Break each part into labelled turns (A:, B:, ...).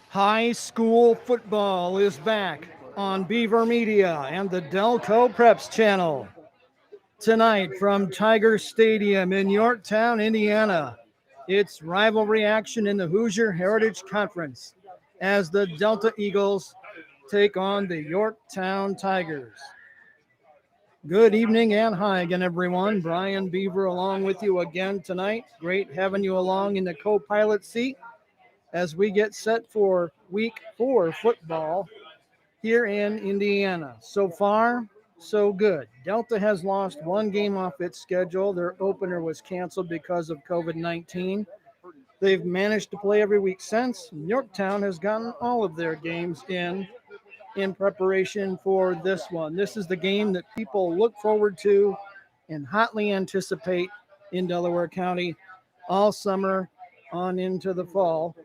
A: High school football is back on Beaver Media and the Delco Preps channel. Tonight from Tiger Stadium in Yorktown, Indiana, it's rivalry action in the Hoosier Heritage Conference as the Delta Eagles take on the Yorktown Tigers. Good evening and hi again, everyone. Brian Beaver along with you again tonight. Great having you along in the co-pilot seat as we get set for week 4 football here in Indiana. So far, so good. Delta has lost one game off its schedule. Their opener was canceled because of COVID-19. They've managed to play every week since. Yorktown has gotten all of their games in preparation for this one. This is the game that people look forward to and hotly anticipate in Delaware County all summer on into the fall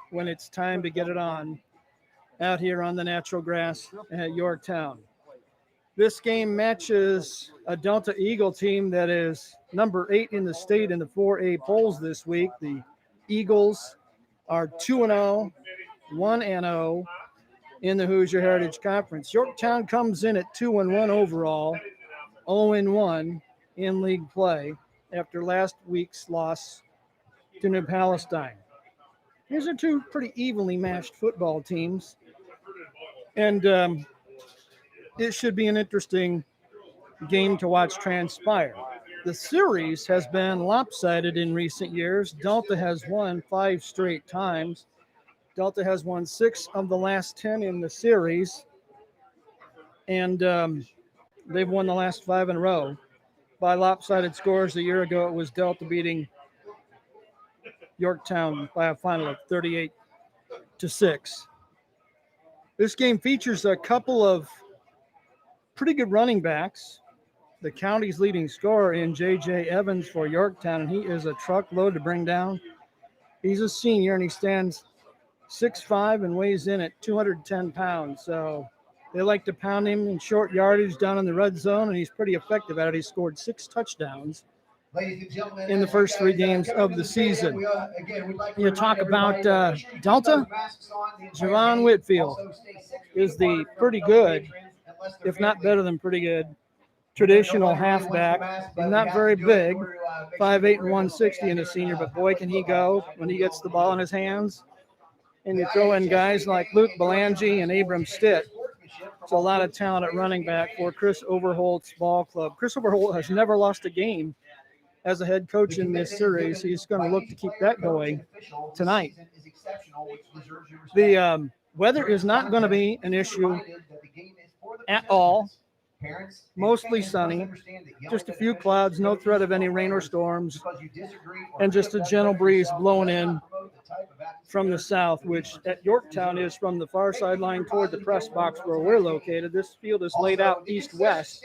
A: when it's time to get it on out here on the natural grass at Yorktown. This game matches a Delta Eagle team that is number 8 in the state in the 4A polls this week. The Eagles are 2-0, 1-0 in the Hoosier Heritage Conference. Yorktown comes in at 2-1 overall, 0-1 in league play after last week's loss to New Palestine. These are two pretty evenly matched football teams, and it should be an interesting game to watch transpire. The series has been lopsided in recent years. Delta has won 5 straight times. Delta has won 6 of the last 10 in the series, and they've won the last 5 in a row by lopsided scores. A year ago, it was Delta beating Yorktown by a final of 38-6. This game features a couple of pretty good running backs. The county's leading scorer in J.J. Evans for Yorktown, and he is a truckload to bring down. He's a senior, and he stands 6'5" and weighs in at 210 pounds. So they like to pound him in short yardage down in the red zone, and he's pretty effective at it. He scored 6 touchdowns in the first 3 games of the season. You talk about Delta. Javon Whitfield is the pretty good, if not better than pretty good, traditional halfback. He's not very big, 5'8" and 160 in a senior, but boy, can he go when he gets the ball in his hands. And you throw in guys like Luke Belangi and Abram Stitt. It's a lot of talent at running back for Chris Overholt's ball club. Chris Overholt has never lost a game as a head coach in this series. He's going to look to keep that going tonight. The weather is not going to be an issue at all. Mostly sunny, just a few clouds, no threat of any rain or storms, and just a gentle breeze blowing in from the south, which at Yorktown is from the far sideline toward the press box where we're located. This field is laid out east-west.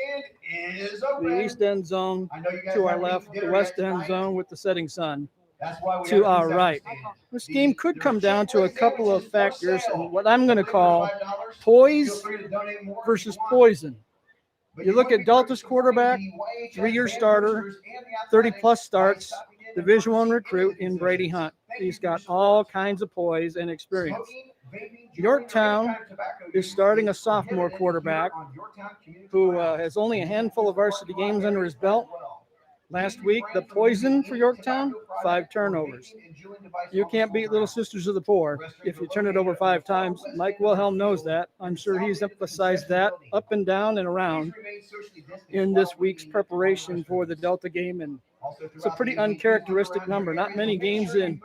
A: The east end zone to our left, the west end zone with the setting sun to our right. This game could come down to a couple of factors and what I'm going to call poise versus poison. You look at Delta's quarterback, 3-year starter, 30-plus starts, Division I recruit in Brady Hunt. He's got all kinds of poise and experience. Yorktown is starting a sophomore quarterback who has only a handful of varsity games under his belt. Last week, the poison for Yorktown, 5 turnovers. You can't beat Little Sisters of the Poor if you turn it over 5 times. Mike Wilhelm knows that. I'm sure he's emphasized that up and down and around in this week's preparation for the Delta game. And it's a pretty uncharacteristic number. Not many games in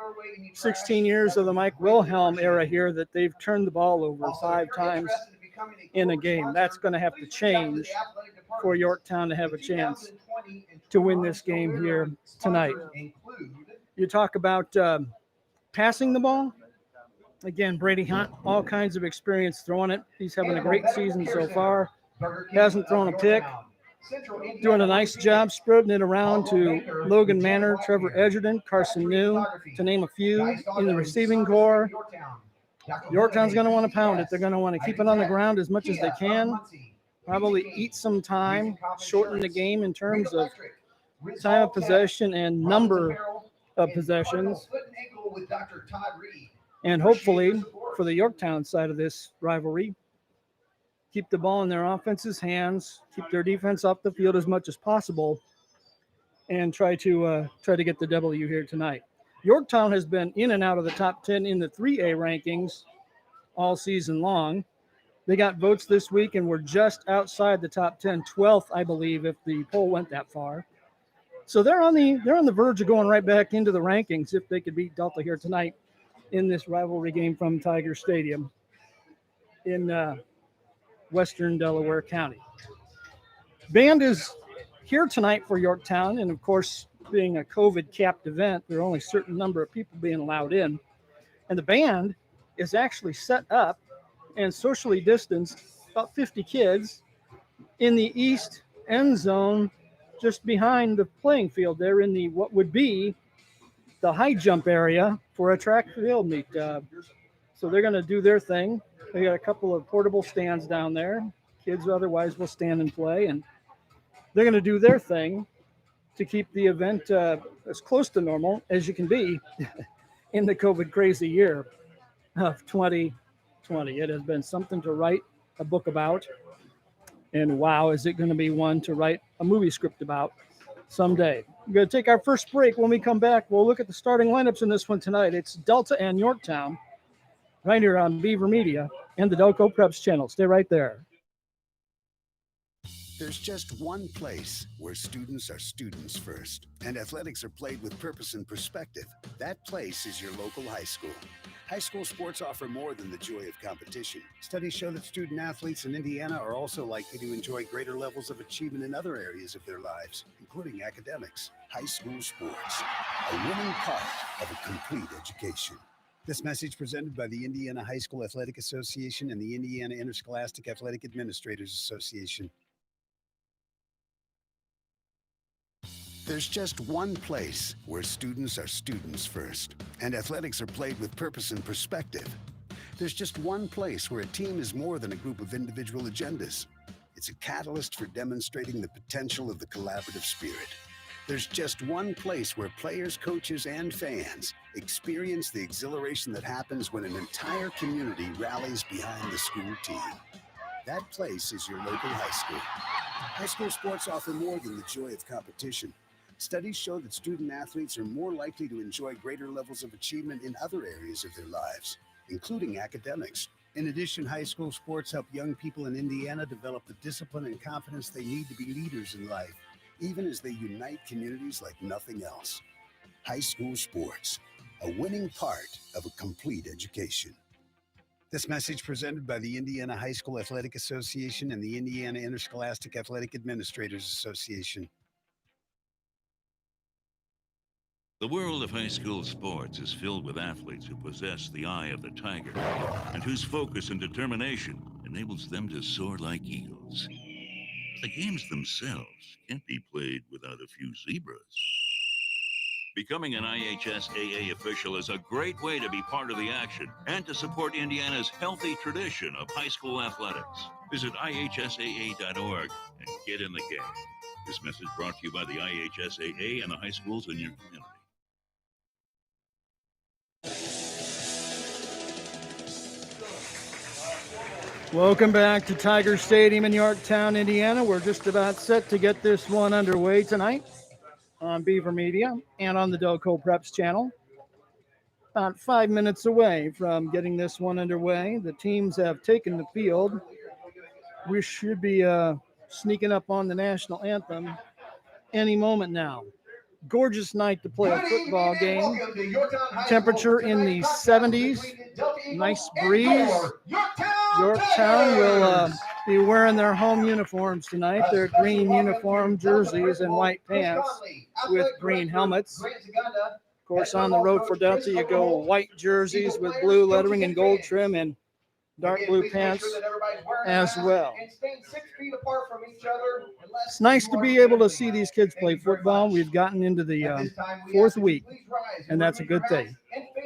A: 16 years of the Mike Wilhelm era here that they've turned the ball over 5 times in a game. That's going to have to change for Yorktown to have a chance to win this game here tonight. You talk about passing the ball. Again, Brady Hunt, all kinds of experience throwing it. He's having a great season so far. Hasn't thrown a pick. Doing a nice job spreading it around to Logan Manor, Trevor Edgerton, Carson New, to name a few in the receiving corps. Yorktown's going to want to pound it. They're going to want to keep it on the ground as much as they can. Probably eat some time, shorten the game in terms of time of possession and number of possessions.
B: with Dr. Todd Reed.
A: And hopefully, for the Yorktown side of this rivalry, keep the ball in their offense's hands, keep their defense off the field as much as possible, and try to get the W here tonight. Yorktown has been in and out of the top 10 in the 3A rankings all season long. They got votes this week and were just outside the top 10, 12th, I believe, if the poll went that far. So they're on the verge of going right back into the rankings if they could beat Delta here tonight in this rivalry game from Tiger Stadium in western Delaware County. Band is here tonight for Yorktown, and of course, being a COVID-capped event, there are only a certain number of people being allowed in. And the band is actually set up and socially distanced, about 50 kids, in the east end zone, just behind the playing field there in the what would be the high jump area for a track field meet. So they're going to do their thing. They got a couple of portable stands down there. Kids otherwise will stand and play, and they're going to do their thing to keep the event as close to normal as you can be in the COVID crazy year of 2020. It has been something to write a book about. And wow, is it going to be one to write a movie script about someday. We're going to take our first break. When we come back, we'll look at the starting lineups in this one tonight. It's Delta and Yorktown right here on Beaver Media and the Delco Preps channel. Stay right there.
C: There's just one place where students are students first, and athletics are played with purpose and perspective. That place is your local high school. High school sports offer more than the joy of competition. Studies show that student athletes in Indiana are also likely to enjoy greater levels of achievement in other areas of their lives, including academics. High school sports, a winning part of a complete education. This message presented by the Indiana High School Athletic Association and the Indiana Interscholastic Athletic Administrators Association. There's just one place where students are students first, and athletics are played with purpose and perspective. There's just one place where a team is more than a group of individual agendas. It's a catalyst for demonstrating the potential of the collaborative spirit. There's just one place where players, coaches, and fans experience the exhilaration that happens when an entire community rallies behind the school team. That place is your local high school. High school sports offer more than the joy of competition. Studies show that student athletes are more likely to enjoy greater levels of achievement in other areas of their lives, including academics. In addition, high school sports help young people in Indiana develop the discipline and confidence they need to be leaders in life, even as they unite communities like nothing else. High school sports, a winning part of a complete education. This message presented by the Indiana High School Athletic Association and the Indiana Interscholastic Athletic Administrators Association.
D: The world of high school sports is filled with athletes who possess the eye of the tiger and whose focus and determination enables them to soar like eagles. The games themselves can't be played without a few zebras. Becoming an IHSAA official is a great way to be part of the action and to support Indiana's healthy tradition of high school athletics. Visit IHSAA.org and get in the game. This message brought to you by the IHSAA and the high schools in your community.
A: Welcome back to Tiger Stadium in Yorktown, Indiana. We're just about set to get this one underway tonight on Beaver Media and on the Delco Preps channel. About 5 minutes away from getting this one underway. The teams have taken the field. We should be sneaking up on the national anthem any moment now. Gorgeous night to play a football game. Temperature in the 70s. Nice breeze. Yorktown will be wearing their home uniforms tonight. Their green uniform jerseys and white pants with green helmets. Of course, on the road for Delta, you go white jerseys with blue lettering and gold trim and dark blue pants as well. It's nice to be able to see these kids play football. We've gotten into the fourth week, and that's a good thing.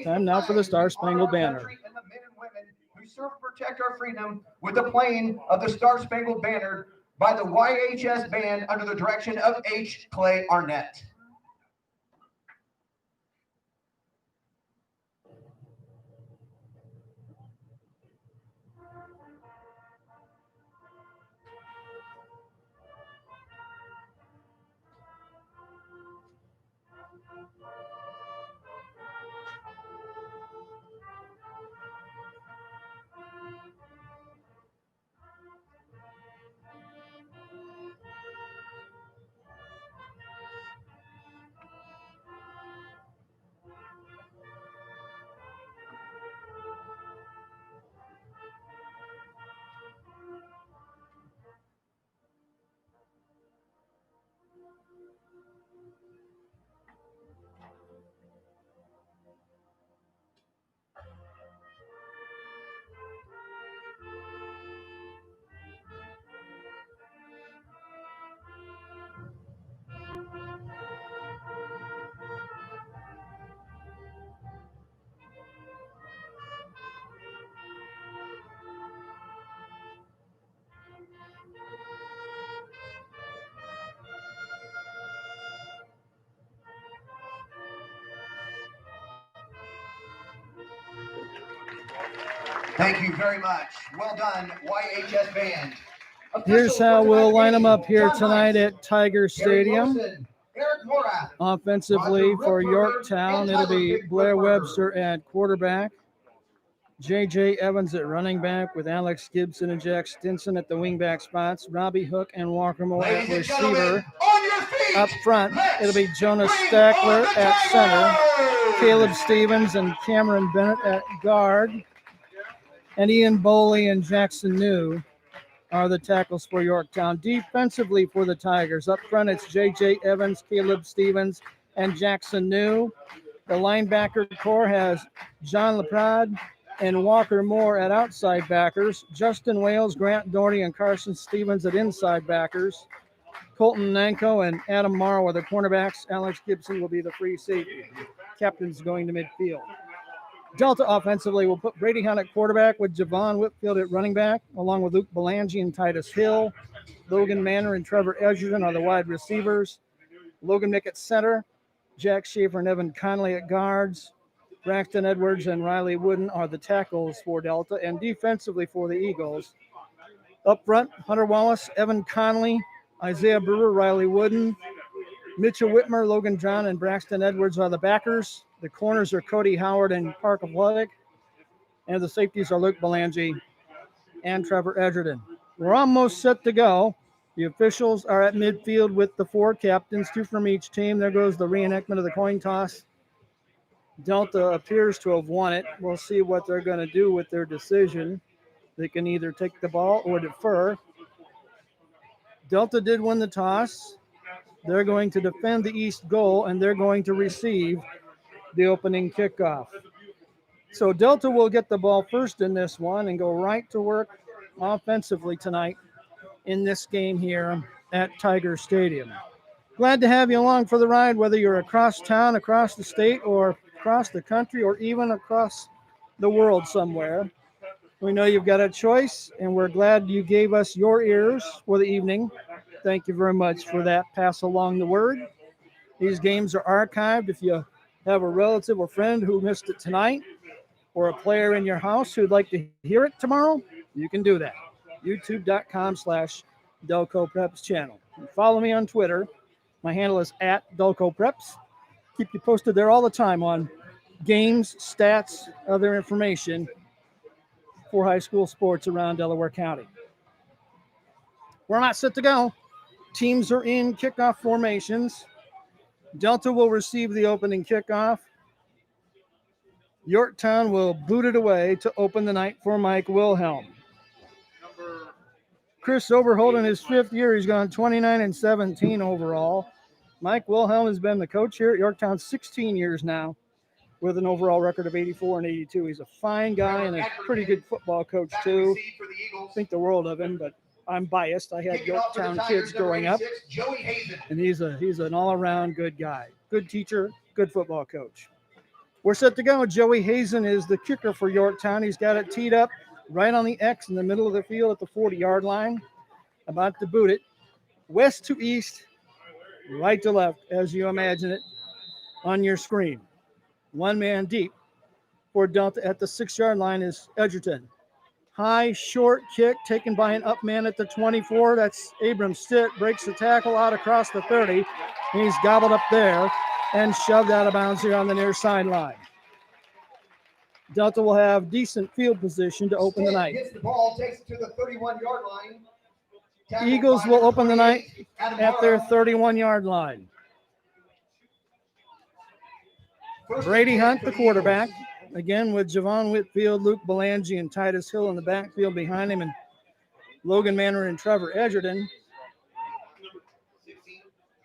A: Time now for the Star Spangled Banner.
B: We serve and protect our freedom with the playing of the Star Spangled Banner by the YHS Band under the direction of H. Clay Arnett. Thank you very much. Well done, YHS Band.
A: Here's
B: Officials
A: how
B: for
A: we'll
B: tonight's
A: line them
B: game,
A: up here
B: John
A: tonight
B: Heiss,
A: at Tiger
B: Gary
A: Stadium.
B: Wilson, Eric Morath,
A: Offensively
B: Roger
A: for
B: Ripperger,
A: Yorktown,
B: and
A: it'll
B: Tyler
A: be
B: Big
A: Blair
B: Ripperger.
A: Webster at quarterback. J.J. Evans at running back with Alex Gibson and Jack Stinson at the wingback spots. Robbie Hook and Walker Moore at
B: Ladies and gentlemen,
A: receiver.
B: on your feet.
A: Up front,
B: Let's
A: it'll be Jonas
B: bring
A: Stackler
B: on the
A: at center.
B: Tigers!
A: Caleb Stevens and Cameron Bennett at guard. And Ian Boley and Jackson New are the tackles for Yorktown. Defensively for the Tigers, up front it's J.J. Evans, Caleb Stevens, and Jackson New. The linebacker core has John Leprade and Walker Moore at outside backers. Justin Wales, Grant Doherty, and Carson Stevens at inside backers. Colton Nanko and Adam Morrow are the cornerbacks. Alex Gibson will be the free safety. Captain's going to midfield. Delta offensively will put Brady Hunt at quarterback with Javon Whitfield at running back, along with Luke Belangi and Titus Hill. Logan Manor and Trevor Edgerton are the wide receivers. Logan Mick at center. Jack Schaefer and Evan Conley at guards. Braxton Edwards and Riley Wooden are the tackles for Delta. And defensively for the Eagles, up front, Hunter Wallace, Evan Conley, Isaiah Brewer, Riley Wooden, Mitchell Whitmer, Logan John, and Braxton Edwards are the backers. The corners are Cody Howard and Park Athletic. And the safeties are Luke Belangi and Trevor Edgerton. We're almost set to go. The officials are at midfield with the four captains, two from each team. There goes the reenactment of the coin toss. Delta appears to have won it. We'll see what they're going to do with their decision. They can either take the ball or defer. Delta did win the toss. They're going to defend the east goal, and they're going to receive the opening kickoff. So Delta will get the ball first in this one and go right to work offensively tonight in this game here at Tiger Stadium. Glad to have you along for the ride, whether you're across town, across the state, or across the country, or even across the world somewhere. We know you've got a choice, and we're glad you gave us your ears for the evening. Thank you very much for that. Pass along the word. These games are archived. If you have a relative or friend who missed it tonight, or a player in your house who'd like to hear it tomorrow, you can do that. YouTube.com/Delco Preps channel. And follow me on Twitter. My handle is @Delco Preps. Keep you posted there all the time on games, stats, other information for high school sports around Delaware County. We're not set to go. Teams are in kickoff formations. Delta will receive the opening kickoff. Yorktown will boot it away to open the night for Mike Wilhelm. Chris Overholt in his fifth year, he's gone 29-17 overall. Mike Wilhelm has been the coach here at Yorktown 16 years now with an overall record of 84-82. He's a fine guy and a pretty good football coach too. Think the world of him, but I'm biased. I had Yorktown kids growing up, and he's an all-around good guy. Good teacher, good football coach. We're set to go. Joey Hazen is the kicker for Yorktown. He's got it teed up right on the X in the middle of the field at the 40-yard line. About to boot it. West to east, right to left, as you imagine it on your screen. One man deep for Delta at the 6-yard line is Edgerton. High, short kick taken by an up man at the 24. That's Abram Stitt. Breaks the tackle out across the 30. He's gobbled up there and shoved out of bounds here on the near sideline. Delta will have decent field position to open the night.
B: Gets the ball, takes it to the 31-yard line.
A: Eagles will open the night at their 31-yard line. Brady Hunt, the quarterback, again with Javon Whitfield, Luke Belangi, and Titus Hill in the backfield behind him, and Logan Manor and Trevor Edgerton.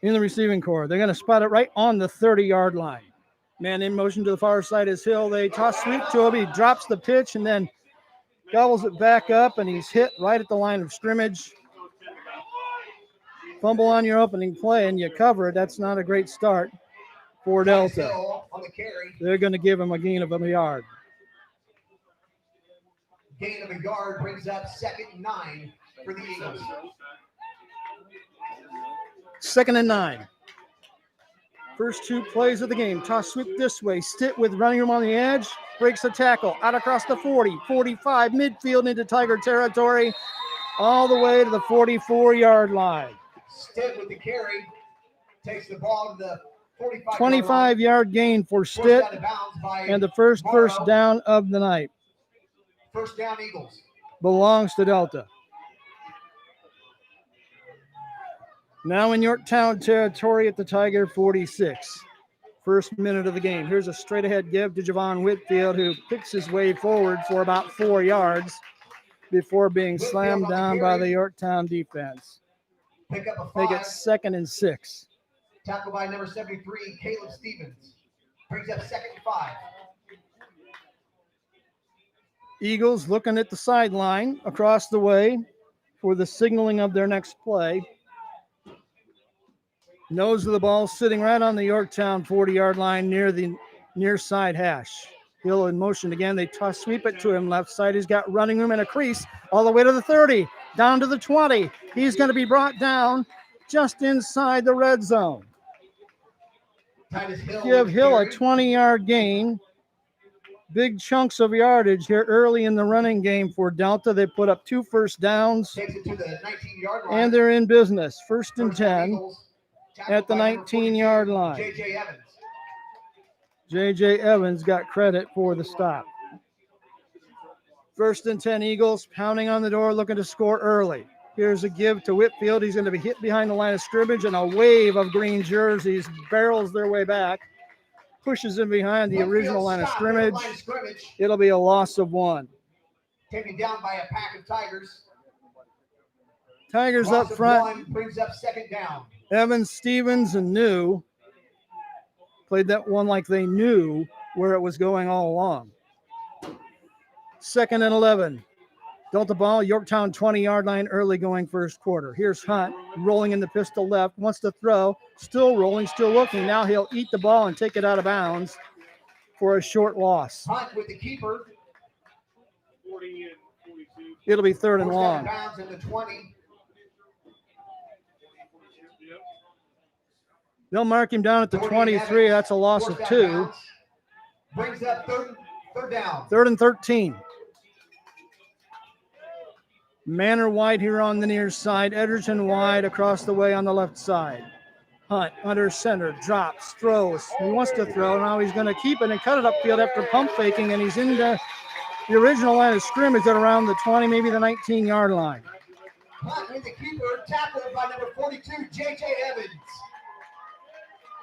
A: in the receiving core. They're going to spot it right on the 30-yard line. Man in motion to the far side is Hill. They toss sweep to him. He drops the pitch and then gobbles it back up, and he's hit right at the line of scrimmage. Fumble on your opening play, and you cover it. That's not a great start for Delta.
B: Hill on the carry.
A: They're going to give him a gain of a yard.
B: Gain of a yard brings up 2nd and 9 for the Eagles.
A: 2nd and 9. First 2 plays of the game. Toss sweep this way. Stitt with running room on the edge. Breaks the tackle. Out across the 40, 45, midfield into Tiger territory. All the way to the 44-yard line.
B: Stitt with the carry. Takes the ball to the 45.
A: 25-yard gain for Stitt. And the first down of the night.
B: First down, Eagles.
A: Belongs to Delta. Now in Yorktown territory at the Tiger 46. First minute of the game. Here's a straight ahead give to Javon Whitfield, who picks his way forward for about 4 yards before being slammed down by the Yorktown defense.
B: Pick up a 5.
A: Make it 2nd and 6.
B: Tackled by number 73, Caleb Stevens. Brings up 2nd and 5.
A: Eagles looking at the sideline across the way for the signaling of their next play. Nose of the ball sitting right on the Yorktown 40-yard line near the near side hash. Hill in motion again. They toss sweep it to him left side. He's got running room and a crease all the way to the 30, down to the 20. He's going to be brought down just inside the red zone. Give Hill a 20-yard gain. Big chunks of yardage here early in the running game for Delta. They put up 2 first downs.
B: Takes it to the 19-yard line.
A: And they're in business. 1st and
B: First down,
A: 10
B: Eagles.
A: at the
B: Tackled by number
A: 19-yard
B: 42,
A: line.
B: J.J. Evans.
A: J.J. Evans got credit for the stop. 1st and 10 Eagles, pounding on the door, looking to score early. Here's a give to Whitfield. He's going to be hit behind the line of scrimmage, and a wave of green jerseys barrels their way back, pushes him behind the original line of scrimmage. It'll be a loss of 1.
B: Taken down by a pack of Tigers.
A: Tigers
B: Loss
A: up
B: of
A: front.
B: 1 brings up 2nd down.
A: Evans, Stevens, and New played that one like they knew where it was going all along. 2nd and 11. Delta ball, Yorktown 20-yard line early going first quarter. Here's Hunt rolling in the pistol left, wants to throw, still rolling, still looking. Now he'll eat the ball and take it out of bounds for a short loss.
B: Hunt with the keeper.
A: It'll be 3rd and
B: Forced out of
A: long.
B: bounds at the 20.
A: They'll mark him down at the 23. That's a loss of 2.
B: Brings up third down.
A: 3rd and 13. Manor wide here on the near side. Edgerton wide across the way on the left side. Hunt under center, drops, throws. He wants to throw. Now he's going to keep it and cut it upfield after pump faking, and he's into the original line of scrimmage at around the 20, maybe the 19-yard line.
B: Hunt with the keeper, tackled by number 42, J.J. Evans.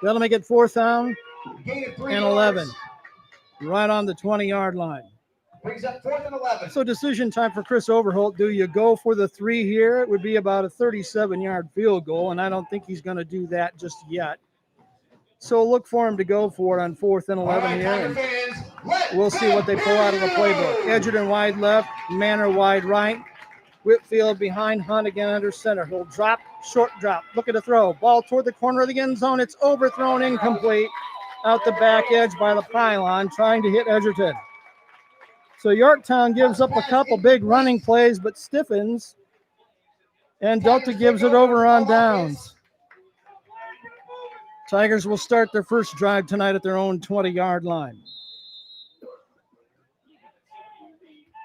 A: That'll make it 4th down
B: Gain of 3
A: and
B: yards.
A: 11. Right on the 20-yard line.
B: Brings up 4th and 11.
A: So decision time for Chris Overholt. Do you go for the 3 here? It would be about a 37-yard field goal, and I don't think he's going to do that just yet. So look for him to go for it on 4th and 11 here. And we'll see what they pull out of the playbook. Edgerton wide left, Manor wide right. Whitfield behind Hunt again under center. He'll drop, short drop, looking to throw. Ball toward the corner of the end zone. It's overthrown, incomplete. Out the back edge by the pylon, trying to hit Edgerton. So Yorktown gives up a couple big running plays, but stiffens. And Delta gives it over on downs. Tigers will start their first drive tonight at their own 20-yard line.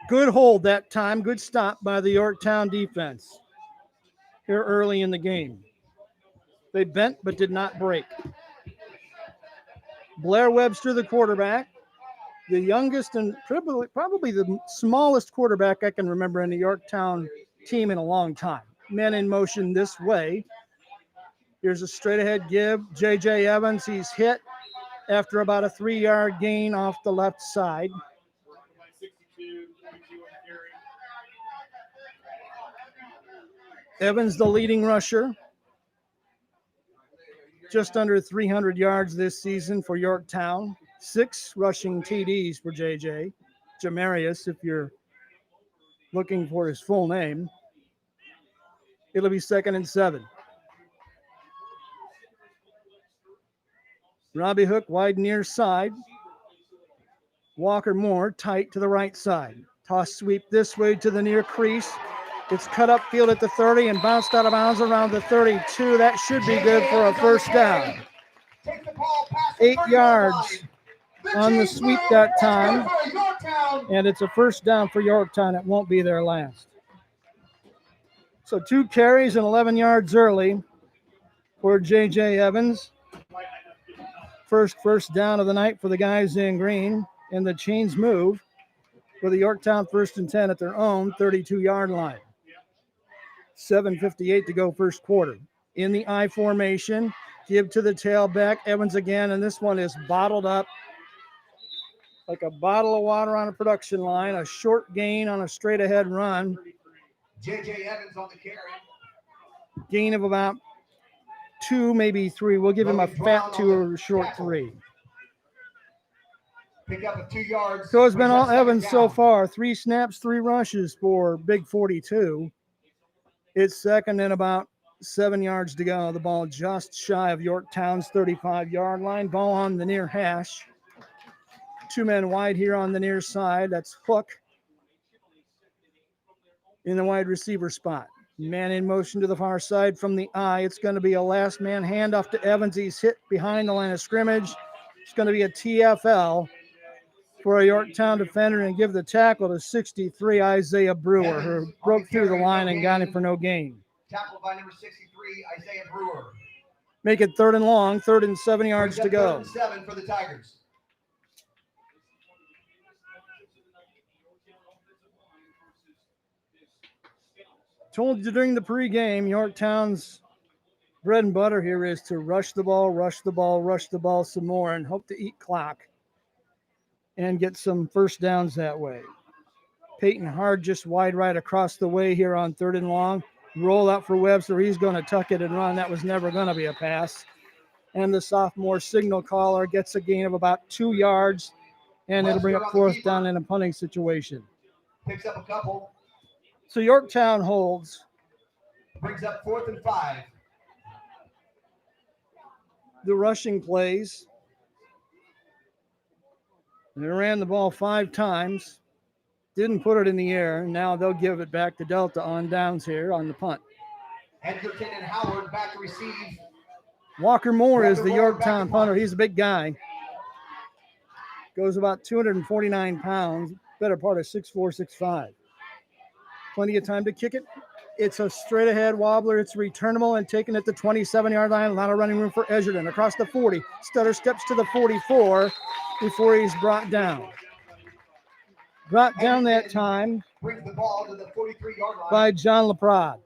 A: Good hold that time. Good stop by the Yorktown defense here early in the game. They bent but did not break. Blair Webster, the quarterback, the youngest and probably the smallest quarterback I can remember in the Yorktown team in a long time. Men in motion this way. Here's a straight ahead give. J.J. Evans, he's hit after about a 3-yard gain off the left side. Evans, the leading rusher. just under 300 yards this season for Yorktown. 6 rushing TDs for JJ. Jamarius, if you're looking for his full name. It'll be 2nd and 7. Robbie Hook wide near side. Walker Moore tight to the right side. Toss sweep this way to the near crease. It's cut upfield at the 30 and bounced out of bounds around the 32. That should be good for a first down. 8 yards on the sweep that time. And it's a first down for Yorktown. It won't be their last. So 2 carries and 11 yards early for J.J. Evans. First down of the night for the guys in green. And the chains move for the Yorktown 1st and 10 at their own 32-yard line. 7:58 to go first quarter. In the I formation, give to the tailback. Evans again, and this one is bottled up like a bottle of water on a production line. A short gain on a straight ahead run.
B: J.J. Evans on the carry.
A: Gain of about 2, maybe 3. We'll give him a fat 2 or a short 3.
B: Pick up a 2 yards.
A: So it's been all Evans so far. 3 snaps, 3 rushes for Big 42. It's 2nd and about 7 yards to go. The ball just shy of Yorktown's 35-yard line. Ball on the near hash. 2 men wide here on the near side. That's Hook in the wide receiver spot. Man in motion to the far side from the I. It's going to be a last man handoff to Evans. He's hit behind the line of scrimmage. It's going to be a TFL for a Yorktown defender and give the tackle to 63, Isaiah Brewer, who broke through the line and got it for no gain.
B: Tackled by number 63, Isaiah Brewer.
A: Make it 3rd and long, 3rd and 7 yards to go.
B: 3rd and 7 for the Tigers.
A: Told you during the pregame, Yorktown's bread and butter here is to rush the ball some more and hope to eat clock and get some first downs that way. Peyton Hard just wide right across the way here on 3rd and long. Roll out for Webster. He's going to tuck it and run. That was never going to be a pass. And the sophomore signal caller gets a gain of about 2 yards, and it'll bring up 4th down in a punting situation.
B: Picks up a couple.
A: So Yorktown holds.
B: Brings up 4th and 5.
A: The rushing plays. They ran the ball 5 times. Didn't put it in the air. Now they'll give it back to Delta on downs here on the punt.
B: Edgerton and Howard back to receive.
A: Walker Moore is the Yorktown punter. He's a big guy. Goes about 249 pounds. Better part of 6'4", 6'5". Plenty of time to kick it. It's a straight ahead wobbler. It's returnable and taken at the 27-yard line. A lot of running room for Edgerton across the 40. Stutter steps to the 44 before he's brought down. Brought down that time
B: Brings the ball to the 43-yard line.
A: by John LaPrade.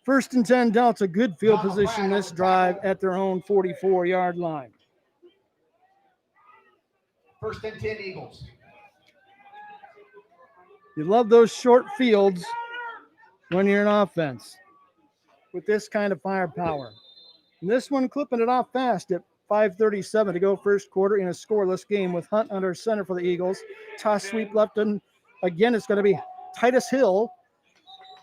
A: 1st and 10 Delta, good field position this drive at their own 44-yard line.
B: 1st and 10 Eagles.
A: You love those short fields when you're in offense with this kind of firepower. And this one clipping it off fast at 5:37 to go first quarter in a scoreless game with Hunt under center for the Eagles. Toss sweep left, and again it's going to be Titus Hill,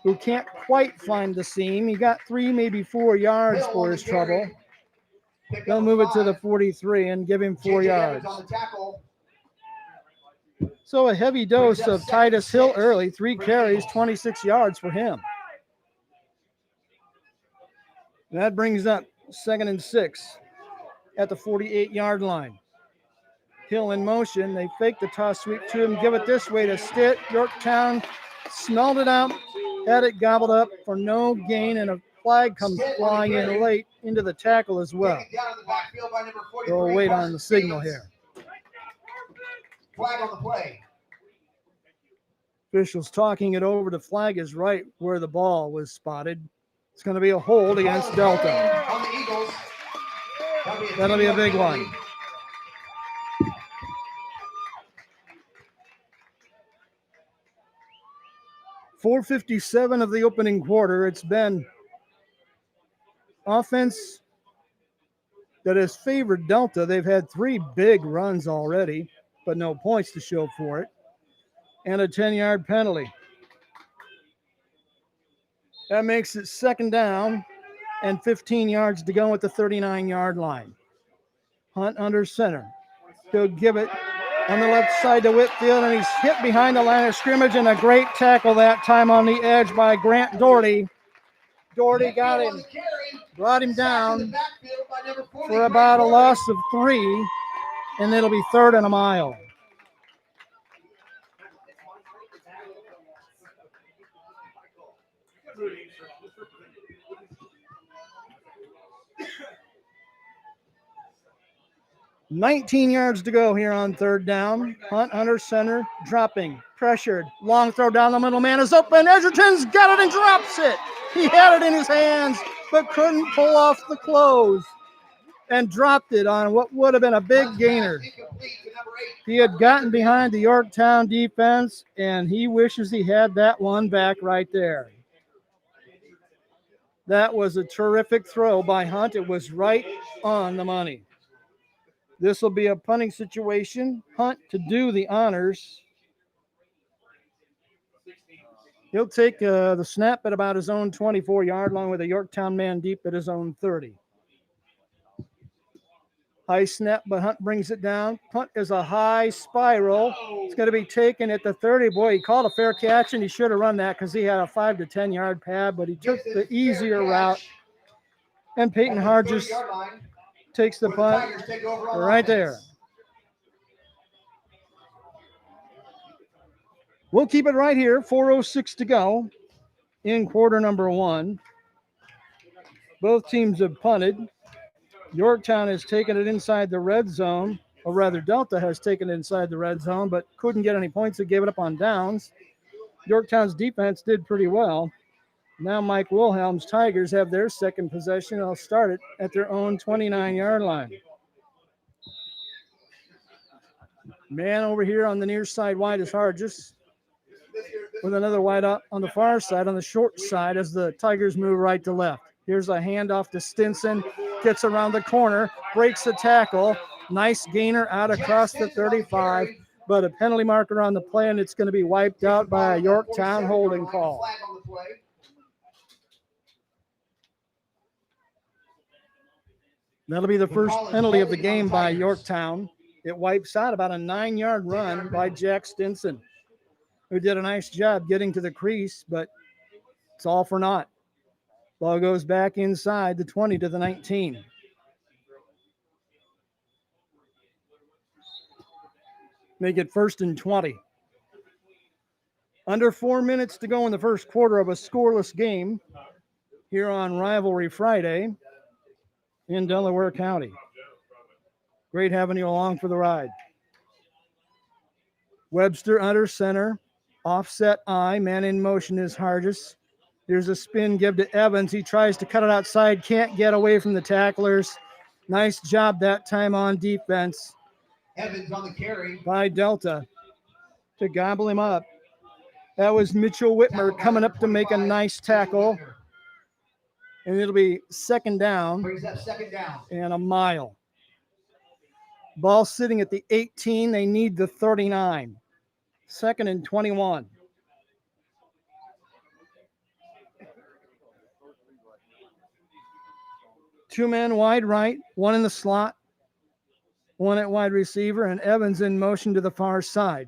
A: who can't quite find the seam. He got 3, maybe 4 yards for his trouble. They'll move it to the 43 and give him 4 yards. So a heavy dose of Titus Hill early, 3 carries, 26 yards for him. That brings up 2nd and 6 at the 48-yard line. Hill in motion. They fake the toss sweep to him, give it this way to Stitt. Yorktown smelled it out, had it gobbled up for no gain, and a flag comes flying in late into the tackle as well. So we'll wait on the signal here.
B: Flag on the play.
A: Officials talking it over. The flag is right where the ball was spotted. It's going to be a hold against Delta.
B: On the Eagles.
A: That'll be a big one. .457 of the opening quarter. It's been offense that has favored Delta. They've had 3 big runs already, but no points to show for it. And a 10-yard penalty. That makes it second down and 15 yards to go at the 39-yard line. Hunt under center. He'll give it on the left side to Whitfield, and he's hit behind the line of scrimmage, and a great tackle that time on the edge by Grant Doherty. Doherty got him, brought him down for about a loss of 3, and it'll be 3rd and a mile. $19 yards to go here on 3rd down. Hunt under center, dropping, pressured. Long throw down the middle, man is open. Edgerton's got it and drops it. He had it in his hands, but couldn't pull off the close and dropped it on what would have been a big gainer. He had gotten behind the Yorktown defense, and he wishes he had that one back right there. That was a terrific throw by Hunt. It was right on the money. This will be a punting situation. Hunt to do the honors. He'll take the snap at about his own 24-yard line with a Yorktown man deep at his own 30. High snap, but Hunt brings it down. Punt is a high spiral. It's going to be taken at the 30. Boy, he called a fair catch, and he should have run that because he had a 5 to 10-yard pad, but he took the easier route. And Peyton Hargis takes the punt right there. We'll keep it right here. 4:06 to go in quarter number 1. Both teams have punted. Yorktown has taken it inside the red zone, or rather Delta has taken it inside the red zone, but couldn't get any points. They gave it up on downs. Yorktown's defense did pretty well. Now Mike Wilhelm's Tigers have their second possession. They'll start it at their own 29-yard line. Man over here on the near side wide is Hargis, with another wide up on the far side, on the short side, as the Tigers move right to left. Here's a handoff to Stinson, gets around the corner, breaks the tackle. Nice gainer out across the 35, but a penalty marker on the play, and it's going to be wiped out by a Yorktown holding call. That'll be the first penalty of the game by Yorktown. It wipes out about a 9-yard run by Jack Stinson, who did a nice job getting to the crease, but it's all for naught. Ball goes back inside the 20 to the 19. Make it 1st and 20. Under 4 minutes to go in the first quarter of a scoreless game here on Rivalry Friday in Delaware County. Great having you along for the ride. Webster under center. Offset I. Man in motion is Hargis. Here's a spin give to Evans. He tries to cut it outside. Can't get away from the tacklers. Nice job that time on defense.
B: Evans on the carry
A: by Delta to gobble him up. That was Mitchell Whitmer coming up to make a nice tackle. And it'll be second down and a mile. Ball sitting at the 18. They need the 39. 2nd and 21. Two men wide right, one in the slot, one at wide receiver, and Evans in motion to the far side.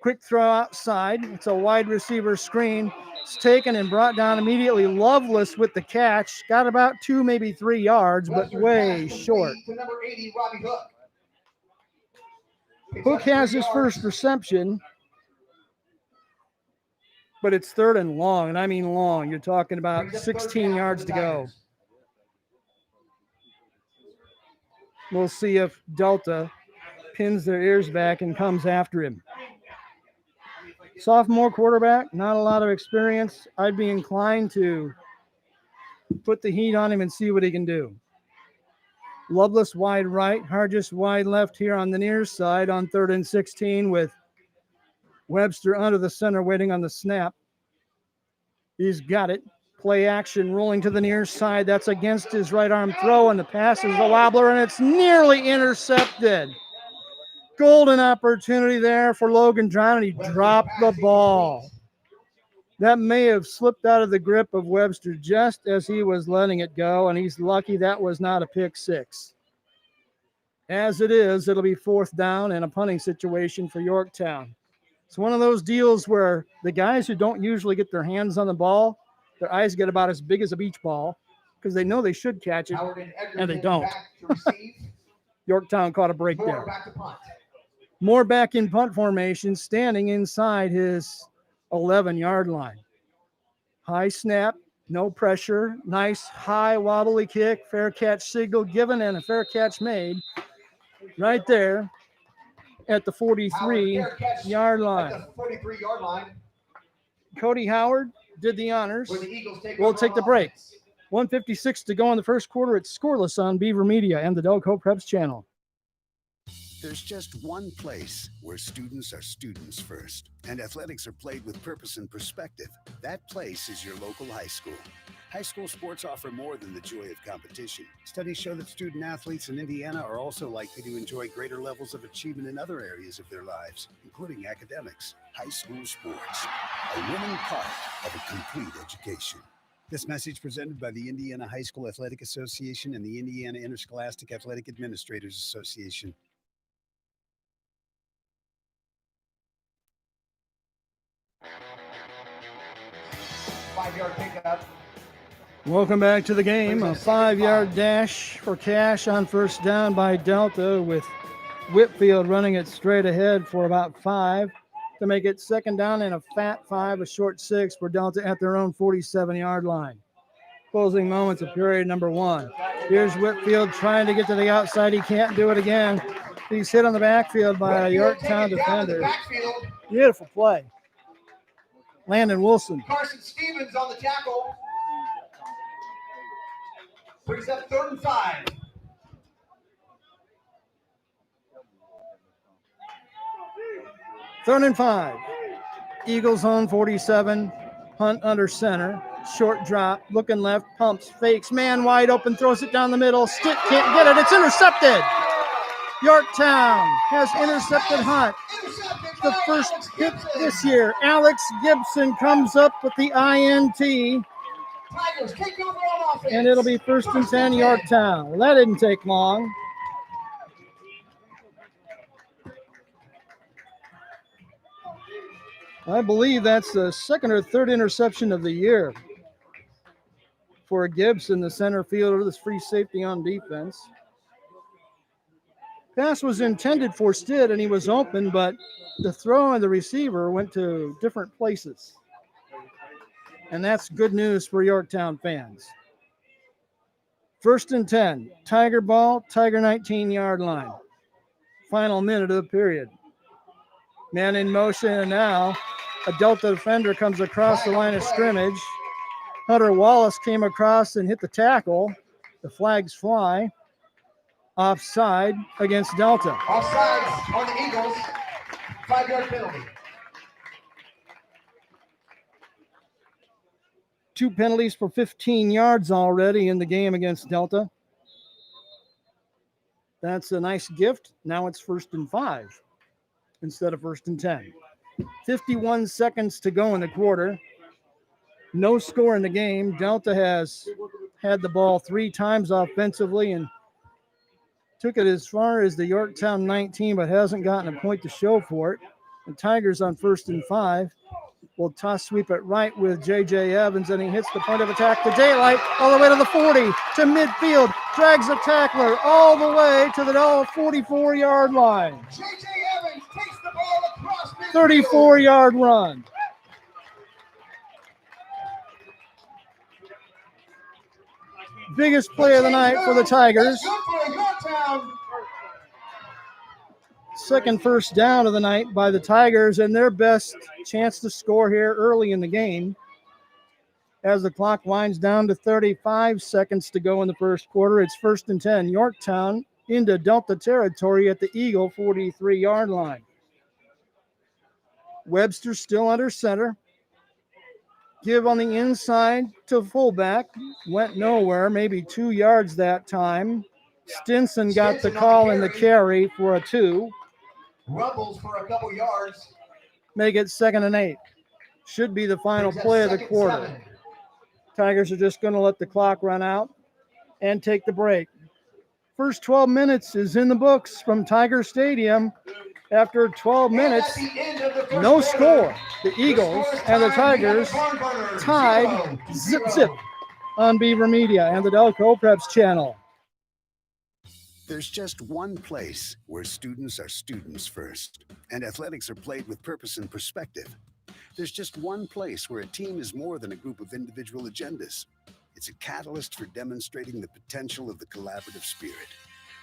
A: Quick throw outside. It's a wide receiver screen. It's taken and brought down immediately. Loveless with the catch. Got about 2, maybe 3 yards, but way short.
B: Number 80, Robbie Hook.
A: Hook has his first reception, but it's 3rd and long, and I mean long. You're talking about 16 yards to go. We'll see if Delta pins their ears back and comes after him. Sophomore quarterback, not a lot of experience. I'd be inclined to put the heat on him and see what he can do. Loveless wide right, Hargis wide left here on the near side on 3rd and 16 with Webster under the center waiting on the snap. He's got it. Play action rolling to the near side. That's against his right arm throw, and the pass is a wobbler, and it's nearly intercepted. Golden opportunity there for Logan Drown, and he dropped the ball. That may have slipped out of the grip of Webster just as he was letting it go, and he's lucky that was not a pick six. As it is, it'll be 4th down and a punting situation for Yorktown. It's one of those deals where the guys who don't usually get their hands on the ball, their eyes get about as big as a beach ball because they know they should catch it, and they don't. Yorktown caught a break there. More back in punt formation, standing inside his 11-yard line. High snap, no pressure, nice high wobbly kick, fair catch signal given, and a fair catch made right there at the 43-yard line. Cody Howard did the honors. We'll take the break. 1:56 to go in the first quarter. It's scoreless on Beaver Media and the Delco Preps channel.
C: There's just one place where students are students first, and athletics are played with purpose and perspective. That place is your local high school. High school sports offer more than the joy of competition. Studies show that student athletes in Indiana are also likely to enjoy greater levels of achievement in other areas of their lives, including academics. High school sports, a winning part of a complete education. This message presented by the Indiana High School Athletic Association and the Indiana Interscholastic Athletic Administrators Association.
B: Five-yard pickup.
A: Welcome back to the game. A 5-yard dash for Cash on first down by Delta, with Whitfield running it straight ahead for about 5 to make it 2nd down and a fat 5, a short 6 for Delta at their own 47-yard line. Closing moments of period number 1. Here's Whitfield trying to get to the outside. He can't do it again. He's hit on the backfield by a Yorktown defender. Beautiful play. Landon Wilson.
B: Carson Stevens on the tackle. Brings up 3rd and 5.
A: Third and 5. Eagles on 47. Hunt under center. Short drop. Looking left. Pumps. Fakes. Man wide open. Throws it down the middle. Stick can't get it. It's intercepted. Yorktown has intercepted Hunt. The first hit this year. Alex Gibson comes up with the INT.
B: Tigers take over on offense.
A: And it'll be 1st and 10 Yorktown. Well, that didn't take long. I believe that's the 2nd or 3rd interception of the year for Gibson, the center fielder, this free safety on defense. Pass was intended for Stitt, and he was open, but the throw and the receiver went to different places. And that's good news for Yorktown fans. 1st and 10. Tiger ball, Tiger 19-yard line. Final minute of the period. Man in motion, and now a Delta defender comes across the line of scrimmage. Hunter Wallace came across and hit the tackle. The flags fly. Offside against Delta.
B: Offsides on the Eagles. 5-yard penalty.
A: 2 penalties for 15 yards already in the game against Delta. That's a nice gift. Now it's 1st and 5 instead of 1st and 10. 51 seconds to go in the quarter. No score in the game. Delta has had the ball 3 times offensively and took it as far as the Yorktown 19, but hasn't gotten a point to show for it. The Tigers on 1st and 5 will toss sweep it right with J.J. Evans, and he hits the point of attack to daylight, all the way to the 40, to midfield, drags the tackler all the way to the 44-yard line.
B: J.J. Evans takes the ball across midfield.
A: 34-yard run. Biggest play of the night for the Tigers. Second first down of the night by the Tigers, and their best chance to score here early in the game. As the clock winds down to 35 seconds to go in the first quarter, it's 1st and 10. Yorktown into Delta territory at the Eagle 43-yard line. Webster still under center. Give on the inside to fullback. Went nowhere, maybe 2 yards that time. Stinson got the
B: Stinson on the
A: call in the
B: carry.
A: carry for a 2.
B: Rumbles for a couple yards.
A: Make it 2nd and 8. Should be the final
B: Brings up
A: play of the
B: 2nd and
A: quarter.
B: 7.
A: Tigers are just going to let the clock run out and take the break. First 12 minutes is in the books from Tiger Stadium. After 12 minutes,
B: And at the end of the first
A: no
B: quarter,
A: score. The
B: the
A: Eagles
B: score is
A: and the
B: tied. We have
A: Tigers
B: a barn burner,
A: tied
B: 0-0.
A: zip on Beaver Media and the Delco Preps channel.
C: There's just one place where students are students first, and athletics are played with purpose and perspective. There's just one place where a team is more than a group of individual agendas. It's a catalyst for demonstrating the potential of the collaborative spirit.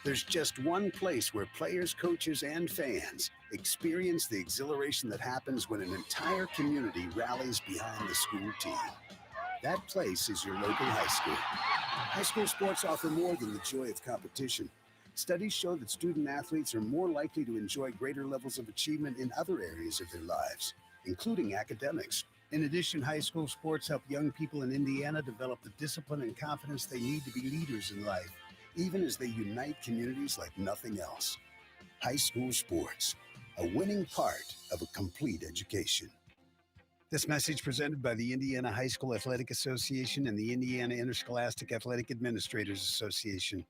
C: There's just one place where players, coaches, and fans experience the exhilaration that happens when an entire community rallies behind the school team. That place is your local high school. High school sports offer more than the joy of competition. Studies show that student athletes are more likely to enjoy greater levels of achievement in other areas of their lives, including academics. In addition, high school sports help young people in Indiana develop the discipline and confidence they need to be leaders in life, even as they unite communities like nothing else. High school sports, a winning part of a complete education. This message presented by the Indiana High School Athletic Association and the Indiana Interscholastic Athletic Administrators Association.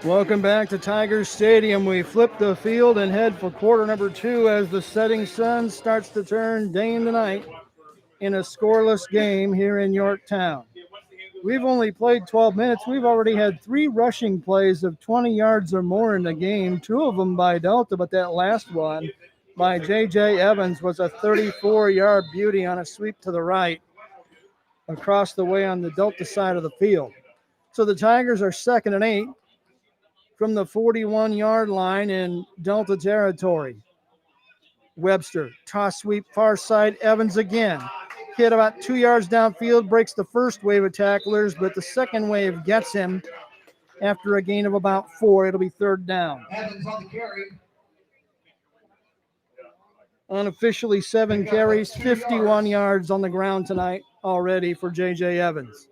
A: Welcome back to Tiger Stadium. We flip the field and head for quarter number 2 as the setting sun starts to turn day into night in a scoreless game here in Yorktown. We've only played 12 minutes. We've already had 3 rushing plays of 20 yards or more in the game, 2 of them by Delta, but that last one by J.J. Evans was a 34-yard beauty on a sweep to the right across the way on the Delta side of the field. So the Tigers are 2nd and 8 from the 41-yard line in Delta territory. Webster, toss sweep, far side, Evans again. Hit about 2 yards downfield, breaks the first wave of tacklers, but the second wave gets him after a gain of about 4. It'll be 3rd down.
B: Evans on the carry.
A: Unofficially 7 carries, 51 yards on the ground tonight already for J.J. Evans.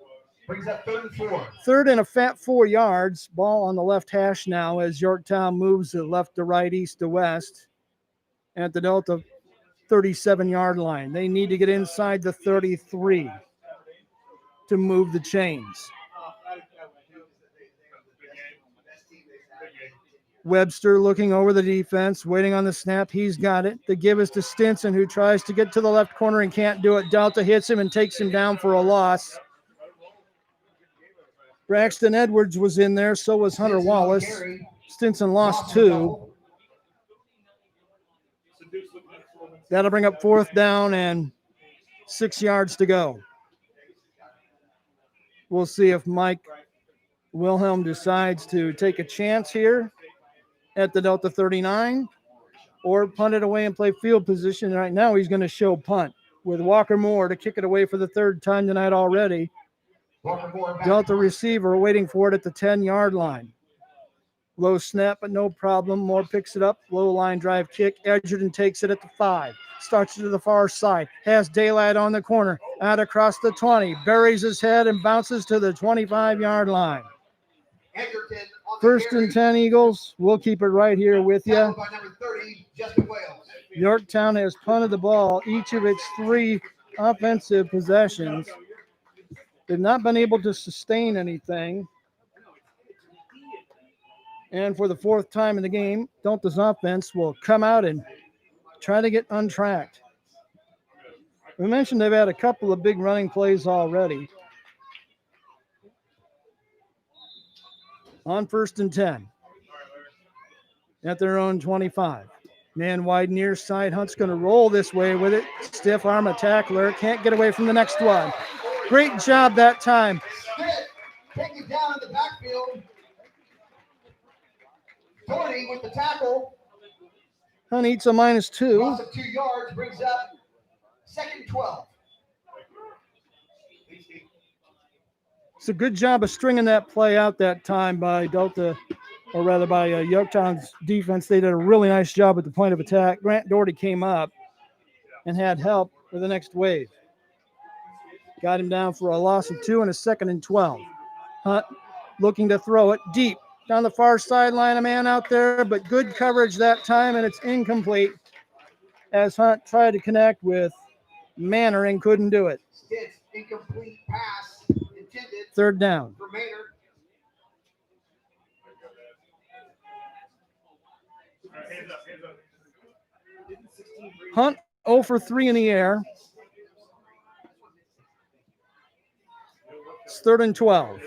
B: Brings up 3rd and 4.
A: 3rd and a fat 4 yards. Ball on the left hash now as Yorktown moves to left to right, east to west at the Delta 37-yard line. They need to get inside the 33 to move the chains. Webster looking over the defense, waiting on the snap. He's got it. The give is to Stinson, who tries to get to the left corner and can't do it. Delta hits him and takes him down for a loss. Braxton Edwards was in there, so was Hunter Wallace. Stinson lost 2. That'll bring up 4th down and 6 yards to go. We'll see if Mike Wilhelm decides to take a chance here at the Delta 39 or punt it away and play field position. Right now he's going to show punt with Walker Moore to kick it away for the 3rd time tonight already. Delta receiver waiting for it at the 10-yard line. Low snap, but no problem. Moore picks it up. Low line drive kick. Edgerton takes it at the 5. Starts it to the far side. Has daylight on the corner. Out across the 20. Buries his head and bounces to the 25-yard line. 1st and 10 Eagles. We'll keep it right here with you. Yorktown has punted the ball each of its 3 offensive possessions. They've not been able to sustain anything. And for the 4th time in the game, Delta's offense will come out and try to get untracked. We mentioned they've had a couple of big running plays already. On 1st and 10 at their own 25. Man wide near side. Hunt's going to roll this way with it. Stiff arm a tackler. Can't get away from the next one. Great job that time.
B: Take it down in the backfield. 20 with the tackle.
A: Hunt eats a -2.
B: Loss of 2 yards brings up 2nd 12.
A: It's a good job of stringing that play out that time by Delta or rather by Yorktown's defense. They did a really nice job at the point of attack. Grant Doherty came up and had help for the next wave. Got him down for a loss of 2 and a 2nd and 12. Hunt looking to throw it deep down the far sideline. A man out there, but good coverage that time, and it's incomplete as Hunt tried to connect with Manor and couldn't do it.
B: It's incomplete pass intended
A: 3rd down.
B: for Maynard.
A: Hunt 0 for 3 in the air. It's 3rd and 12.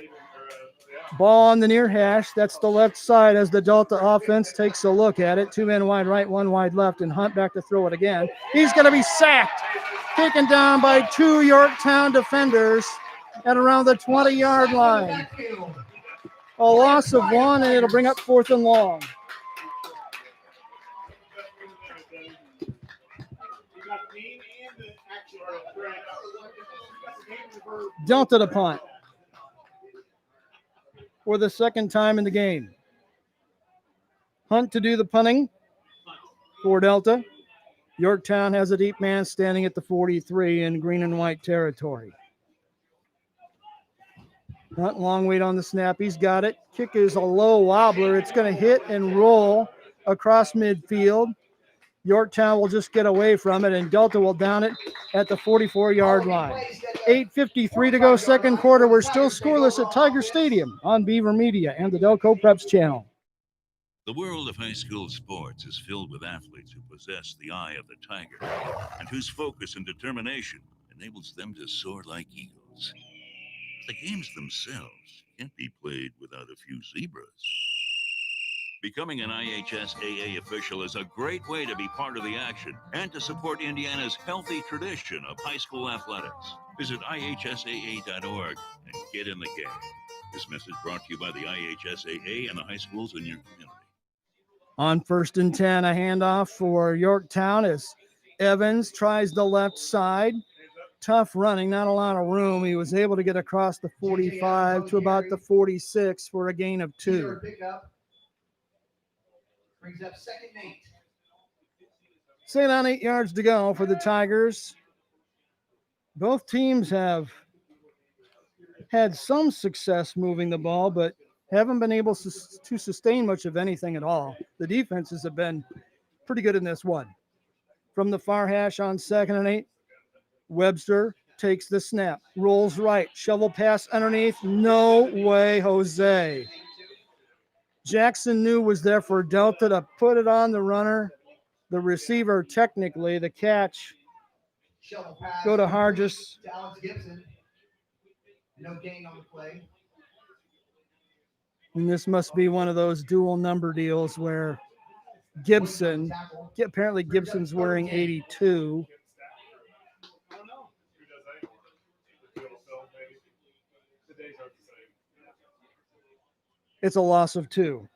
A: Ball on the near hash. That's the left side as the Delta offense takes a look at it. 2 men wide right, 1 wide left, and Hunt back to throw it again. He's going to be sacked. Taken down by 2 Yorktown defenders at around the 20-yard line. A loss of 1, and it'll bring up 4th and long. Delta to punt for the 2nd time in the game. Hunt to do the punting for Delta. Yorktown has a deep man standing at the 43 in green and white territory. Hunt, long wait on the snap. He's got it. Kick is a low wobbler. It's going to hit and roll across midfield. Yorktown will just get away from it, and Delta will down it at the 44-yard line. 8:53 to go, 2nd quarter. We're still scoreless at Tiger Stadium on Beaver Media and the Delco Preps channel.
D: The world of high school sports is filled with athletes who possess the eye of the tiger and whose focus and determination enables them to soar like eagles. The games themselves can't be played without a few zebras. Becoming an IHSAA official is a great way to be part of the action and to support Indiana's healthy tradition of high school athletics. Visit IHSAA.org and get in the game. This message brought to you by the IHSAA and the high schools in your community.
A: On 1st and 10, a handoff for Yorktown as Evans tries the left side. Tough running, not a lot of room. He was able to get across the 45 to about the 46 for a gain of 2.
B: Brings up 2nd and 8.
A: Staying on 8 yards to go for the Tigers. Both teams have had some success moving the ball, but haven't been able to sustain much of anything at all. The defenses have been pretty good in this one. From the far hash on 2nd and 8, Webster takes the snap, rolls right, shovel pass underneath. No way, Jose. Jackson knew was there for Delta to put it on the runner. The receiver, technically, the catch, go to Hargis.
B: Alex Gibson. No gain on the play.
A: And this must be one of those dual number deals where Gibson, apparently Gibson's wearing 82. It's a loss of 2.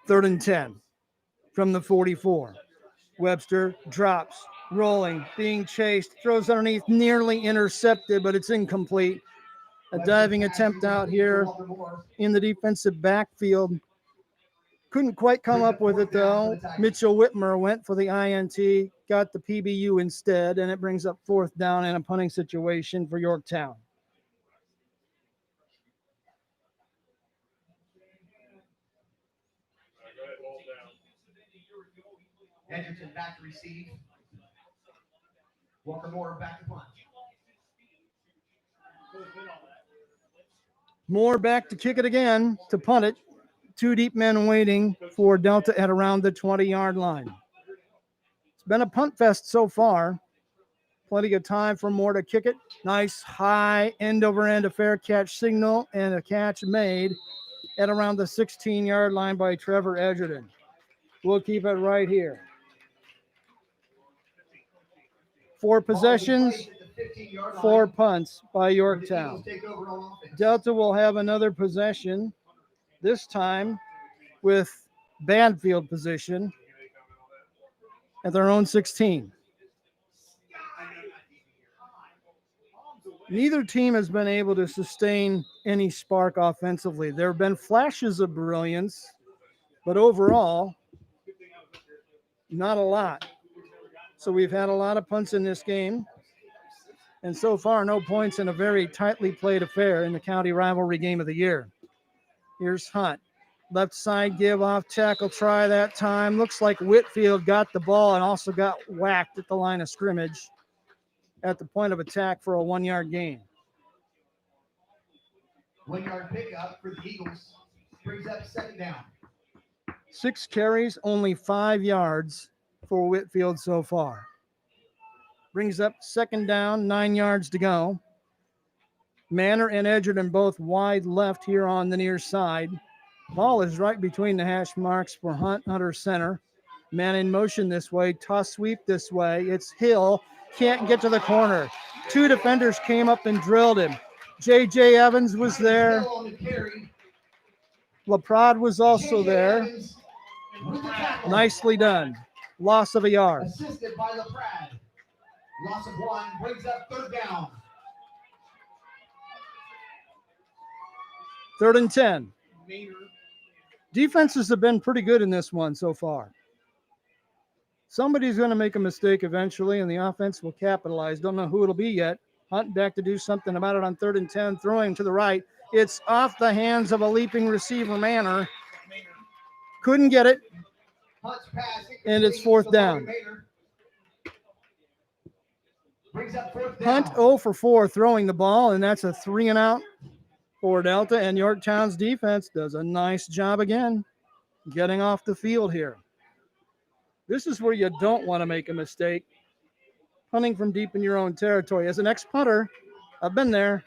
A: Third and 10 from the 44. Webster drops, rolling, being chased, throws underneath, nearly intercepted, but it's incomplete. A diving attempt out here in the defensive backfield. Couldn't quite come up with it, though. Mitchell Whitmer went for the INT, got the PBU instead, and it brings up 4th down in a punting situation for Yorktown.
B: Hendrickson back to receive. Walker Moore back to punt.
A: Moore back to kick it again, to punt it. 2 deep men waiting for Delta at around the 20-yard line. It's been a punt fest so far. Plenty of time for Moore to kick it. Nice high end over end, a fair catch signal, and a catch made at around the 16-yard line by Trevor Edgerton. We'll keep it right here. 4 possessions, 4 punts by Yorktown. Delta will have another possession, this time with Banfield position at their own 16. Neither team has been able to sustain any spark offensively. There have been flashes of brilliance, but overall, not a lot. So we've had a lot of punts in this game. And so far, no points in a very tightly played affair in the county rivalry game of the year. Here's Hunt. Left side give off tackle try that time. Looks like Whitfield got the ball and also got whacked at the line of scrimmage at the point of attack for a 1-yard gain.
B: 1-yard pickup for the Eagles. Brings up second down.
A: 6 carries, only 5 yards for Whitfield so far. Brings up second down, 9 yards to go. Manor and Edgerton both wide left here on the near side. Ball is right between the hash marks for Hunt, under center. Man in motion this way, toss sweep this way. It's Hill, can't get to the corner. 2 defenders came up and drilled him. J.J. Evans was there. LaPrade was also there. Nicely done. Loss of a yard.
B: Assisted by LaPrade. Loss of 1, brings up third down.
A: 3rd and 10. Defenses have been pretty good in this one so far. Somebody's going to make a mistake eventually, and the offense will capitalize. Don't know who it'll be yet. Hunt back to do something about it on 3rd and 10, throwing to the right. It's off the hands of a leaping receiver, Manor. Couldn't get it, and it's 4th down. Hunt 0 for 4 throwing the ball, and that's a 3 and out for Delta, and Yorktown's defense does a nice job again getting off the field here. This is where you don't want to make a mistake, punting from deep in your own territory. As an ex-punter, I've been there.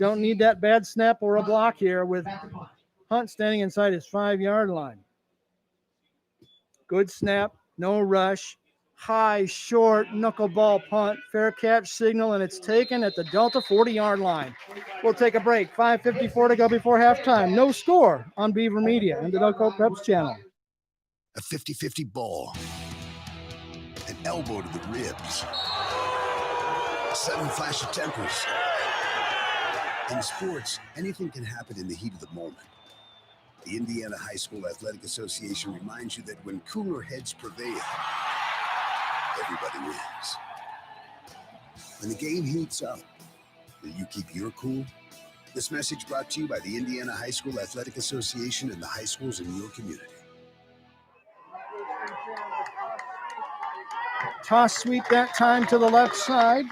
A: Don't need that bad snap or a block here with Hunt standing inside his 5-yard line. Good snap, no rush. High, short, knuckleball punt, fair catch signal, and it's taken at the Delta 40-yard line. We'll take a break. 5:54 to go before halftime. No score on Beaver Media and the Delco Preps channel.
C: A 50-50 ball. An elbow to the ribs. A sudden flash of tempers. In sports, anything can happen in the heat of the moment. The Indiana High School Athletic Association reminds you that when cooler heads prevail, everybody wins. When the game heats up, will you keep your cool? This message brought to you by the Indiana High School Athletic Association and the high schools in your community.
A: Toss sweep that time to the left side.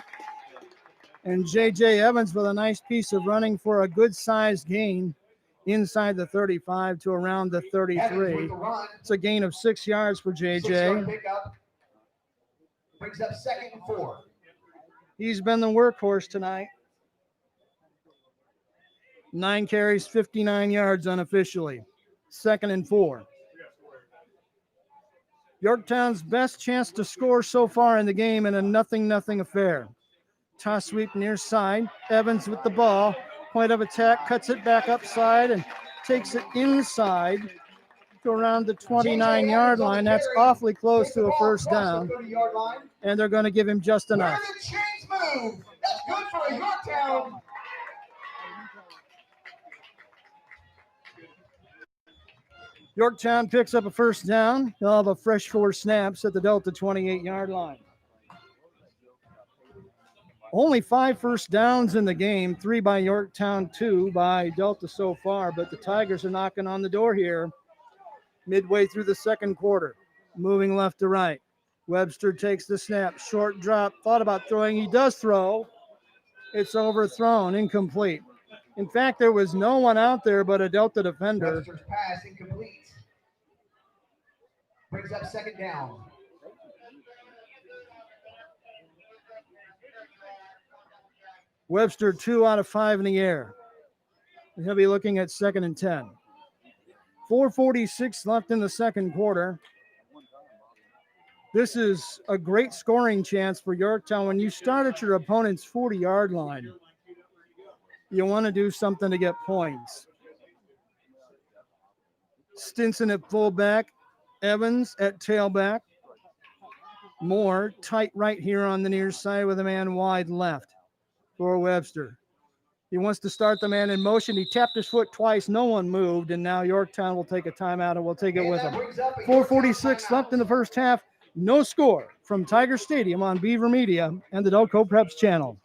A: And J.J. Evans with a nice piece of running for a good-sized gain inside the 35 to around the 33. It's a gain of 6 yards for J.J.
B: Brings up 2nd and 4.
A: He's been the workhorse tonight. 9 carries, 59 yards unofficially. 2nd and 4. Yorktown's best chance to score so far in the game in a 0-0 affair. Toss sweep near side. Evans with the ball. Point of attack, cuts it back upside and takes it inside to around the 29-yard line. That's awfully close to a first down. And they're going to give him just enough.
B: That's good for Yorktown.
A: Yorktown picks up a first down. They'll have a fresh 4 snaps at the Delta 28-yard line. Only 5 first downs in the game, 3 by Yorktown, 2 by Delta so far, but the Tigers are knocking on the door here midway through the second quarter. Moving left to right. Webster takes the snap, short drop, thought about throwing. He does throw. It's overthrown, incomplete. In fact, there was no one out there but a Delta defender.
B: Webster's pass incomplete. Brings up 2nd down.
A: Webster 2 out of 5 in the air. And he'll be looking at 2nd and 10. 4:46 left in the second quarter. This is a great scoring chance for Yorktown. When you start at your opponent's 40-yard line, you want to do something to get points. Stinson at fullback. Evans at tailback. Moore tight right here on the near side with a man wide left. for Webster. He wants to start the man in motion. He tapped his foot twice. No one moved, and now Yorktown will take a timeout, and we'll take it
B: And
A: with
B: that
A: him.
B: brings up a
A: 4:46
B: Yorktown
A: left in the
B: timeout.
A: first half. No score from Tiger Stadium on Beaver Media and the Delco Preps channel.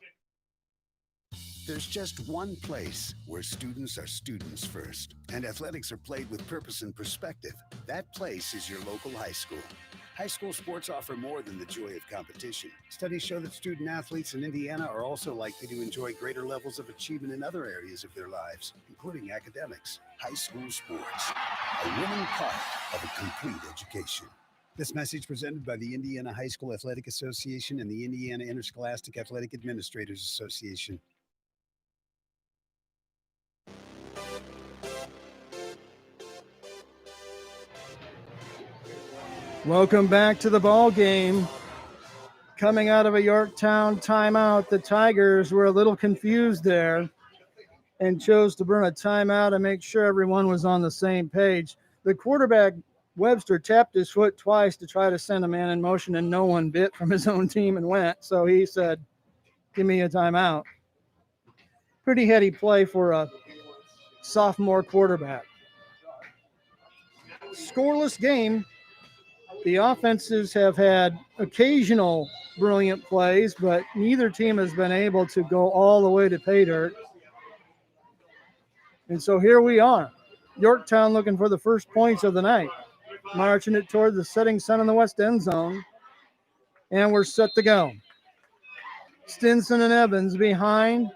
C: There's just one place where students are students first, and athletics are played with purpose and perspective. That place is your local high school. High school sports offer more than the joy of competition. Studies show that student athletes in Indiana are also likely to enjoy greater levels of achievement in other areas of their lives, including academics. High school sports, a winning part of a complete education. This message presented by the Indiana High School Athletic Association and the Indiana Interscholastic Athletic Administrators Association.
A: Welcome back to the ball game. Coming out of a Yorktown timeout, the Tigers were a little confused there and chose to burn a timeout and make sure everyone was on the same page. The quarterback, Webster, tapped his foot twice to try to send a man in motion, and no one bit from his own team and went. So he said, give me a timeout. Pretty heady play for a sophomore quarterback. Scoreless game. The offenses have had occasional brilliant plays, but neither team has been able to go all the way to pay dirt. And so here we are. Yorktown looking for the first points of the night, marching it toward the setting sun in the west end zone. And we're set to go. Stinson and Evans behind.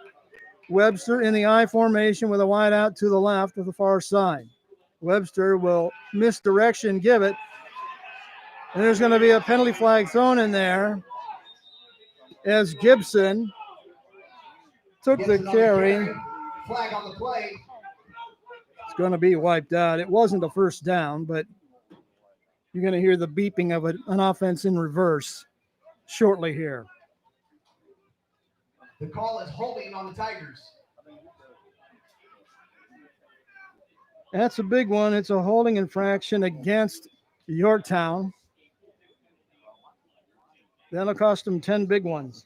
A: Webster in the I formation with a wide out to the left of the far side. Webster will misdirection, give it. And there's going to be a penalty flag thrown in there as Gibson took the
B: Gibson on
A: carry.
B: Flag on the play.
A: It's going to be wiped out. It wasn't a first down, but you're going to hear the beeping of an offense in reverse shortly here.
B: The call is holding on the Tigers.
A: That's a big one. It's a holding infraction against Yorktown. That'll cost them 10 big ones.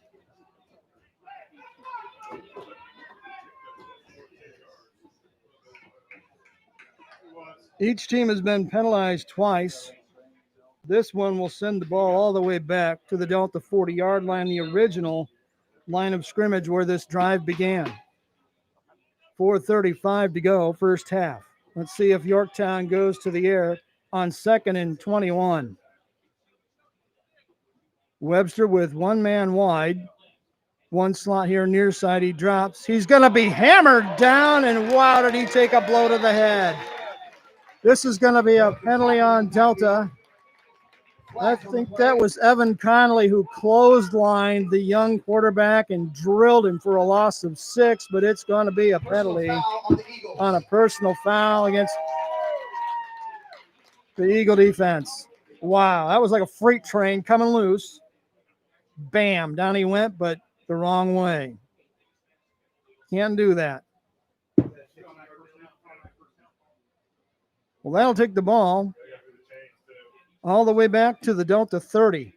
A: Each team has been penalized twice. This one will send the ball all the way back to the Delta 40-yard line, the original line of scrimmage where this drive began. 4:35 to go, first half. Let's see if Yorktown goes to the air on 2nd and 21. Webster with one man wide. One slot here near side. He drops. He's going to be hammered down, and wow, did he take a blow to the head. This is going to be a penalty on Delta. I think that was Evan Connolly who clotheslined the young quarterback and drilled him for a loss of 6, but it's going to be a penalty on a personal foul against the Eagle defense. Wow, that was like a freight train coming loose. Bam, down he went, but the wrong way. Can't do that. Well, that'll take the ball all the way back to the Delta 30.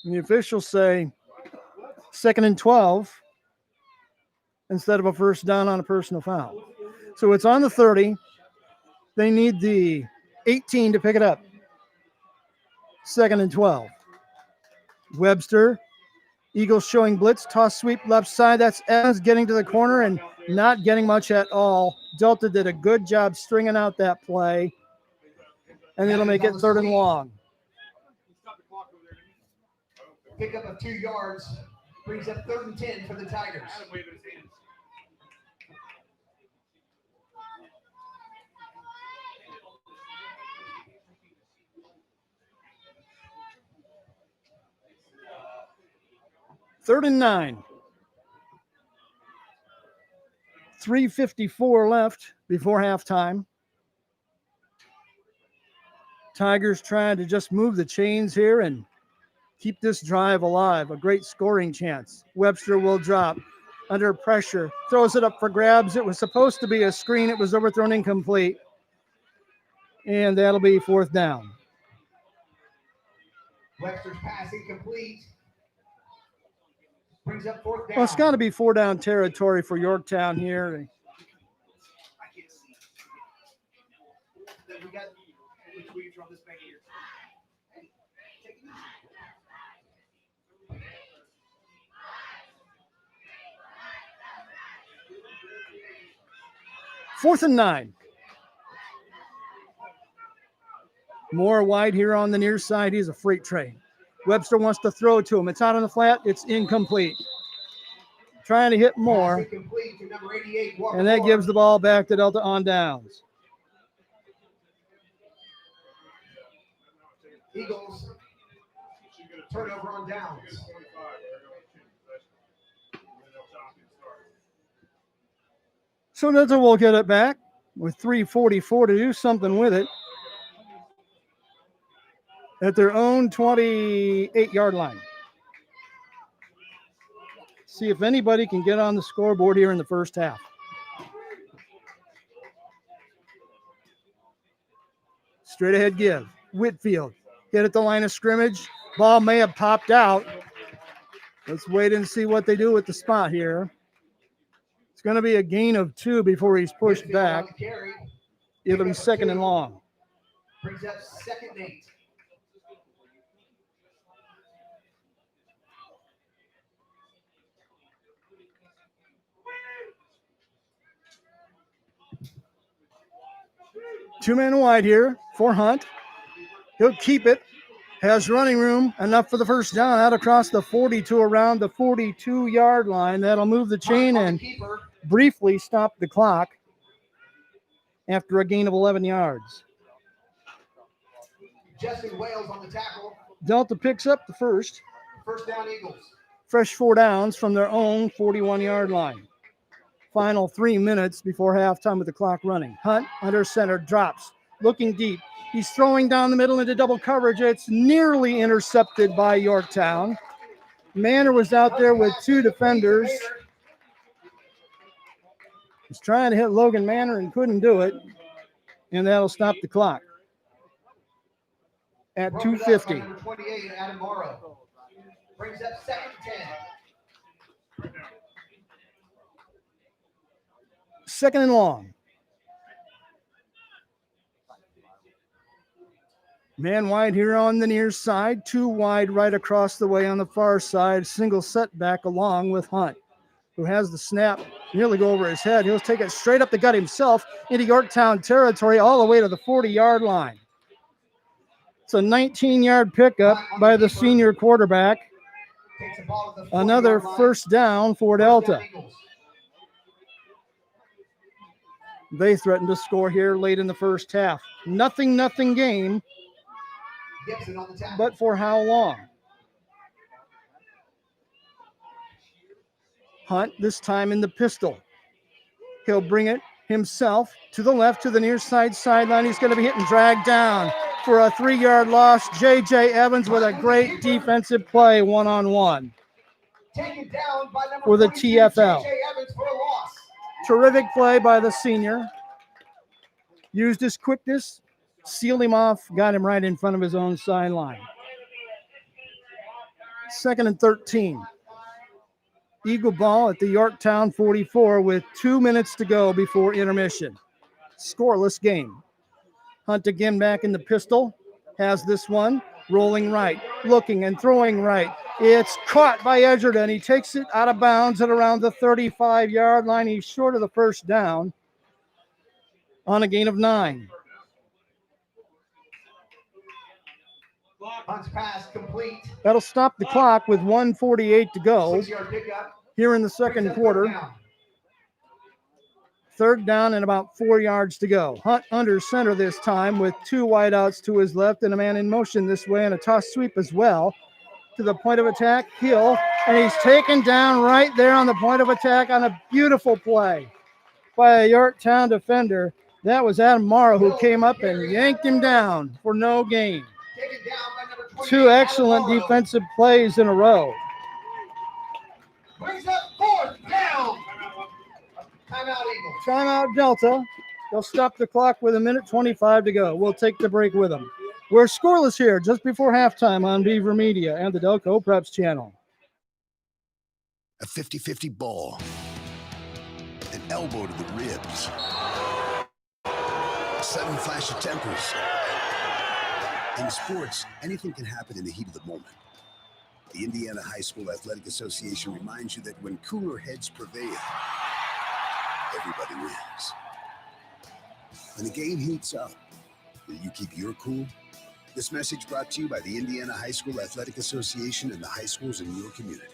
A: And the officials say 2nd and 12 instead of a first down on a personal foul. So it's on the 30. They need the 18 to pick it up. 2nd and 12. Webster. Eagles showing blitz, toss sweep left side. That's Evans getting to the corner and not getting much at all. Delta did a good job stringing out that play, and it'll make it 3rd and long.
B: Pick up of 2 yards, brings up 3rd and 10 for the Tigers.
A: Third and 9. 3:54 left before halftime. Tigers trying to just move the chains here and keep this drive alive. A great scoring chance. Webster will drop under pressure. Throws it up for grabs. It was supposed to be a screen. It was overthrown incomplete. And that'll be 4th down.
B: Webster's pass incomplete. Brings up 4th down.
A: Well, it's got to be 4 down territory for Yorktown here.
B: We got tweets from this back here.
A: 4th and 9. Moore wide here on the near side. He's a freight train. Webster wants to throw to him. It's out on the flat. It's incomplete. Trying to hit Moore.
B: Incomplete to number 88, Walker
A: And that
B: Moore.
A: gives the ball back to Delta on downs.
B: Eagles turnover on downs.
A: So Delta will get it back with 3:44 to do something with it at their own 28-yard line. See if anybody can get on the scoreboard here in the first half. Straight ahead give. Whitfield hit at the line of scrimmage. Ball may have popped out. Let's wait and see what they do with the spot here. It's going to be a gain of 2 before he's pushed back. It'll be 2nd and long.
B: Brings up 2nd and 8.
A: Two men wide here for Hunt. He'll keep it. Has running room enough for the first down out across the 42 around the 42-yard line. That'll move the chain and briefly stop the clock after a gain of 11 yards.
B: Justin Wales on the tackle.
A: Delta picks up the first.
B: First down, Eagles.
A: Fresh 4 downs from their own 41-yard line. Final 3 minutes before halftime with the clock running. Hunt under center, drops, looking deep. He's throwing down the middle into double coverage. It's nearly intercepted by Yorktown. Manor was out there with 2 defenders. He's trying to hit Logan Manor and couldn't do it. And that'll stop the clock at 2:50.
B: Number 28, Adam Morrow. Brings up 2nd and 10.
A: 2nd and long. Man wide here on the near side, 2 wide right across the way on the far side. Single setback along with Hunt, who has the snap nearly go over his head. He'll take it straight up the gut himself into Yorktown territory all the way to the 40-yard line. It's a 19-yard pickup by the senior quarterback. Another first down for Delta. They threatened to score here late in the first half. Nothing game. But for how long? Hunt this time in the pistol. He'll bring it himself to the left to the near side sideline. He's going to be hit and dragged down for a 3-yard loss. J.J. Evans with a great defensive play one-on-one for the TFL. Terrific play by the senior. Used his quickness, sealed him off, got him right in front of his own sideline. 2nd and 13. Eagle ball at the Yorktown 44 with 2 minutes to go before intermission. Scoreless game. Hunt again back in the pistol. Has this one. Rolling right. Looking and throwing right. It's caught by Edgerton. He takes it out of bounds at around the 35-yard line. He's short of the first down on a gain of 9.
B: Hunt's pass complete.
A: That'll stop the clock with 1:48 to go
B: 6-yard pickup.
A: here in the second quarter. 3rd down and about 4 yards to go. Hunt under center this time with 2 wideouts to his left and a man in motion this way and a toss sweep as well. To the point of attack, Hill, and he's taken down right there on the point of attack on a beautiful play by a Yorktown defender. That was Adam Morrow who came up and yanked him down for no gain. 2 excellent defensive plays in a row.
B: Brings up 4th down. Timeout, Eagles.
A: Timeout Delta. They'll stop the clock with 1:25 to go. We'll take the break with them. We're scoreless here just before halftime on Beaver Media and the Delco Preps channel.
C: A 50-50 ball. An elbow to the ribs. A sudden flash of tempers. In sports, anything can happen in the heat of the moment. The Indiana High School Athletic Association reminds you that when cooler heads prevail, everybody wins. When the game heats up, will you keep your cool? This message brought to you by the Indiana High School Athletic Association and the high schools in your community.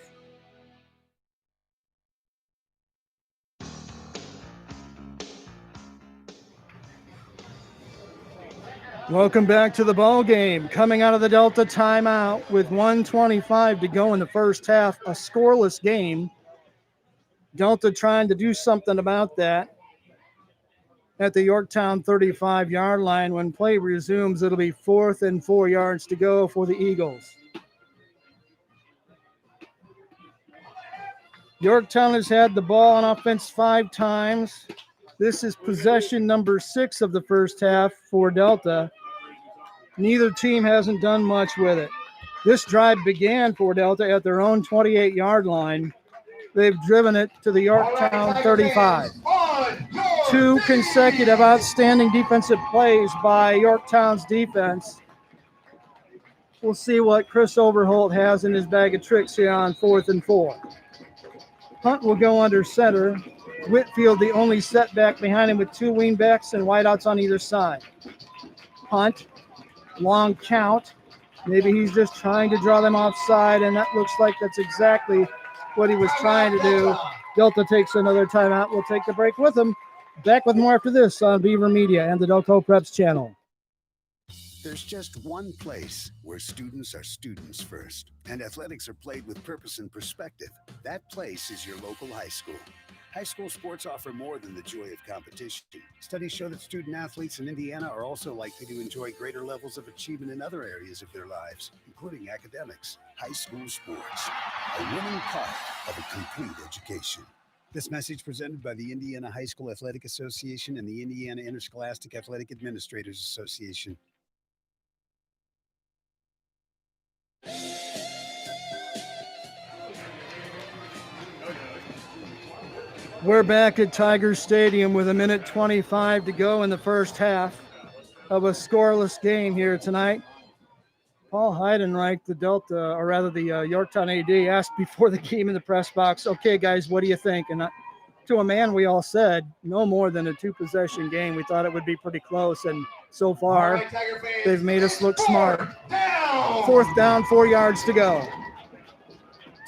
A: Welcome back to the ball game. Coming out of the Delta timeout with 1:25 to go in the first half, a scoreless game. Delta trying to do something about that at the Yorktown 35-yard line. When play resumes, it'll be 4th and 4 yards to go for the Eagles. Yorktown has had the ball on offense 5 times. This is possession number 6 of the first half for Delta. Neither team hasn't done much with it. This drive began for Delta at their own 28-yard line. They've driven it to the Yorktown 35. 2 consecutive outstanding defensive plays by Yorktown's defense. We'll see what Chris Overholt has in his bag of tricks here on 4th and 4. Hunt will go under center. Whitfield the only setback behind him with 2 wingbacks and wideouts on either side. Hunt. Long count. Maybe he's just trying to draw them offside, and that looks like that's exactly what he was trying to do. Delta takes another timeout. We'll take the break with them. Back with more after this on Beaver Media and the Delco Preps channel.
C: There's just one place where students are students first, and athletics are played with purpose and perspective. That place is your local high school. High school sports offer more than the joy of competition. Studies show that student athletes in Indiana are also likely to enjoy greater levels of achievement in other areas of their lives, including academics. High school sports, a winning part of a complete education. This message presented by the Indiana High School Athletic Association and the Indiana Interscholastic Athletic Administrators Association.
A: We're back at Tiger Stadium with 1:25 to go in the first half of a scoreless game here tonight. Paul Heidenreich, the Delta, or rather the Yorktown AD, asked before the game in the press box, okay, guys, what do you think? And to a man, we all said no more than a 2-possession game. We thought it would be pretty close, and so far they've made us look smart. 4th down, 4 yards to go.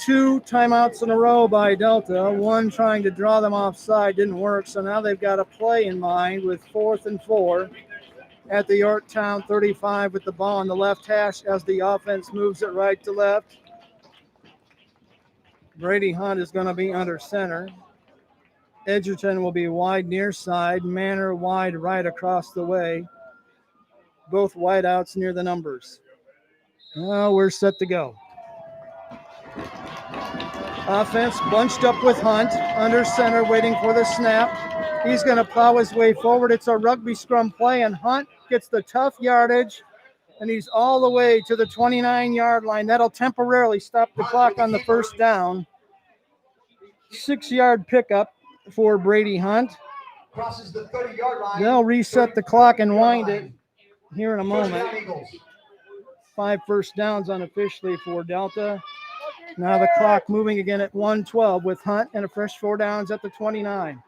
A: 2 timeouts in a row by Delta, one trying to draw them offside, didn't work, so now they've got a play in mind with 4th and 4 at the Yorktown 35 with the ball on the left hash as the offense moves it right to left. Brady Hunt is going to be under center. Edgerton will be wide near side, Manor wide right across the way. Both wideouts near the numbers. Well, we're set to go. Offense bunched up with Hunt, under center, waiting for the snap. He's going to plow his way forward. It's a rugby scrum play, and Hunt gets the tough yardage, and he's all the way to the 29-yard line. That'll temporarily stop the clock on the first down. 6-yard pickup for Brady Hunt.
B: Crosses the 30-yard line.
A: They'll reset the clock and wind it here in a moment. 5 first downs unofficially for Delta. Now the clock moving again at 1:12 with Hunt and a fresh 4 downs at the 29.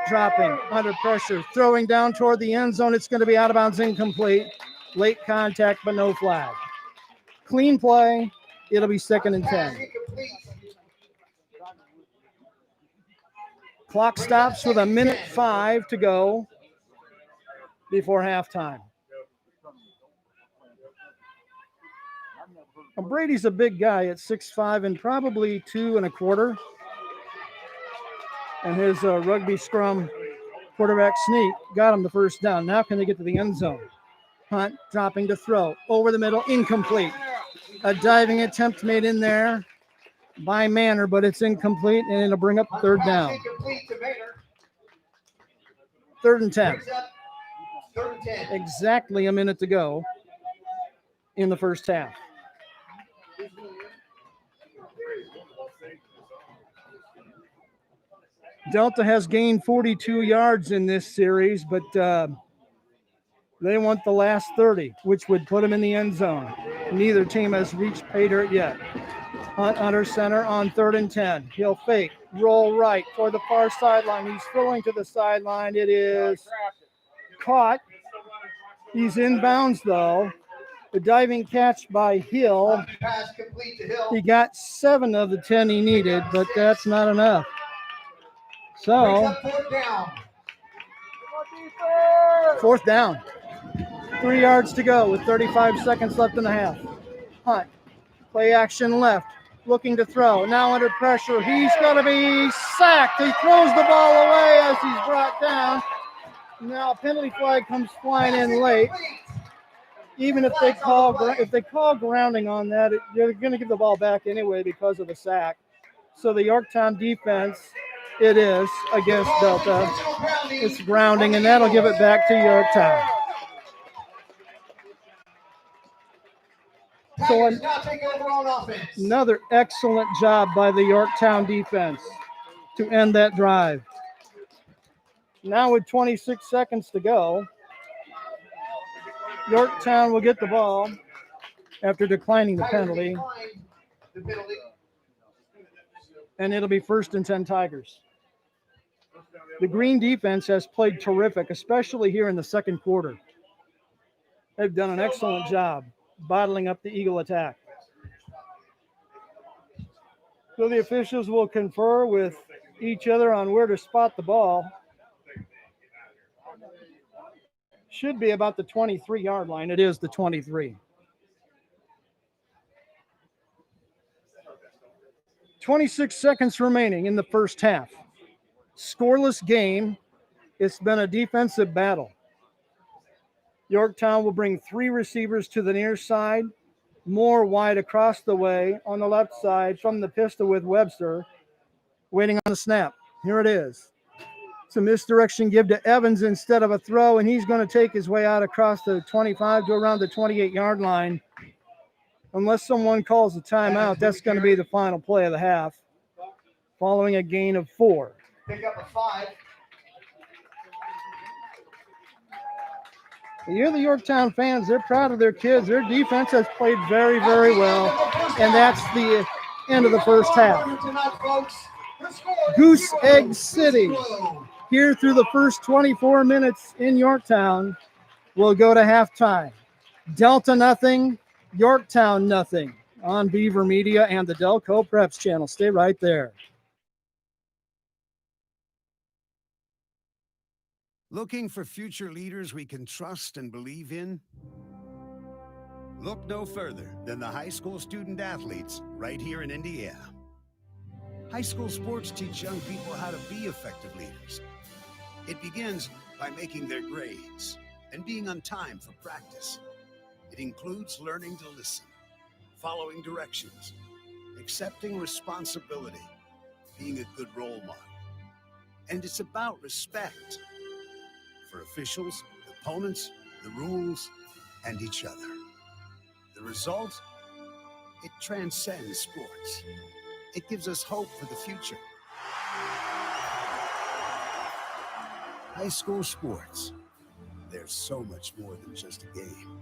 A: Dropping under pressure, throwing down toward the end zone. It's going to be out of bounds, incomplete. Late contact, but no flag. Clean play. It'll be 2nd and 10. Clock stops with 1:05 to go before halftime. Brady's a big guy at 6'5" and probably 2 1/4. And his rugby scrum quarterback sneak got him the first down. Now can they get to the end zone? Hunt dropping to throw. Over the middle, incomplete. A diving attempt made in there by Manor, but it's incomplete, and it'll bring up 3rd down. 3rd and 10.
B: Brings up 3rd and 10.
A: Exactly a minute to go in the first half. Delta has gained 42 yards in this series, but they want the last 30, which would put them in the end zone. Neither team has reached pay dirt yet. Hunt under center on 3rd and 10. He'll fake, roll right for the far sideline. He's throwing to the sideline. It is caught. He's inbounds, though. The diving catch by Hill.
B: Pass complete to Hill.
A: He got 7 of the 10 he needed, but that's not enough.
B: Brings
A: So,
B: up 4th down.
A: 4th down. 3 yards to go with 35 seconds left in the half. Hunt. Play action left. Looking to throw. Now under pressure. He's going to be sacked. He throws the ball away as he's brought down. Now a penalty flag comes flying in late. Even if they call grounding on that, you're going to give the ball back anyway because of the sack. So the Yorktown defense, it is against Delta. It's grounding, and that'll give it back to Yorktown. So
B: Tigers now take over on offense.
A: another excellent job by the Yorktown defense to end that drive. Now with 26 seconds to go, Yorktown will get the ball after declining the penalty,
B: The penalty.
A: and it'll be 1st and 10 Tigers. The Green defense has played terrific, especially here in the second quarter. They've done an excellent job bottling up the Eagle attack. So the officials will confer with each other on where to spot the ball. Should be about the 23-yard line. It is the 23. 26 seconds remaining in the first half. Scoreless game. It's been a defensive battle. Yorktown will bring 3 receivers to the near side, more wide across the way on the left side from the pistol with Webster, waiting on the snap. Here it is. It's a misdirection give to Evans instead of a throw, and he's going to take his way out across the 25 to around the 28-yard line. Unless someone calls a timeout, that's going to be the final play of the half, following a gain of 4.
B: Pick up a 5.
A: You're the Yorktown fans. They're proud of their kids. Their defense has played very, very well, and that's the end of the first half. Goose Egg City, here through the first 24 minutes in Yorktown, will go to halftime. Delta nothing, Yorktown nothing on Beaver Media and the Delco Preps channel. Stay right there.
C: Looking for future leaders we can trust and believe in? Look no further than the high school student athletes right here in Indiana. High school sports teach young people how to be effective leaders. It begins by making their grades and being on time for practice. It includes learning to listen, following directions, accepting responsibility, being a good role model. And it's about respect for officials, opponents, the rules, and each other. The result? It transcends sports. It gives us hope for the future. High school sports. There's so much more than just a game.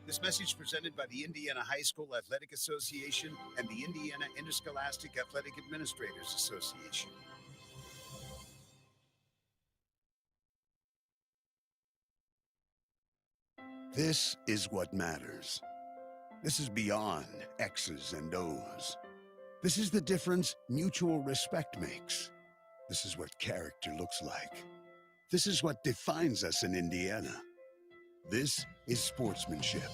C: This message presented by the Indiana High School Athletic Association and the Indiana Interscholastic Athletic Administrators Association. This is what matters. This is beyond X's and O's. This is the difference mutual respect makes. This is what character looks like. This is what defines us in Indiana. This is sportsmanship.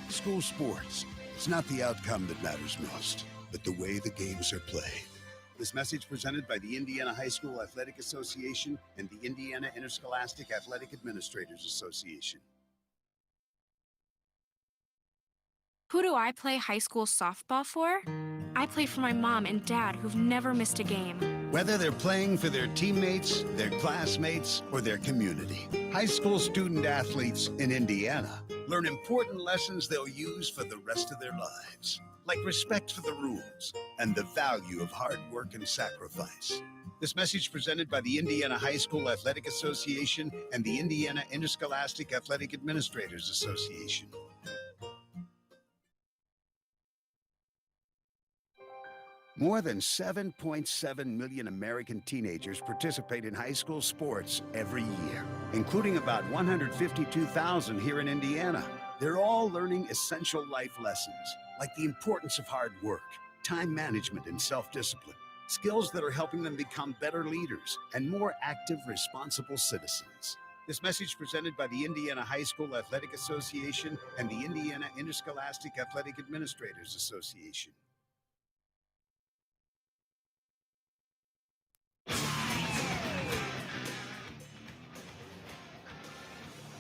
C: School sports. It's not the outcome that matters most, but the way the games are played. This message presented by the Indiana High School Athletic Association and the Indiana Interscholastic Athletic Administrators Association.
E: Who do I play high school softball for? I play for my mom and dad who've never missed a game.
C: Whether they're playing for their teammates, their classmates, or their community, high school student athletes in Indiana learn important lessons they'll use for the rest of their lives, like respect for the rules and the value of hard work and sacrifice. This message presented by the Indiana High School Athletic Association and the Indiana Interscholastic Athletic Administrators Association. More than 7.7 million American teenagers participate in high school sports every year, including about 152,000 here in Indiana. They're all learning essential life lessons, like the importance of hard work, time management, and self-discipline, skills that are helping them become better leaders and more active, responsible citizens. This message presented by the Indiana High School Athletic Association and the Indiana Interscholastic Athletic Administrators Association.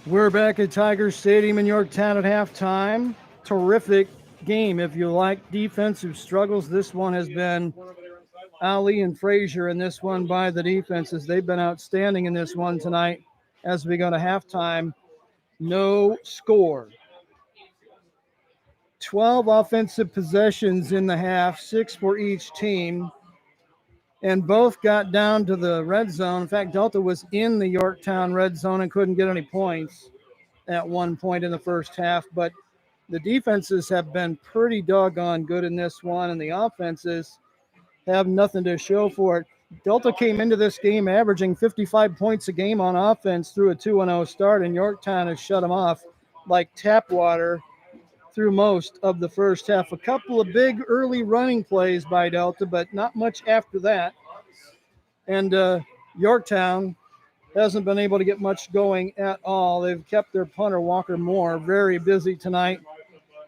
A: We're back at Tiger Stadium in Yorktown at halftime. Terrific game. If you like defensive struggles, this one has been Ali and Frazier in this one by the defenses. They've been outstanding in this one tonight as we go to halftime. No score. 12 offensive possessions in the half, 6 for each team. And both got down to the red zone. In fact, Delta was in the Yorktown red zone and couldn't get any points at one point in the first half. But the defenses have been pretty doggone good in this one, and the offenses have nothing to show for it. Delta came into this game averaging 55 points a game on offense through a 2-0 start, and Yorktown has shut them off like tap water through most of the first half. A couple of big early running plays by Delta, but not much after that. And Yorktown hasn't been able to get much going at all. They've kept their punter, Walker Moore, very busy tonight.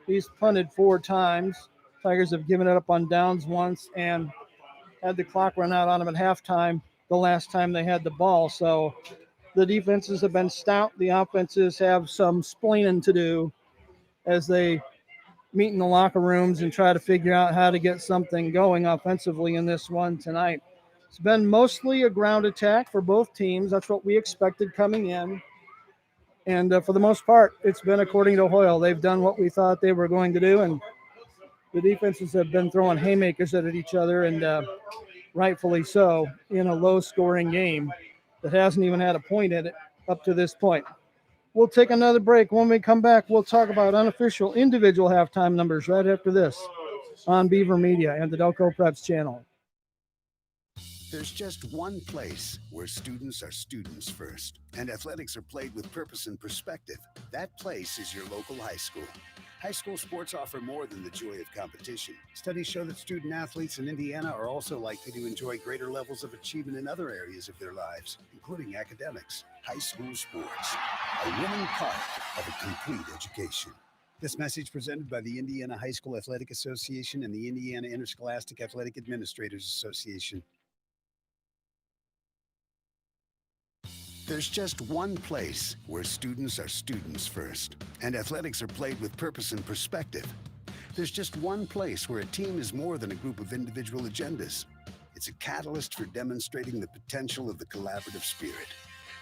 A: He's punted 4 times. Tigers have given it up on downs once and had the clock run out on them at halftime the last time they had the ball. So the defenses have been stout. The offenses have some splaining to do as they meet in the locker rooms and try to figure out how to get something going offensively in this one tonight. It's been mostly a ground attack for both teams. That's what we expected coming in. And for the most part, it's been according to Hoyle. They've done what we thought they were going to do, and the defenses have been throwing haymakers at each other, and rightfully so, in a low-scoring game that hasn't even had a point in it up to this point. We'll take another break. When we come back, we'll talk about unofficial individual halftime numbers right after this on Beaver Media and the Delco Preps channel.
C: There's just one place where students are students first, and athletics are played with purpose and perspective. That place is your local high school. High school sports offer more than the joy of competition. Studies show that student athletes in Indiana are also likely to enjoy greater levels of achievement in other areas of their lives, including academics. High school sports, a winning part of a complete education. This message presented by the Indiana High School Athletic Association and the Indiana Interscholastic Athletic Administrators Association. There's just one place where students are students first, and athletics are played with purpose and perspective. There's just one place where a team is more than a group of individual agendas. It's a catalyst for demonstrating the potential of the collaborative spirit.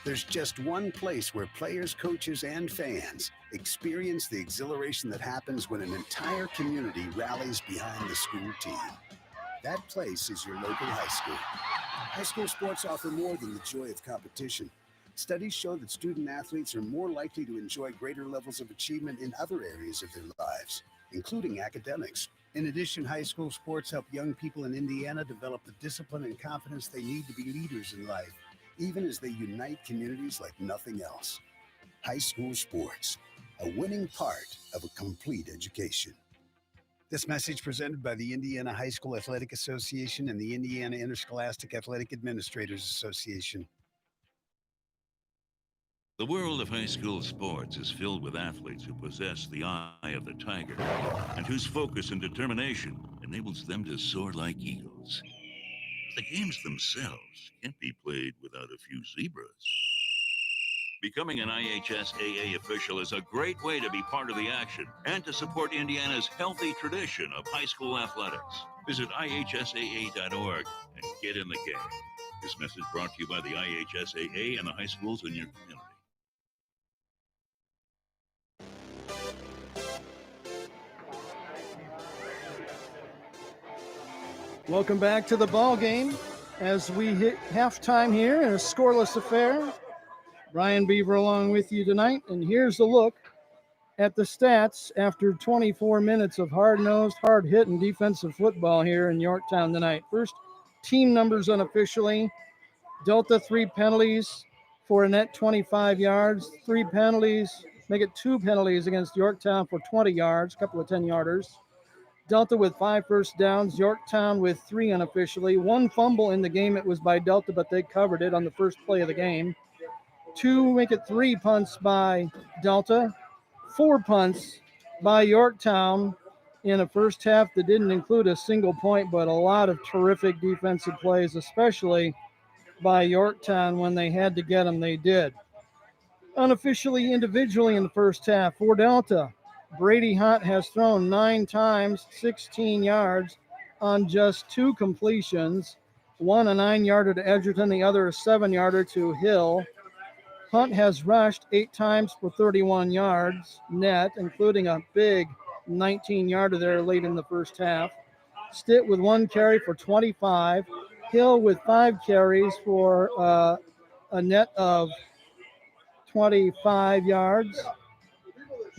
C: There's just one place where players, coaches, and fans experience the exhilaration that happens when an entire community rallies behind the school team. That place is your local high school. High school sports offer more than the joy of competition. Studies show that student athletes are more likely to enjoy greater levels of achievement in other areas of their lives, including academics. In addition, high school sports help young people in Indiana develop the discipline and confidence they need to be leaders in life, even as they unite communities like nothing else. High school sports, a winning part of a complete education. This message presented by the Indiana High School Athletic Association and the Indiana Interscholastic Athletic Administrators Association.
D: The world of high school sports is filled with athletes who possess the eye of the tiger and whose focus and determination enables them to soar like eagles. The games themselves can't be played without a few zebras. Becoming an IHSAA official is a great way to be part of the action and to support Indiana's healthy tradition of high school athletics. Visit ihsaa.org and get in the game. This message brought to you by the IHSAA and the high schools in your community.
A: Welcome back to the ball game as we hit halftime here in a scoreless affair. Brian Beaver along with you tonight, and here's a look at the stats after 24 minutes of hard-nosed, hard-hitting defensive football here in Yorktown tonight. First, team numbers unofficially. Delta 3 penalties for a net 25 yards. 3 penalties, make it 2 penalties against Yorktown for 20 yards, a couple of 10-yarders. Delta with 5 first downs, Yorktown with 3 unofficially. 1 fumble in the game, it was by Delta, but they covered it on the first play of the game. 2, make it 3 punts by Delta. 4 punts by Yorktown in a first half that didn't include a single point, but a lot of terrific defensive plays, especially by Yorktown. When they had to get them, they did. Unofficially, individually in the first half for Delta, Brady Hunt has thrown 9 times, 16 yards on just 2 completions. One a 9-yarder to Edgerton, the other a 7-yarder to Hill. Hunt has rushed 8 times for 31 yards net, including a big 19-yarder there late in the first half. Stitt with 1 carry for 25. Hill with 5 carries for a net of 25 yards.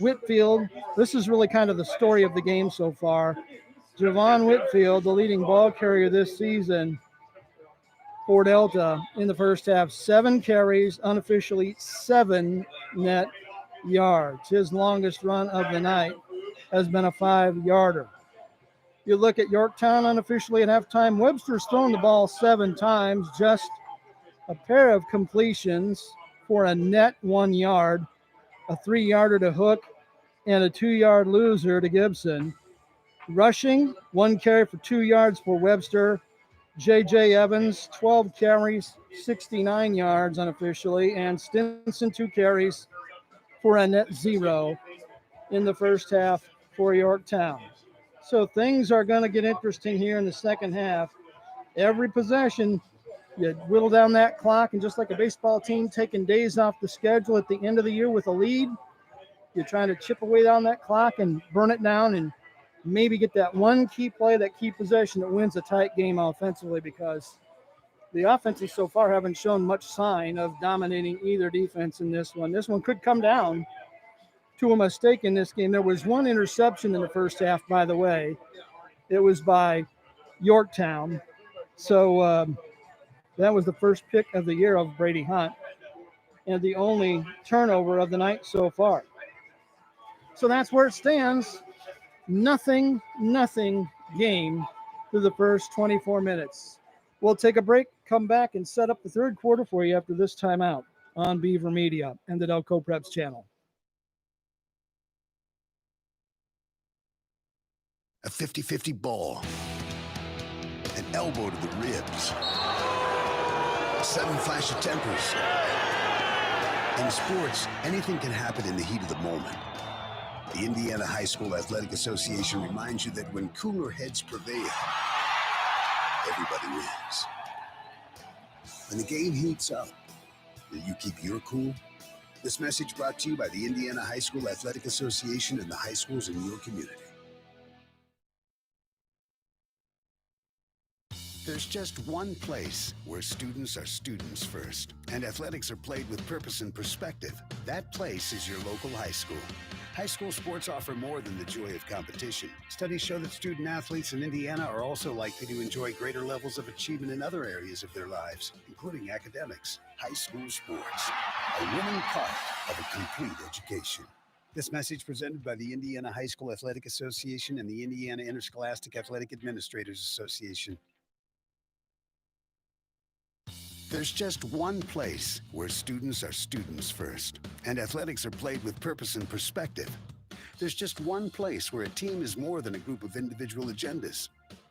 A: Whitfield, this is really kind of the story of the game so far. Javon Whitfield, the leading ball carrier this season for Delta in the first half, 7 carries, unofficially 7 net yards. His longest run of the night has been a 5-yarder. You look at Yorktown unofficially at halftime, Webster's thrown the ball 7 times, just a pair of completions for a net 1 yard, a 3-yarder to Hook, and a 2-yard loser to Gibson. Rushing, 1 carry for 2 yards for Webster. J.J. Evans, 12 carries, 69 yards unofficially, and Stinson 2 carries for a net 0 in the first half for Yorktown. So things are going to get interesting here in the second half. Every possession, you whittle down that clock, and just like a baseball team taking days off the schedule at the end of the year with a lead, you're trying to chip away down that clock and burn it down and maybe get that one key play, that key possession that wins a tight game offensively, because the offenses so far haven't shown much sign of dominating either defense in this one. This one could come down to a mistake in this game. There was 1 interception in the first half, by the way. It was by Yorktown. So that was the first pick of the year of Brady Hunt and the only turnover of the night so far. So that's where it stands. Nothing game through the first 24 minutes. We'll take a break, come back, and set up the third quarter for you after this timeout on Beaver Media and the Delco Preps channel.
C: A 50-50 ball. An elbow to the ribs. A sudden flash of tempers. In sports, anything can happen in the heat of the moment. The Indiana High School Athletic Association reminds you that when cooler heads prevail, everybody wins. When the game heats up, will you keep your cool? This message brought to you by the Indiana High School Athletic Association and the high schools in your community. There's just one place where students are students first, and athletics are played with purpose and perspective. That place is your local high school. High school sports offer more than the joy of competition. Studies show that student athletes in Indiana are also likely to enjoy greater levels of achievement in other areas of their lives, including academics. High school sports, a winning part of a complete education. This message presented by the Indiana High School Athletic Association and the Indiana Interscholastic Athletic Administrators Association. There's just one place where students are students first, and athletics are played with purpose and perspective. There's just one place where a team is more than a group of individual agendas.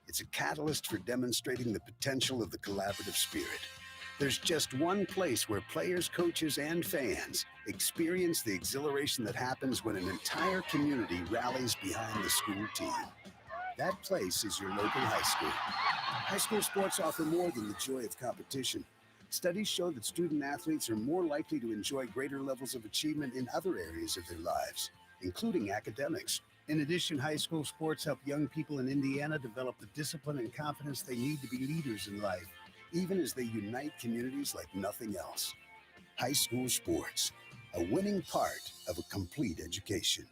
C: It's a catalyst for demonstrating the potential of the collaborative spirit. There's just one place where players, coaches, and fans experience the exhilaration that happens when an entire community rallies behind the school team. That place is your local high school. High school sports offer more than the joy of competition. Studies show that student athletes are more likely to enjoy greater levels of achievement in other areas of their lives, including academics. In addition, high school sports help young people in Indiana develop the discipline and confidence they need to be leaders in life, even as they unite communities like nothing else. High school sports, a winning part of a complete education.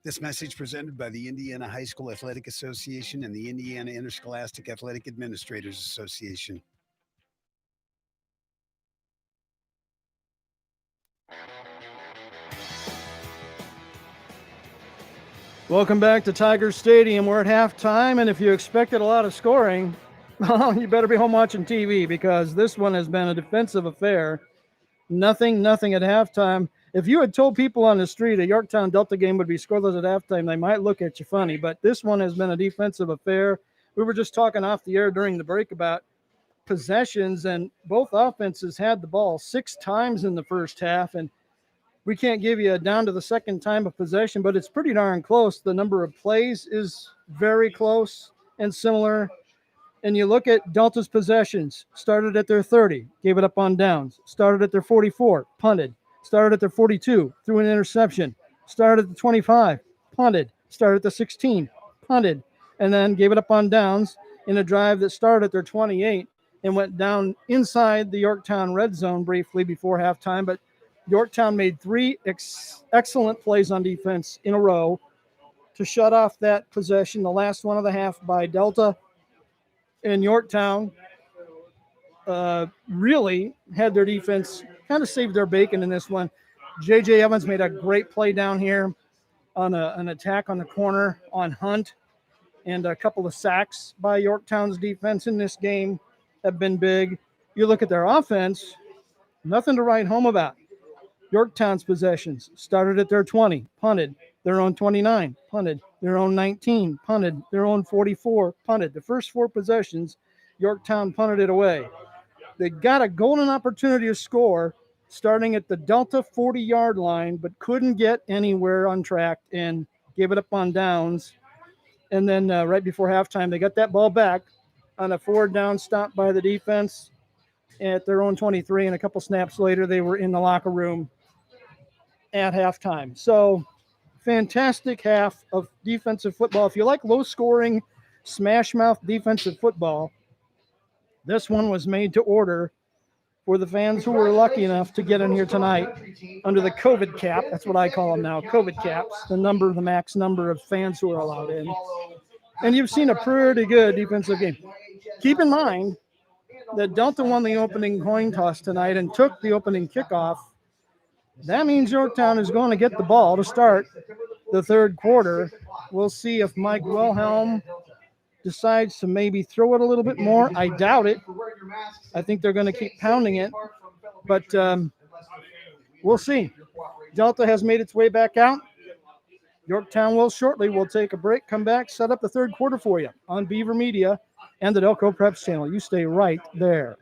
C: This message presented by the Indiana High School Athletic Association and the Indiana Interscholastic Athletic Administrators Association.
A: Welcome back to Tiger Stadium. We're at halftime, and if you expected a lot of scoring, well, you better be home watching TV because this one has been a defensive affair. Nothing at halftime. If you had told people on the street a Yorktown Delta game would be scoreless at halftime, they might look at you funny, but this one has been a defensive affair. We were just talking off the air during the break about possessions, and both offenses had the ball 6 times in the first half, and we can't give you a down to the second time of possession, but it's pretty darn close. The number of plays is very close and similar. And you look at Delta's possessions, started at their 30, gave it up on downs, started at their 44, punted, started at their 42, threw an interception, started at the 25, punted, started at the 16, punted, and then gave it up on downs in a drive that started at their 28 and went down inside the Yorktown red zone briefly before halftime. But Yorktown made 3 excellent plays on defense in a row to shut off that possession, the last one of the half by Delta. And Yorktown really had their defense kind of saved their bacon in this one. J.J. Evans made a great play down here on an attack on the corner on Hunt, and a couple of sacks by Yorktown's defense in this game have been big. You look at their offense, nothing to write home about. Yorktown's possessions started at their 20, punted, their own 29, punted, their own 19, punted, their own 44, punted. The first 4 possessions, Yorktown punted it away. They got a golden opportunity to score starting at the Delta 40-yard line, but couldn't get anywhere on track and gave it up on downs. And then right before halftime, they got that ball back on a 4-down stop by the defense at their own 23, and a couple snaps later, they were in the locker room at halftime. So fantastic half of defensive football. If you like low-scoring, smash-mouth defensive football, this one was made to order for the fans who were lucky enough to get in here tonight under the COVID cap. That's what I call them now, COVID caps, the max number of fans who are allowed in. And you've seen a pretty good defensive game. Keep in mind that Delta won the opening coin toss tonight and took the opening kickoff. That means Yorktown is going to get the ball to start the third quarter. We'll see if Mike Wilhelm decides to maybe throw it a little bit more. I doubt it. I think they're going to keep pounding it. But we'll see. Delta has made its way back out. Yorktown will shortly. We'll take a break, come back, set up the third quarter for you on Beaver Media and the Delco Preps channel. You stay right there.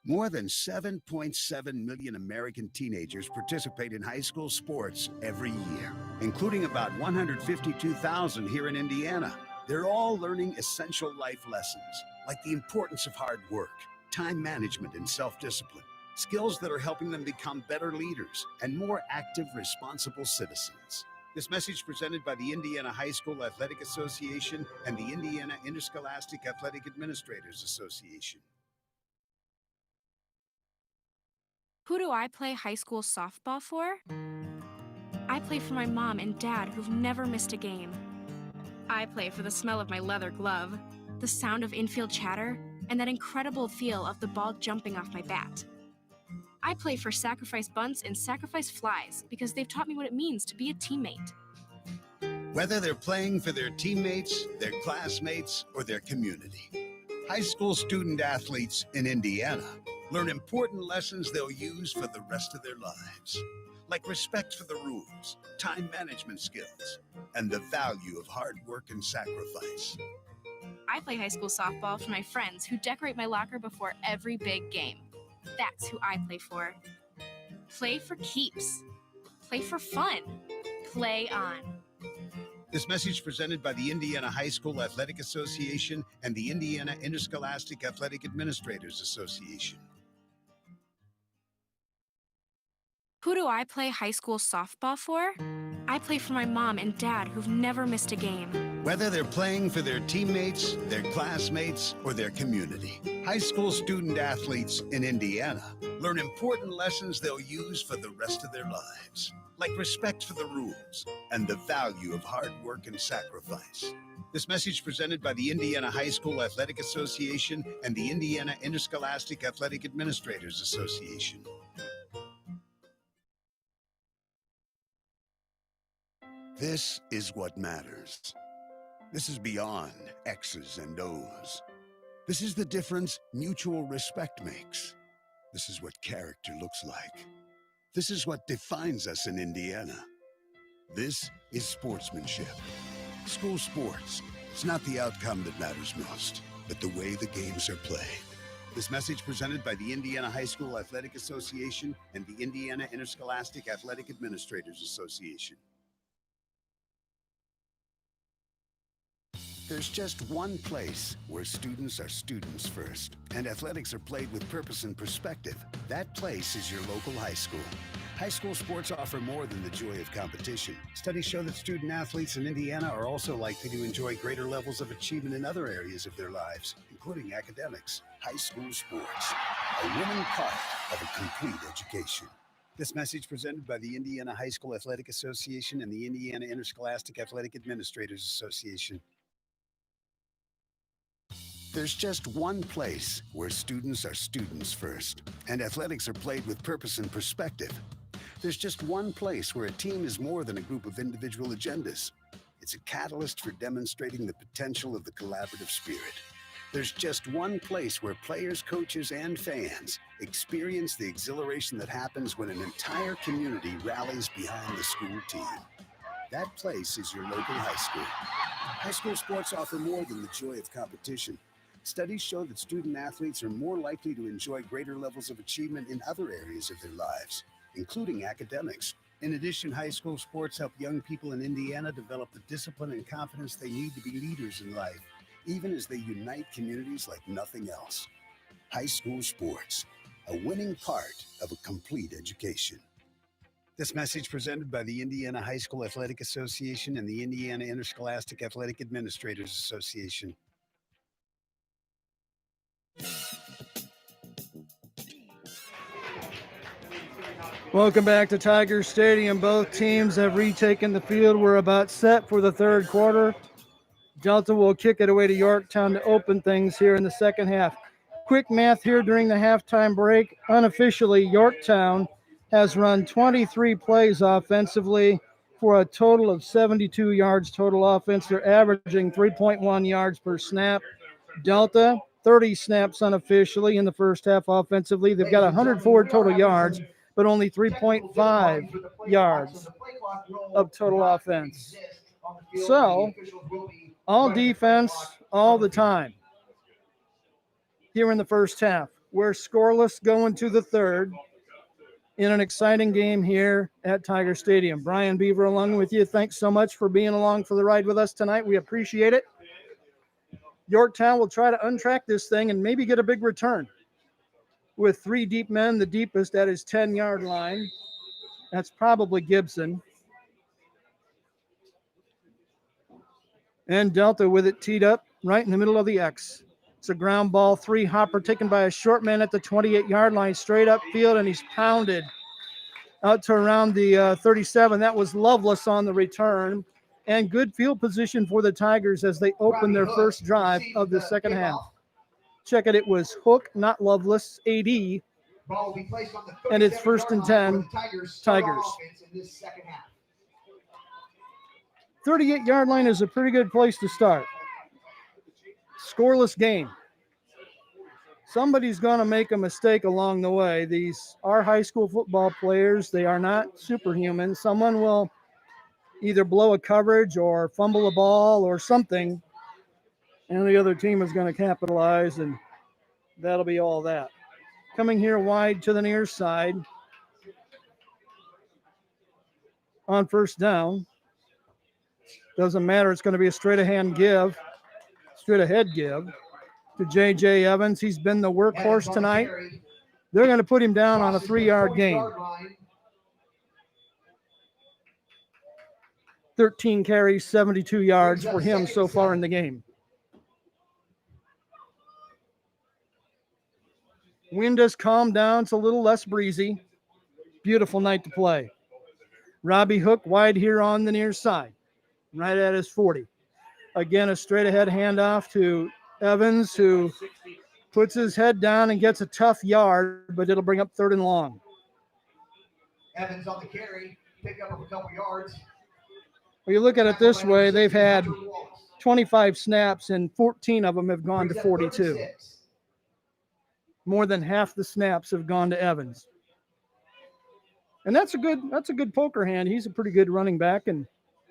C: More than 7.7 million American teenagers participate in high school sports every year, including about 152,000 here in Indiana. They're all learning essential life lessons, like the importance of hard work, time management, and self-discipline, skills that are helping them become better leaders and more active, responsible citizens. This message presented by the Indiana High School Athletic Association and the Indiana Interscholastic Athletic Administrators Association.
E: Who do I play high school softball for? I play for my mom and dad who've never missed a game. I play for the smell of my leather glove, the sound of infield chatter, and that incredible feel of the ball jumping off my bat. I play for sacrifice bunts and sacrifice flies because they've taught me what it means to be a teammate.
C: Whether they're playing for their teammates, their classmates, or their community, high school student athletes in Indiana learn important lessons they'll use for the rest of their lives, like respect for the rules, time management skills, and the value of hard work and sacrifice.
E: I play high school softball for my friends who decorate my locker before every big game. That's who I play for. Play for keeps. Play for fun. Play on.
C: This message presented by the Indiana High School Athletic Association and the Indiana Interscholastic Athletic Administrators Association.
E: Who do I play high school softball for? I play for my mom and dad who've never missed a game.
C: Whether they're playing for their teammates, their classmates, or their community, high school student athletes in Indiana learn important lessons they'll use for the rest of their lives, like respect for the rules and the value of hard work and sacrifice. This message presented by the Indiana High School Athletic Association and the Indiana Interscholastic Athletic Administrators Association. This is what matters. This is beyond X's and O's. This is the difference mutual respect makes. This is what character looks like. This is what defines us in Indiana. This is sportsmanship. School sports. It's not the outcome that matters most, but the way the games are played. This message presented by the Indiana High School Athletic Association and the Indiana Interscholastic Athletic Administrators Association. There's just one place where students are students first, and athletics are played with purpose and perspective. That place is your local high school. High school sports offer more than the joy of competition. Studies show that student athletes in Indiana are also likely to enjoy greater levels of achievement in other areas of their lives, including academics. High school sports, a winning part of a complete education. This message presented by the Indiana High School Athletic Association and the Indiana Interscholastic Athletic Administrators Association. There's just one place where students are students first, and athletics are played with purpose and perspective. There's just one place where a team is more than a group of individual agendas. It's a catalyst for demonstrating the potential of the collaborative spirit. There's just one place where players, coaches, and fans experience the exhilaration that happens when an entire community rallies behind the school team. That place is your local high school. High school sports offer more than the joy of competition. Studies show that student athletes are more likely to enjoy greater levels of achievement in other areas of their lives, including academics. In addition, high school sports help young people in Indiana develop the discipline and confidence they need to be leaders in life, even as they unite communities like nothing else. High school sports, a winning part of a complete education. This message presented by the Indiana High School Athletic Association and the Indiana Interscholastic Athletic Administrators Association.
A: Welcome back to Tiger Stadium. Both teams have retaken the field. We're about set for the third quarter. Delta will kick it away to Yorktown to open things here in the second half. Quick math here during the halftime break. Unofficially, Yorktown has run 23 plays offensively for a total of 72 yards total offense. They're averaging 3.1 yards per snap. Delta, 30 snaps unofficially in the first half offensively. They've got 104 total yards, but only 3.5 yards of total offense. So, all defense all the time here in the first half. We're scoreless going to the third in an exciting game here at Tiger Stadium. Brian Beaver along with you. Thanks so much for being along for the ride with us tonight. We appreciate it. Yorktown will try to untrack this thing and maybe get a big return with three deep men, the deepest at his 10-yard line. That's probably Gibson. And Delta with it teed up right in the middle of the X. It's a ground ball, three hopper taken by a short man at the 28-yard line, straight up field, and he's pounded out to around the 37. That was Loveless on the return. And good field position for the Tigers as they open their first drive of the second half. Check it was Hook, not Loveless, AD. And it's 1st and 10, Tigers. 38-yard line is a pretty good place to start. Scoreless game. Somebody's going to make a mistake along the way. These are high school football players. They are not superhuman. Someone will either blow a coverage or fumble a ball or something, and the other team is going to capitalize, and that'll be all that. Coming here wide to the near side on first down Doesn't matter. It's going to be a straight ahead give to J.J. Evans. He's been the workhorse tonight. They're going to put him down on a 3-yard gain. 13 carries, 72 yards for him so far in the game. Wind has calmed down. It's a little less breezy. Beautiful night to play. Robbie Hook wide here on the near side, right at his 40. Again, a straight ahead handoff to Evans, who puts his head down and gets a tough yard, but it'll bring up 3rd and long.
B: Evans on the carry, pick up a couple yards.
A: Well, you look at it this way, they've had 25 snaps and 14 of them have gone to 42. More than half the snaps have gone to Evans. And that's a good poker hand. He's a pretty good running back, and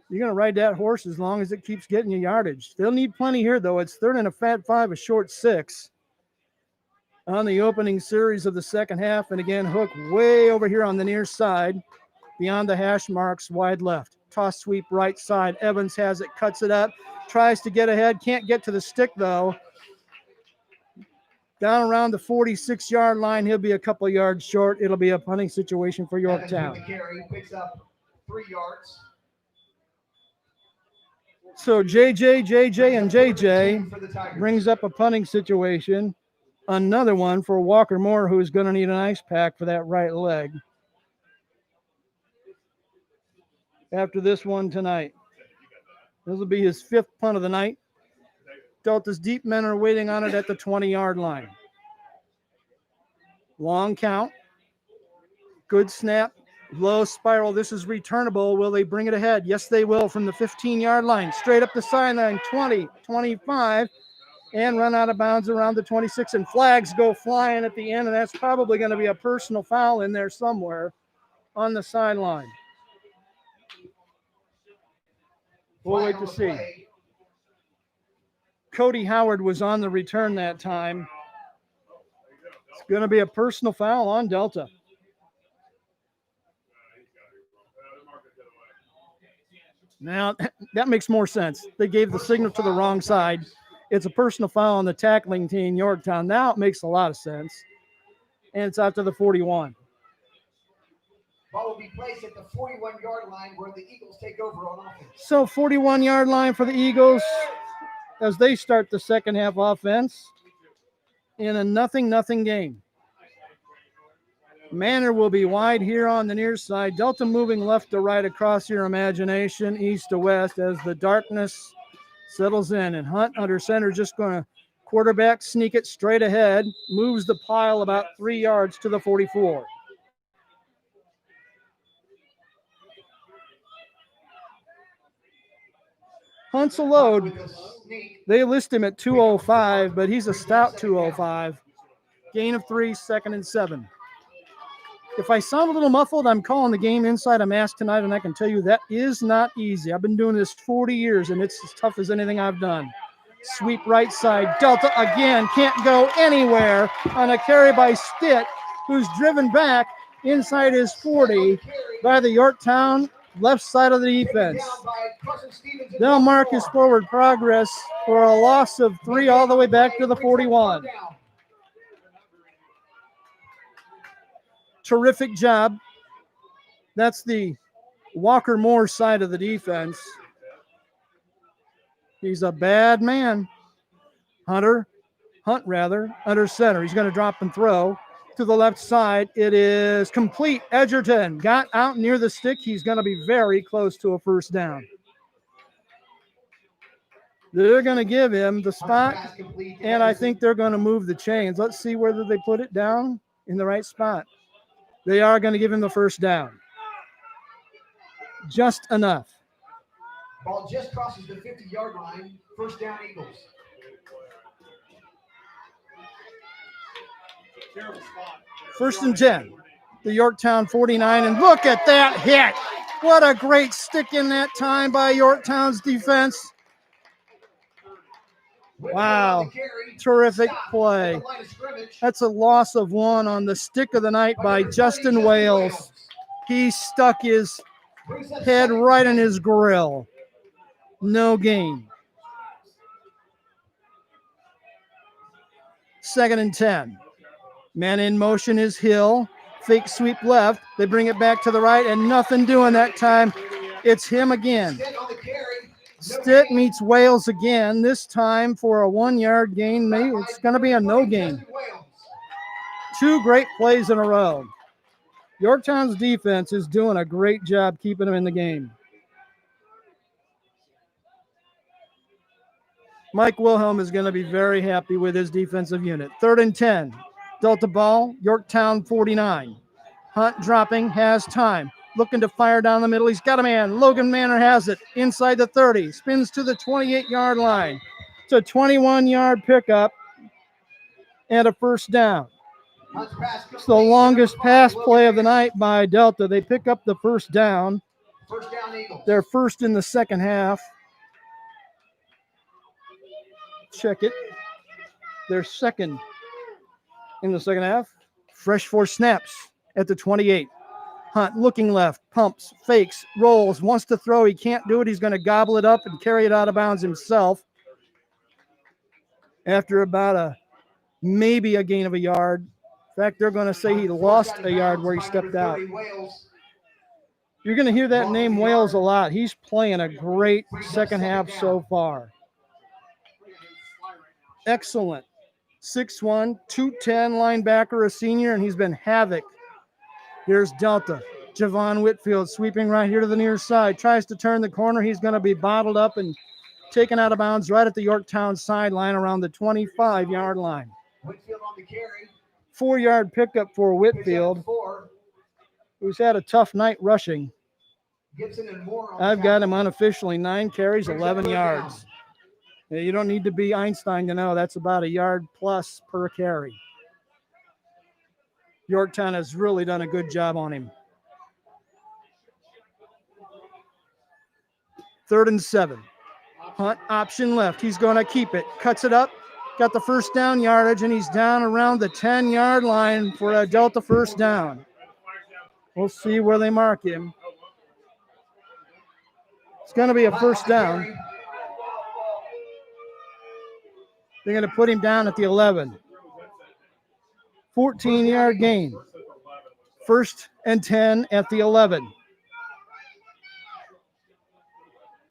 A: you're going to ride that horse as long as it keeps getting you yardage. They'll need plenty here, though. It's 3rd and a fat 5, a short 6 on the opening series of the second half. And again, Hook way over here on the near side, beyond the hash marks, wide left. Toss sweep right side. Evans has it, cuts it up, tries to get ahead, can't get to the stick, though. Down around the 46-yard line, he'll be a couple yards short. It'll be a punting situation for Yorktown.
B: Evans with the carry, picks up 3 yards.
A: So JJ, and JJ brings up a punting situation. Another one for Walker Moore, who's going to need an ice pack for that right leg after this one tonight. This will be his 5th punt of the night. Delta's deep men are waiting on it at the 20-yard line. Long count. Good snap. Low spiral. This is returnable. Will they bring it ahead? Yes, they will from the 15-yard line. Straight up the sideline. 20, 25, and run out of bounds around the 26. And flags go flying at the end, and that's probably going to be a personal foul in there somewhere on the sideline. We'll wait to see. Cody Howard was on the return that time. It's going to be a personal foul on Delta. Now, that makes more sense. They gave the signal to the wrong side. It's a personal foul on the tackling team, Yorktown. Now it makes a lot of sense. And it's out to the 41.
B: Ball will be placed at the 41-yard line where the Eagles take over on offense.
A: So 41-yard line for the Eagles as they start the second half offense in a 0-0 game. Manor will be wide here on the near side. Delta moving left to right across your imagination, east to west as the darkness settles in. And Hunt under center just going to quarterback sneak it straight ahead, moves the pile about 3 yards to the 44. Hunt's a load. They list him at 205, but he's a stout 205. Gain of 3, 2nd and 7. If I sound a little muffled, I'm calling the game inside a mask tonight, and I can tell you that is not easy. I've been doing this 40 years, and it's as tough as anything I've done. Sweep right side. Delta again can't go anywhere on a carry by Stitt, who's driven back inside his 40 by the Yorktown left side of the defense. They'll mark his forward progress for a loss of 3 all the way back to the 41. Terrific job. That's the Walker Moore side of the defense. He's a bad man. Hunt under center. He's going to drop and throw to the left side. It is complete. Edgerton got out near the stick. He's going to be very close to a first down. They're going to give him the spot, and I think they're going to move the chains. Let's see whether they put it down in the right spot. They are going to give him the first down. Just enough.
B: Ball just crosses the 50-yard line. First down, Eagles.
A: First and 10. The Yorktown 49. And look at that hit. What a great stick in that time by Yorktown's defense. Wow. Terrific play. That's a loss of 1 on the stick of the night by Justin Wales. He stuck his head right in his grill. No gain. 2nd and 10. Man in motion is Hill. Fake sweep left. They bring it back to the right, and nothing doing that time. It's him again. Stitt meets Wales again, this time for a 1-yard gain. Maybe it's going to be a no gain. 2 great plays in a row. Yorktown's defense is doing a great job keeping them in the game. Mike Wilhelm is going to be very happy with his defensive unit. 3rd and 10. Delta ball, Yorktown 49. Hunt dropping, has time. Looking to fire down the middle. He's got a man. Logan Manor has it inside the 30. Spins to the 28-yard line. It's a 21-yard pickup and a first down. It's the longest pass play of the night by Delta. They pick up the first down. They're first in the second half. Check it. They're second in the second half. Fresh 4 snaps at the 28. Hunt looking left, pumps, fakes, rolls, wants to throw. He can't do it. He's going to gobble it up and carry it out of bounds himself. After about maybe a gain of a yard. In fact, they're going to say he lost a yard where he stepped out. You're going to hear that name Wales a lot. He's playing a great second half so far. Excellent. 6'1", 210 linebacker, a senior, and he's been havoc. Here's Delta. Javon Whitfield sweeping right here to the near side. Tries to turn the corner. He's going to be bottled up and taken out of bounds right at the Yorktown sideline around the 25-yard line.
B: Whitfield on the carry.
A: 4-yard pickup for Whitfield, who's had a tough night rushing. I've got him unofficially 9 carries, 11 yards. You don't need to be Einstein to know that's about a yard plus per carry. Yorktown has really done a good job on him. 3rd and 7. Hunt option left. He's going to keep it. Cuts it up. Got the first down yardage, and he's down around the 10-yard line for a Delta first down. We'll see where they mark him. It's going to be a first down. They're going to put him down at the 11. 14-yard gain. 1st and 10 at the 11.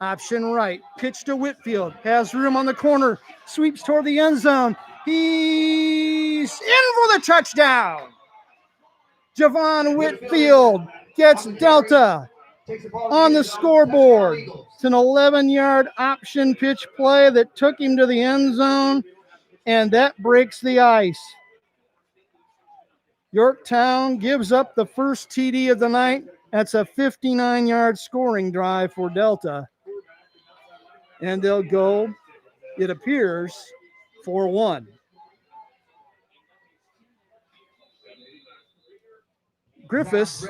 A: Option right. Pitch to Whitfield. Has room on the corner. Sweeps toward the end zone. He's in for the touchdown. Javon Whitfield gets Delta on the scoreboard. It's an 11-yard option pitch play that took him to the end zone, and that breaks the ice. Yorktown gives up the first TD of the night. That's a 59-yard scoring drive for Delta. And they'll go, it appears, 4-1. Griffiths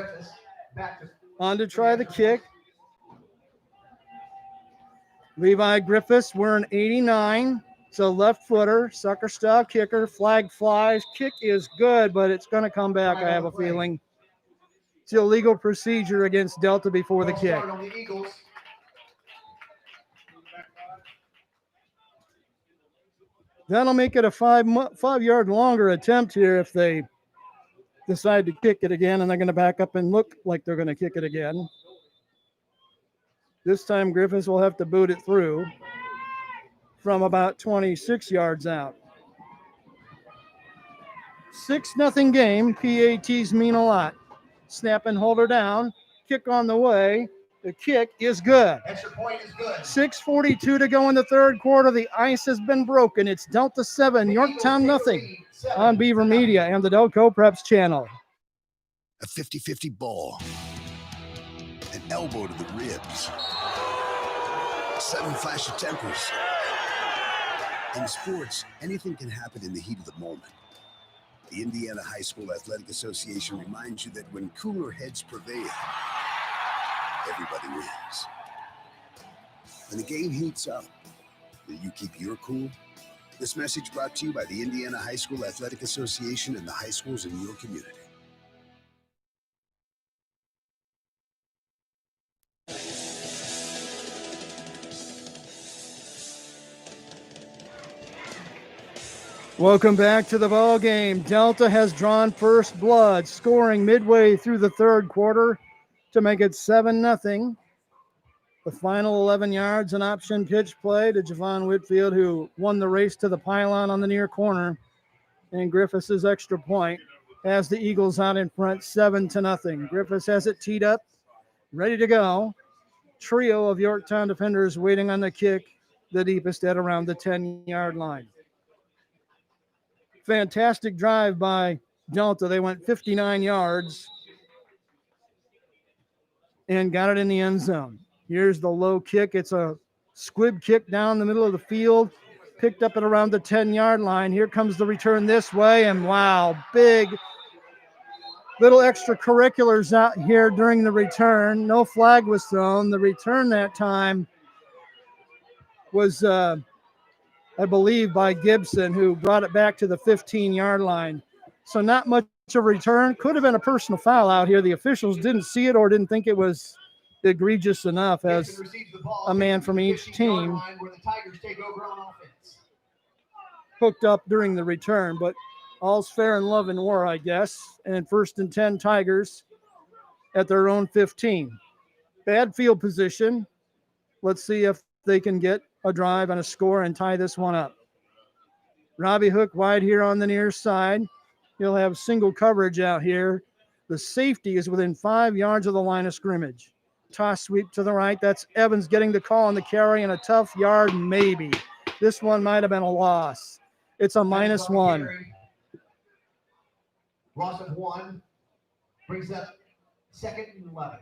A: on to try the kick. Levi Griffiths wearing 89. It's a left footer, sucker style kicker, flag flies. Kick is good, but it's going to come back, I have a feeling. It's illegal procedure against Delta before the kick. That'll make it a 5-yard longer attempt here if they decide to kick it again, and they're going to back up and look like they're going to kick it again. This time Griffiths will have to boot it through from about 26 yards out. 6-0 game. PATs mean a lot. Snap and hold her down. Kick on the way. The kick is good.
B: Extra point is good.
A: 6:42 to go in the third quarter. The ice has been broken. It's Delta 7, Yorktown nothing on Beaver Media and the Delco Preps channel.
C: A 50-50 ball. An elbow to the ribs. A sudden flash of tempers. In sports, anything can happen in the heat of the moment. The Indiana High School Athletic Association reminds you that when cooler heads prevail, everybody wins. When the game heats up, will you keep your cool? This message brought to you by the Indiana High School Athletic Association and the high schools in your community.
A: Welcome back to the ball game. Delta has drawn first blood, scoring midway through the third quarter to make it 7-0. The final 11 yards, an option pitch play to Javon Whitfield, who won the race to the pylon on the near corner. And Griffiths' extra point has the Eagles out in front 7-0. Griffiths has it teed up, ready to go. Trio of Yorktown defenders waiting on the kick, the deepest at around the 10-yard line. Fantastic drive by Delta. They went 59 yards and got it in the end zone. Here's the low kick. It's a squib kick down the middle of the field, picked up at around the 10-yard line. Here comes the return this way, and wow, big little extracurriculars out here during the return. No flag was thrown. The return that time was, I believe, by Gibson, who brought it back to the 15-yard line. So not much of a return. Could have been a personal foul out here. The officials didn't see it or didn't think it was egregious enough, as a man from each team hooked up during the return. But all's fair in love and war, I guess. And 1st and 10 Tigers at their own 15. Bad field position. Let's see if they can get a drive and a score and tie this one up. Robbie Hook wide here on the near side. He'll have single coverage out here. The safety is within 5 yards of the line of scrimmage. Toss sweep to the right. That's Evans getting the call on the carry, and a tough yard maybe. This one might have been a loss. It's a -1.
B: Loss of 1 brings up 2nd and 11.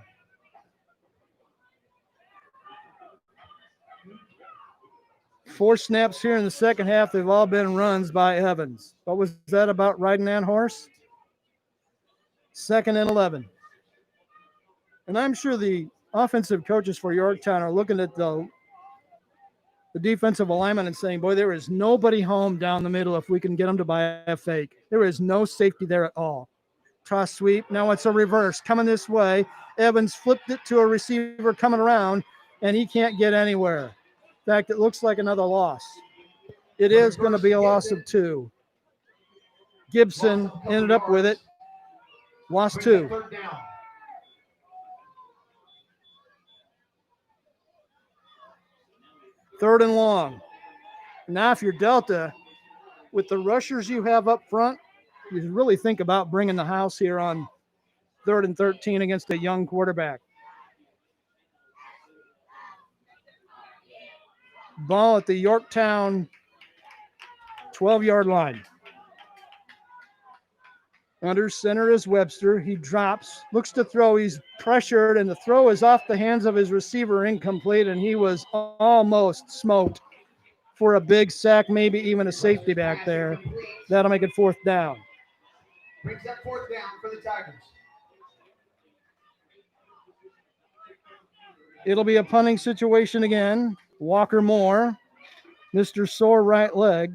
A: Four snaps here in the second half. They've all been runs by Evans. What was that about riding that horse? 2nd and 11. And I'm sure the offensive coaches for Yorktown are looking at the defensive alignment and saying, boy, there is nobody home down the middle if we can get them to buy a fake. There is no safety there at all. Toss sweep. Now it's a reverse coming this way. Evans flipped it to a receiver coming around, and he can't get anywhere. In fact, it looks like another loss. It is going to be a loss of 2. Gibson ended up with it. Lost 2. Third and long. Now, if you're Delta, with the rushers you have up front, you really think about bringing the house here on 3rd and 13 against a young quarterback. Ball at the Yorktown 12-yard line. Under center is Webster. He drops, looks to throw. He's pressured, and the throw is off the hands of his receiver, incomplete, and he was almost smoked for a big sack, maybe even a safety back there. That'll make it 4th down.
B: Brings up 4th down for the Tigers.
A: It'll be a punting situation again. Walker Moore, Mr. Sore right leg.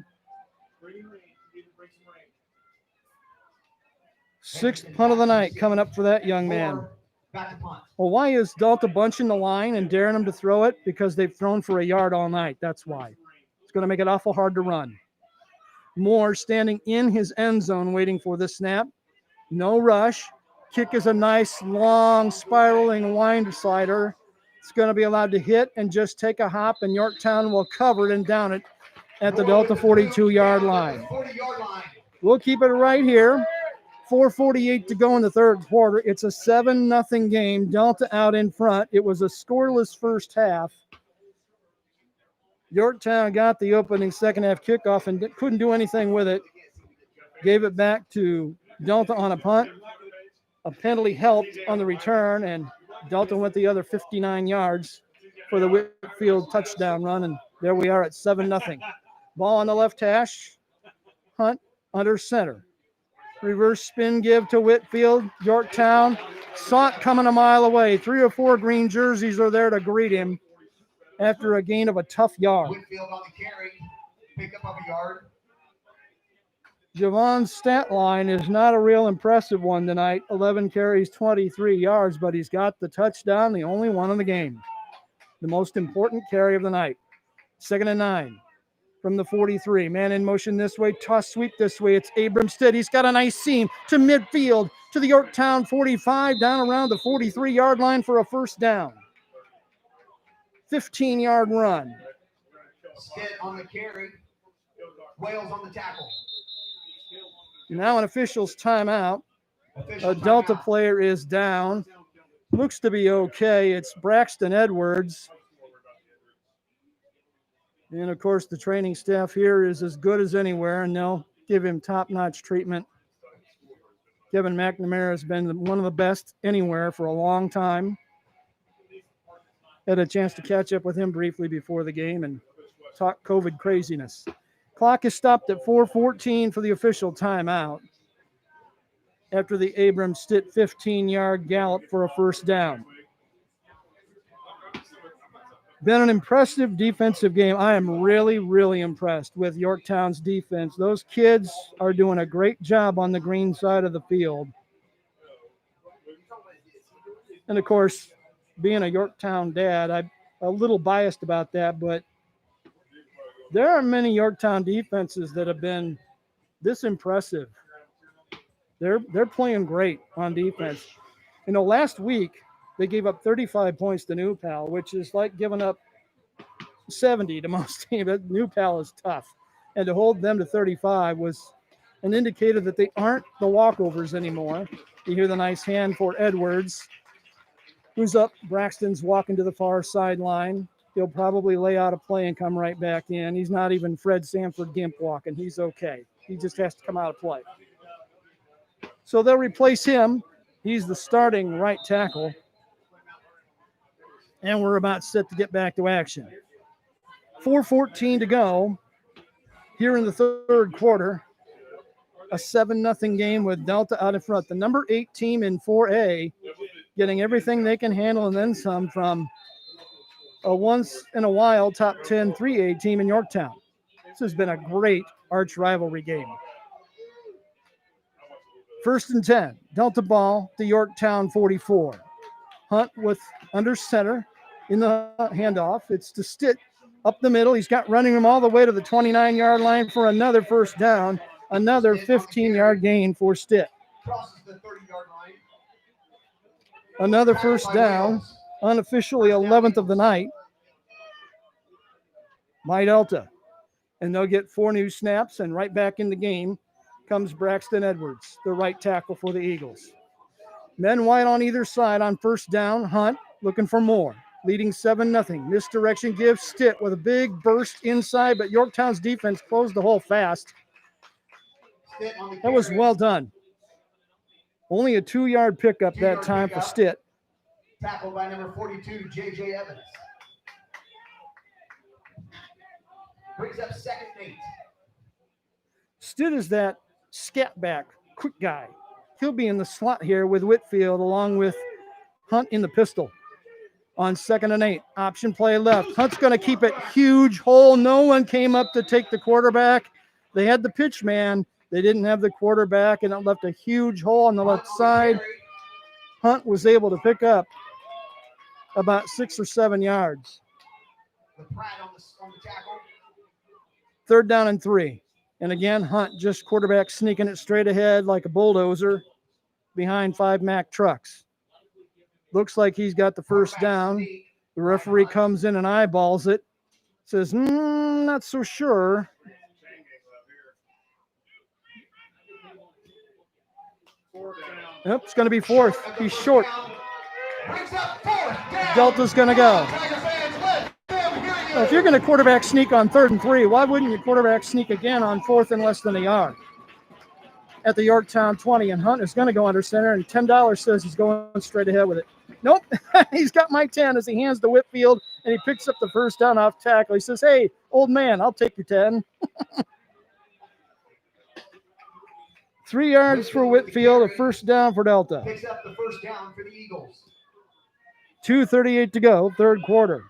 A: 6th punt of the night coming up for that young man. Well, why is Delta bunching the line and daring them to throw it? Because they've thrown for a yard all night. That's why. It's going to make it awful hard to run. Moore standing in his end zone waiting for the snap. No rush. Kick is a nice, long, spiraling wind slider. It's going to be allowed to hit and just take a hop, and Yorktown will cover it and down it at the Delta 42-yard line. We'll keep it right here. 4:48 to go in the third quarter. It's a 7-0 game. Delta out in front. It was a scoreless first half. Yorktown got the opening second half kickoff and couldn't do anything with it. Gave it back to Delta on a punt. A penalty helped on the return, and Delta went the other 59 yards for the Whitfield touchdown run, and there we are at 7-0. Ball on the left hash. Hunt under center. Reverse spin give to Whitfield. Yorktown saw it coming a mile away. 3 or 4 green jerseys are there to greet him after a gain of a tough yard.
B: Whitfield on the carry. Pickup of a yard.
A: Javon's stat line is not a real impressive one tonight. 11 carries, 23 yards, but he's got the touchdown, the only one in the game. The most important carry of the night. 2nd and 9. from the 43. Man in motion this way, toss sweep this way. It's Abramstead. He's got a nice seam to midfield to the Yorktown 45, down around the 43-yard line for a first down. 15-yard run.
B: Stitt on the carry. Wales on the tackle.
A: Now an official's timeout.
B: Official
A: A Delta
B: timeout.
A: player is down. Looks to be okay. It's Braxton Edwards. And, of course, the training staff here is as good as anywhere, and they'll give him top-notch treatment. Kevin McNamara has been one of the best anywhere for a long time. Had a chance to catch up with him briefly before the game and talk COVID craziness. Clock is stopped at 4:14 for the official timeout after the Abramstead 15-yard gallop for a first down. Been an impressive defensive game. I am really, really impressed with Yorktown's defense. Those kids are doing a great job on the green side of the field. And, of course, being a Yorktown dad, I'm a little biased about that, but there are many Yorktown defenses that have been this impressive. They're playing great on defense. You know, last week they gave up 35 points to New Pal, which is like giving up 70 to most teams. New Pal is tough. And to hold them to 35 was an indicator that they aren't the walkovers anymore. You hear the nice hand for Edwards, who's up. Braxton's walking to the far sideline. He'll probably lay out a play and come right back in. He's not even Fred Sanford Gimp walking. He's okay. He just has to come out of play. So they'll replace him. He's the starting right tackle. And we're about set to get back to action. 4:14 to go here in the third quarter. A 7-0 game with Delta out in front. The number 8 team in 4A getting everything they can handle and then some from a once-in-a-while top 10 3A team in Yorktown. This has been a great arch rivalry game. 1st and 10. Delta ball to Yorktown 44. Hunt with under center in the handoff. It's to Stitt up the middle. He's got running room all the way to the 29-yard line for another first down. Another 15-yard gain for Stitt.
B: Crosses the 30-yard line.
A: Another first down, unofficially 11th of the night by Delta. And they'll get 4 new snaps, and right back in the game comes Braxton Edwards, the right tackle for the Eagles. Men wide on either side on first down. Hunt looking for more, leading 7-0. Misdirection gives Stitt with a big burst inside, but Yorktown's defense closed the hole fast. That was well done. Only a 2-yard pickup that time for Stitt.
B: Tackled by number 42, J.J. Evans. Brings up 2nd and 8.
A: Stitt is that scat back, quick guy. He'll be in the slot here with Whitfield along with Hunt in the pistol. On 2nd and 8, option play left. Hunt's going to keep it huge hole. No one came up to take the quarterback. They had the pitch man. They didn't have the quarterback, and it left a huge hole on the left side. Hunt was able to pick up about 6 or 7 yards.
B: The Pratt on the tackle.
A: 3rd down and 3. And again, Hunt just quarterback sneaking it straight ahead like a bulldozer behind 5 Mack trucks. Looks like he's got the first down. The referee comes in and eyeballs it. Says, not so sure. Yep, it's going to be 4th. He's short. Delta's going to go. Well, if you're going to quarterback sneak on 3rd and 3, why wouldn't you quarterback sneak again on 4th and less than a yard? At the Yorktown 20, and Hunt is going to go under center, and $10 says he's going straight ahead with it. Nope, he's got my 10 as he hands to Whitfield, and he picks up the first down off tackle. He says, hey, old man, I'll take your 10. 3 yards for Whitfield, a first down for Delta.
B: Picks up the first down for the Eagles.
A: 2:38 to go, third quarter.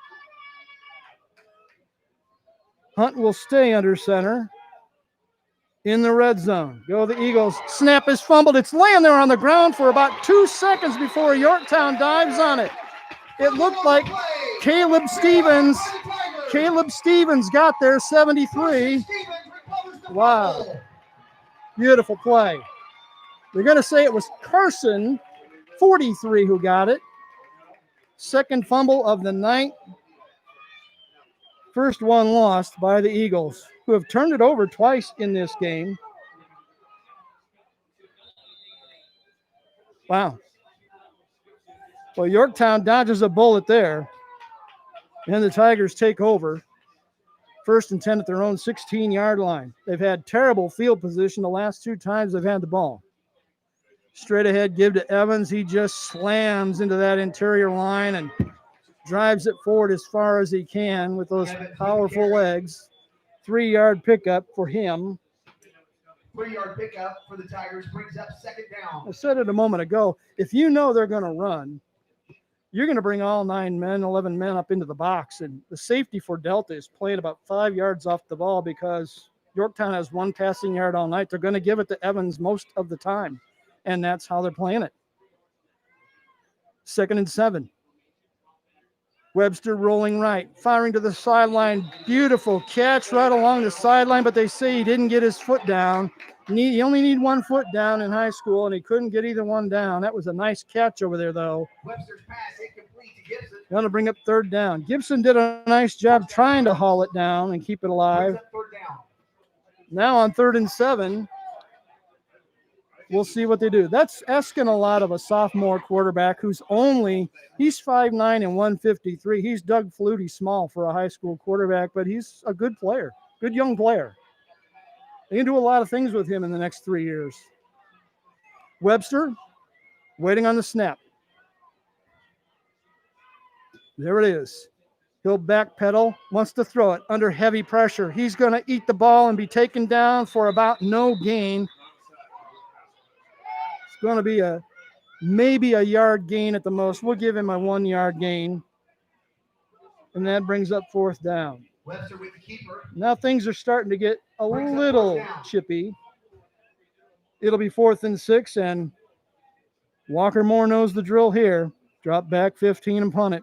A: Hunt will stay under center in the red zone. Go the Eagles. Snap is fumbled. It's laying there on the ground for about 2 seconds before Yorktown dives on it. It looked like Caleb Stevens Caleb Stevens got there, 73.
B: Stevens recovers the
A: Wow.
B: ball.
A: Beautiful play. They're going to say it was Carson, 43, who got it. Second fumble of the night. First one lost by the Eagles, who have turned it over twice in this game. Wow. Well, Yorktown dodges a bullet there, and the Tigers take over. First and 10 at their own 16-yard line. They've had terrible field position the last two times they've had the ball. Straight ahead, give to Evans. He just slams into that interior line and drives it forward as far as he can with those powerful legs. 3-yard pickup for him.
B: 3-yard pickup for the Tigers brings up second down.
A: I said it a moment ago, if you know they're going to run, you're going to bring all 9 men, 11 men up into the box. And the safety for Delta is playing about 5 yards off the ball because Yorktown has 1 passing yard all night. They're going to give it to Evans most of the time, and that's how they're playing it. 2nd and 7. Webster rolling right, firing to the sideline. Beautiful catch right along the sideline, but they say he didn't get his foot down. You only need 1 foot down in high school, and he couldn't get either one down. That was a nice catch over there, though.
B: Webster's pass incomplete to Gibson.
A: Going to bring up 3rd down. Gibson did a nice job trying to haul it down and keep it alive.
B: Brings up 3rd down.
A: Now on 3rd and 7, we'll see what they do. That's asking a lot of a sophomore quarterback he's 5'9" and 153. He's Doug Flutie small for a high school quarterback, but he's a good player, good young player. They can do a lot of things with him in the next 3 years. Webster waiting on the snap. There it is. He'll backpedal, wants to throw it under heavy pressure. He's going to eat the ball and be taken down for about no gain. It's going to be maybe a yard gain at the most. We'll give him a 1-yard gain. And that brings up 4th down.
B: Webster with the keeper.
A: Now things are starting to get a little chippy. It'll be 4th and 6, and Walker Moore knows the drill here. Drop back 15 and punt it.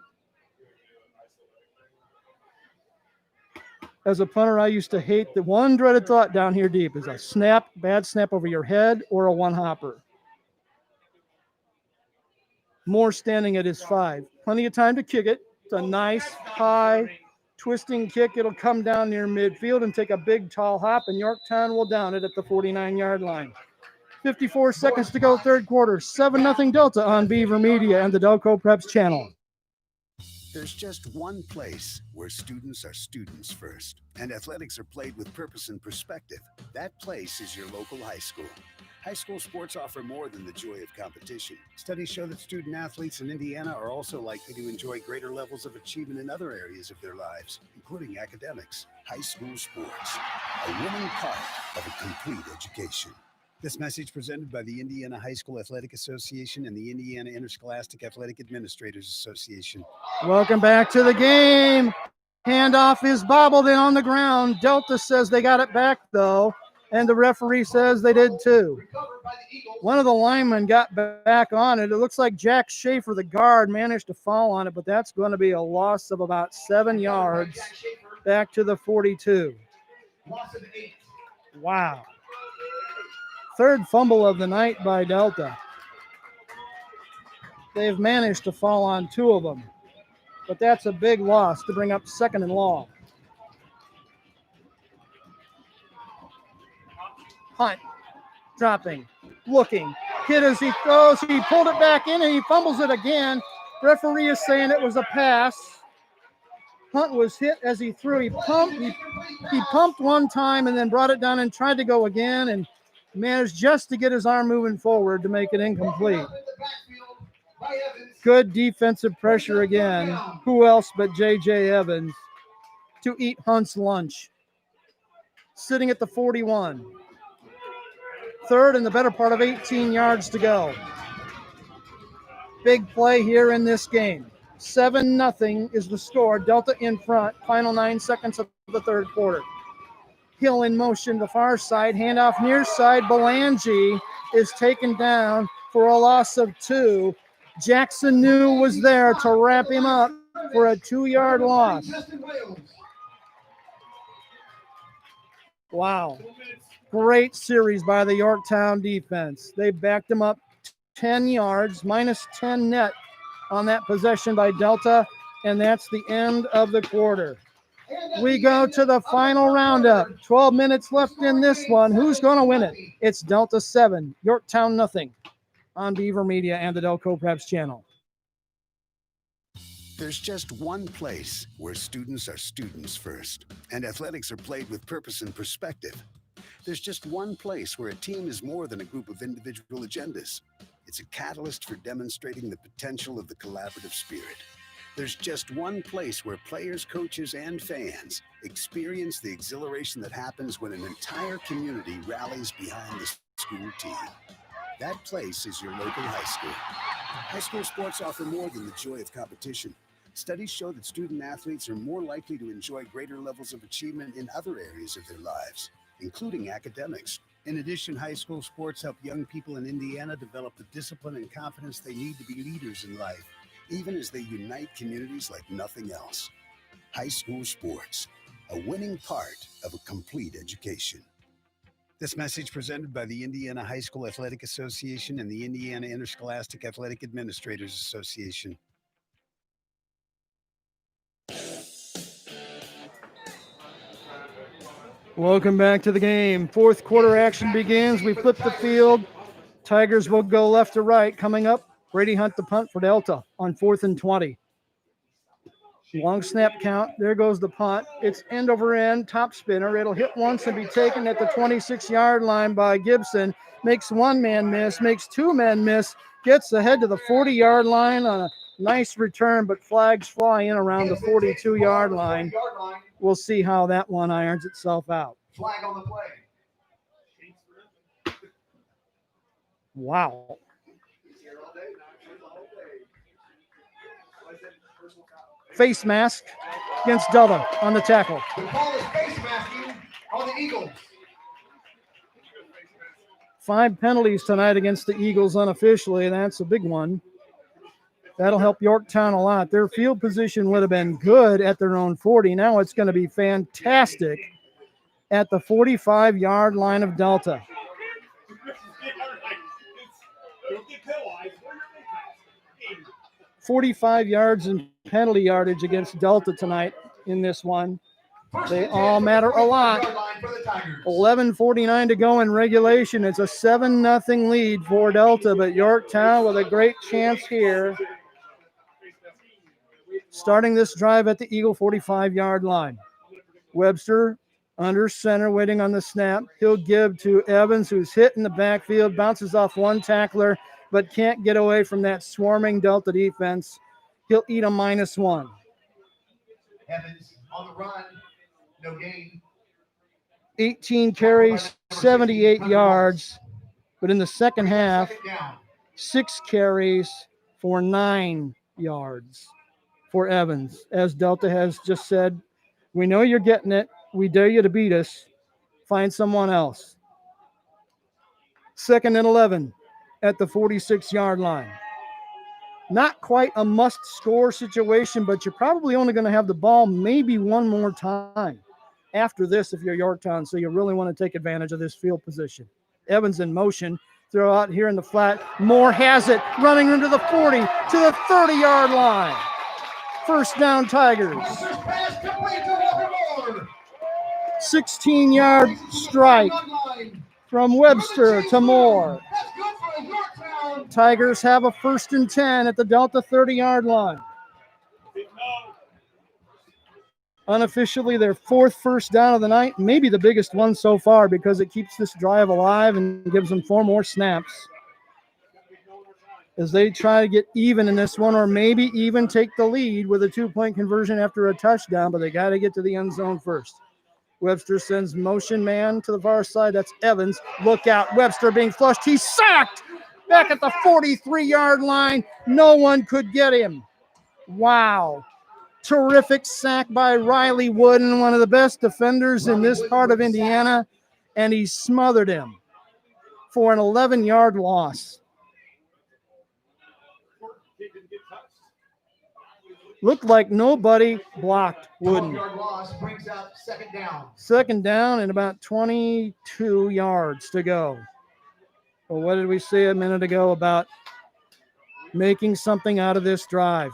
A: As a punter, I used to hate the one dreaded thought down here deep is a snap, bad snap over your head, or a one-hopper. Moore standing at his 5. Plenty of time to kick it. It's a nice, high, twisting kick. It'll come down near midfield and take a big, tall hop, and Yorktown will down it at the 49-yard line. 54 seconds to go, 3rd quarter. 7-0 Delta on Beaver Media and the Delco Preps channel.
C: There's just one place where students are students first, and athletics are played with purpose and perspective. That place is your local high school. High school sports offer more than the joy of competition. Studies show that student athletes in Indiana are also likely to enjoy greater levels of achievement in other areas of their lives, including academics. High school sports, a winning part of a complete education. This message presented by the Indiana High School Athletic Association and the Indiana Interscholastic Athletic Administrators Association.
A: Welcome back to the game. Handoff is bobbled in on the ground. Delta says they got it back, though, and the referee says they did too. One of the linemen got back on it. It looks like Jack Schaefer, the guard, managed to fall on it, but that's going to be a loss of about 7 yards back to the 42. Wow. 3rd fumble of the night by Delta. They've managed to fall on 2 of them, but that's a big loss to bring up 2nd and long. Hunt, dropping, looking, hit as he throws. He pulled it back in and he fumbles it again. Referee is saying it was a pass. Hunt was hit as he threw. He pumped one time and then brought it down and tried to go again and managed just to get his arm moving forward to make it incomplete. Good defensive pressure again. Who else but J.J. Evans to eat Hunt's lunch. Sitting at the 41. 3rd and the better part of 18 yards to go. Big play here in this game. 7-0 is the score. Delta in front. Final 9 seconds of the 3rd quarter. Hill in motion, the far side, handoff near side. Belangi is taken down for a loss of 2. Jackson New was there to wrap him up for a 2-yard loss. Wow. Great series by the Yorktown defense. They backed them up 10 yards, minus 10 net on that possession by Delta, and that's the end of the quarter. We go to the final roundup. 12 minutes left in this one. Who's going to win it? It's Delta 7, Yorktown nothing on Beaver Media and the Delco Preps channel.
C: There's just one place where students are students first, and athletics are played with purpose and perspective. There's just one place where a team is more than a group of individual agendas. It's a catalyst for demonstrating the potential of the collaborative spirit. There's just one place where players, coaches, and fans experience the exhilaration that happens when an entire community rallies behind the school team. That place is your local high school. High school sports offer more than the joy of competition. Studies show that student athletes are more likely to enjoy greater levels of achievement in other areas of their lives, including academics. In addition, high school sports help young people in Indiana develop the discipline and confidence they need to be leaders in life, even as they unite communities like nothing else. High school sports, a winning part of a complete education. This message presented by the Indiana High School Athletic Association and the Indiana Interscholastic Athletic Administrators Association.
A: Welcome back to the game. Fourth quarter action begins. We flip the field. Tigers will go left to right. Coming up, Brady Hunt the punt for Delta on 4th and 20. Long snap count. There goes the punt. It's end over end, top spinner. It'll hit once and be taken at the 26-yard line by Gibson. Makes one man miss, makes two men miss, gets ahead to the 40-yard line on a nice return, but flags fly in around the 42-yard line. We'll see how that one irons itself out.
B: Flag on the play.
A: Wow. Face mask against Delta on the tackle.
B: The call is face masking on the Eagles.
A: 5 penalties tonight against the Eagles unofficially. That's a big one. That'll help Yorktown a lot. Their field position would have been good at their own 40. Now it's going to be fantastic at the 45-yard line of Delta. 45 yards in penalty yardage against Delta tonight in this one. They all matter a lot. 11:49 to go in regulation. It's a 7-0 lead for Delta, but Yorktown with a great chance here. Starting this drive at the Eagle 45-yard line. Webster under center, waiting on the snap. He'll give to Evans, who's hit in the backfield, bounces off one tackler, but can't get away from that swarming Delta defense. He'll eat a -1.
B: Evans on the run, no gain.
A: 18 carries, 78 yards, but in the second half, 6 carries for 9 yards for Evans. As Delta has just said, we know you're getting it. We dare you to beat us. Find someone else. 2nd and 11 at the 46-yard line. Not quite a must-score situation, but you're probably only going to have the ball maybe one more time after this if you're Yorktown, so you really want to take advantage of this field position. Evans in motion. Throw out here in the flat. Moore has it, running into the 40 to the 30-yard line. First down, Tigers. 16-yard strike from Webster to Moore. Tigers have a 1st and 10 at the Delta 30-yard line. Unofficially, their 4th first down of the night, maybe the biggest one so far because it keeps this drive alive and gives them 4 more snaps as they try to get even in this one or maybe even take the lead with a 2-point conversion after a touchdown, but they got to get to the end zone first. Webster sends motion man to the far side. That's Evans. Look out. Webster being flushed. He's sacked back at the 43-yard line. No one could get him. Wow. Terrific sack by Riley Wooden, one of the best defenders in this part of Indiana, and he smothered him for an 11-yard loss. Looked like nobody blocked
B: 12
A: Wooden.
B: yard loss brings up second down.
A: Second down and about 22 yards to go. Well, what did we say a minute ago about making something out of this drive?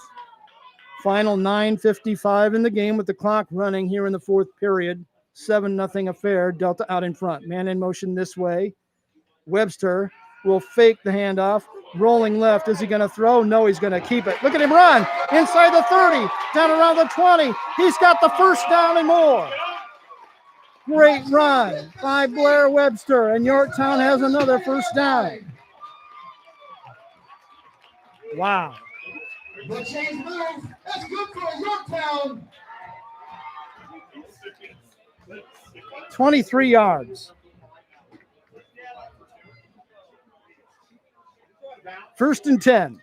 A: Final 9:55 in the game with the clock running here in the fourth period. 7-0 affair. Delta out in front. Man in motion this way. Webster will fake the handoff. Rolling left. Is he going to throw? No, he's going to keep it. Look at him run. Inside the 30. Down around the 20. He's got the first down and more. Great run by Blair Webster. And Yorktown has another first down. Wow.
B: The chains move. That's good for Yorktown.
A: 23 yards. First and 10.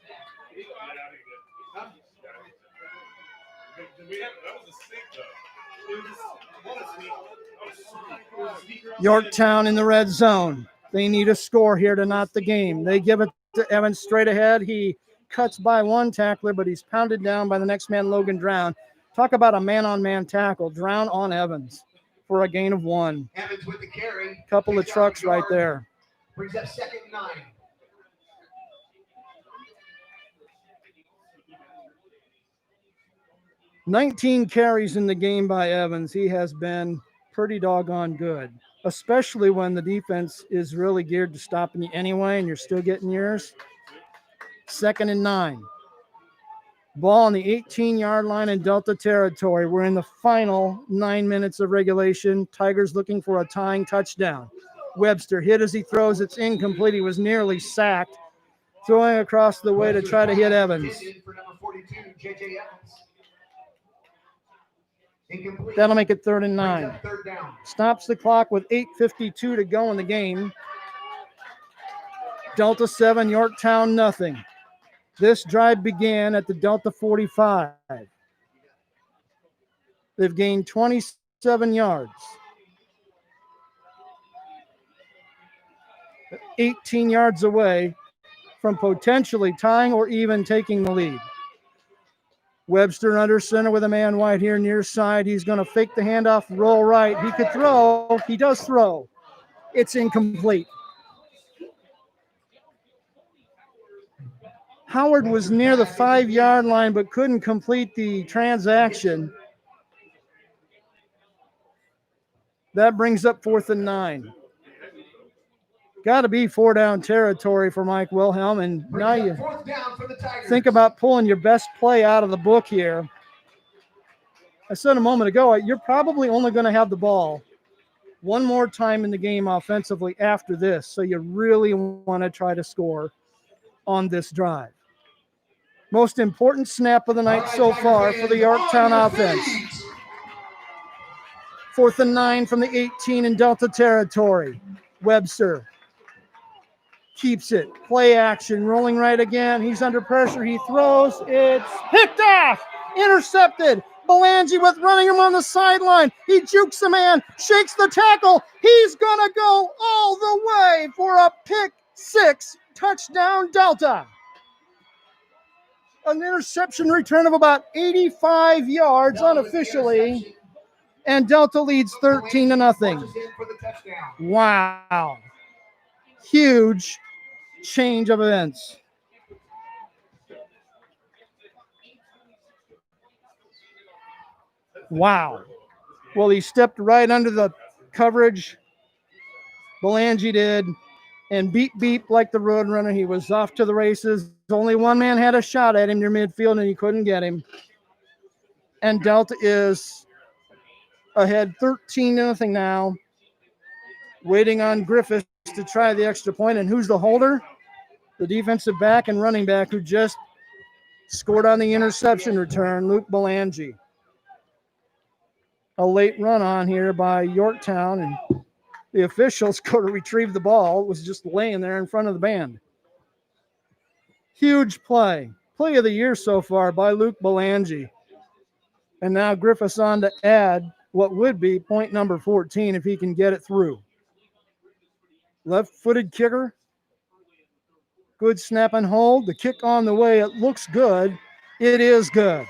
A: Yorktown in the red zone. They need a score here to knot the game. They give it to Evans straight ahead. He cuts by one tackler, but he's pounded down by the next man, Logan Drown. Talk about a man-on-man tackle. Drown on Evans for a gain of 1.
B: Evans with the carry.
A: Couple of trucks right there.
B: Brings up second and 9.
A: "19 carries in the game by Evans. He has been pretty doggone good, especially when the defense is really geared to stopping you anyway and you're still getting yours. Second and 9. Ball on the 18-yard line in Delta territory. We're in the final 9 minutes of regulation. Tigers looking for a tying touchdown. Webster hit as he throws. It's incomplete. He was nearly sacked. Throwing across the way to try to hit Evans.
B: For number 42, J.J. Evans. Incomplete.
A: That'll make it 3rd and
B: Brings
A: 9.
B: up third down.
A: Stops the clock with 8:52 to go in the game. Delta 7, Yorktown nothing. This drive began at the Delta 45. They've gained 27 yards. 18 yards away from potentially tying or even taking the lead. Webster under center with a man wide here near side. He's going to fake the handoff, roll right. He could throw. He does throw. It's incomplete. Howard was near the 5-yard line but couldn't complete the transaction. That brings up 4th and 9. Got to be 4-down territory for Mike Wilhelm, and now you
B: Fourth down for the Tigers.
A: think about pulling your best play out of the book here. I said a moment ago, you're probably only going to have the ball one more time in the game offensively after this, so you really want to try to score on this drive. Most important snap of the night so far for the Yorktown offense. 4th and 9 from the 18 in Delta territory. Webster keeps it. Play action. Rolling right again. He's under pressure. He throws. It's picked off. Intercepted. Belangi with running him on the sideline. He jukes the man. Shakes the tackle. He's going to go all the way for a pick 6. Touchdown Delta. An interception return of about 85 yards unofficially. And Delta leads 13-0.
B: For the touchdown.
A: Wow. Huge change of events. Wow. Well, he stepped right under the coverage. Belangi did. And beep like the road runner. He was off to the races. Only one man had a shot at him near midfield, and he couldn't get him. And Delta is ahead 13-0 now. Waiting on Griffiths to try the extra point. And who's the holder? The defensive back and running back who just scored on the interception return, Luke Belangi. A late run on here by Yorktown, and the officials go to retrieve the ball. It was just laying there in front of the band. Huge play. Play of the year so far by Luke Belangi. And now Griffiths on to add what would be point number 14 if he can get it through. Left-footed kicker. Good snap and hold. The kick on the way. It looks good. It is good.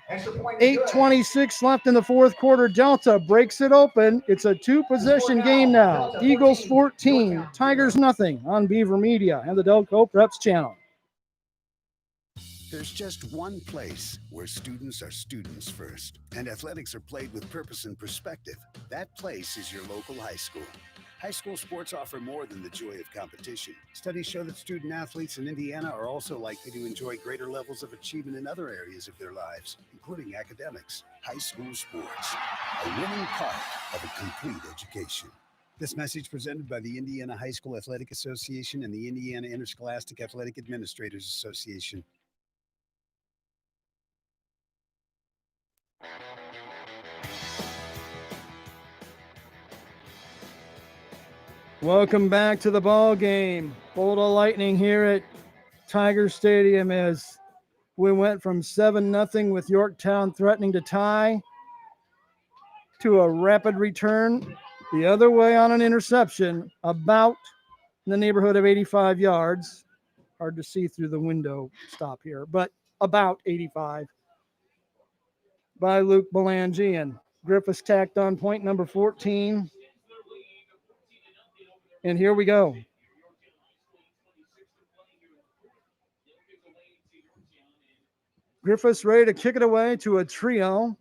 B: Extra point is good.
A: 8:26 left in the fourth quarter. Delta breaks it open. It's a two-possession game now.
B: Delta
A: Eagles 14,
B: Yorktown
A: Tigers nothing on Beaver Media and the Delco Preps channel.
C: There's just one place where students are students first, and athletics are played with purpose and perspective. That place is your local high school. High school sports offer more than the joy of competition. Studies show that student athletes in Indiana are also likely to enjoy greater levels of achievement in other areas of their lives, including academics. High school sports, a winning part of a complete education. This message presented by the Indiana High School Athletic Association and the Indiana Interscholastic Athletic Administrators Association.
A: Welcome back to the ball game. Bolt of lightning here at Tiger Stadium as we went from 7-0 with Yorktown threatening to tie to a rapid return the other way on an interception about in the neighborhood of 85 yards. Hard to see through the window stop here, but about 85 by Luke Belangi, and Griffiths tacked on point number 14. And here we go. Griffiths ready to kick it away to a trio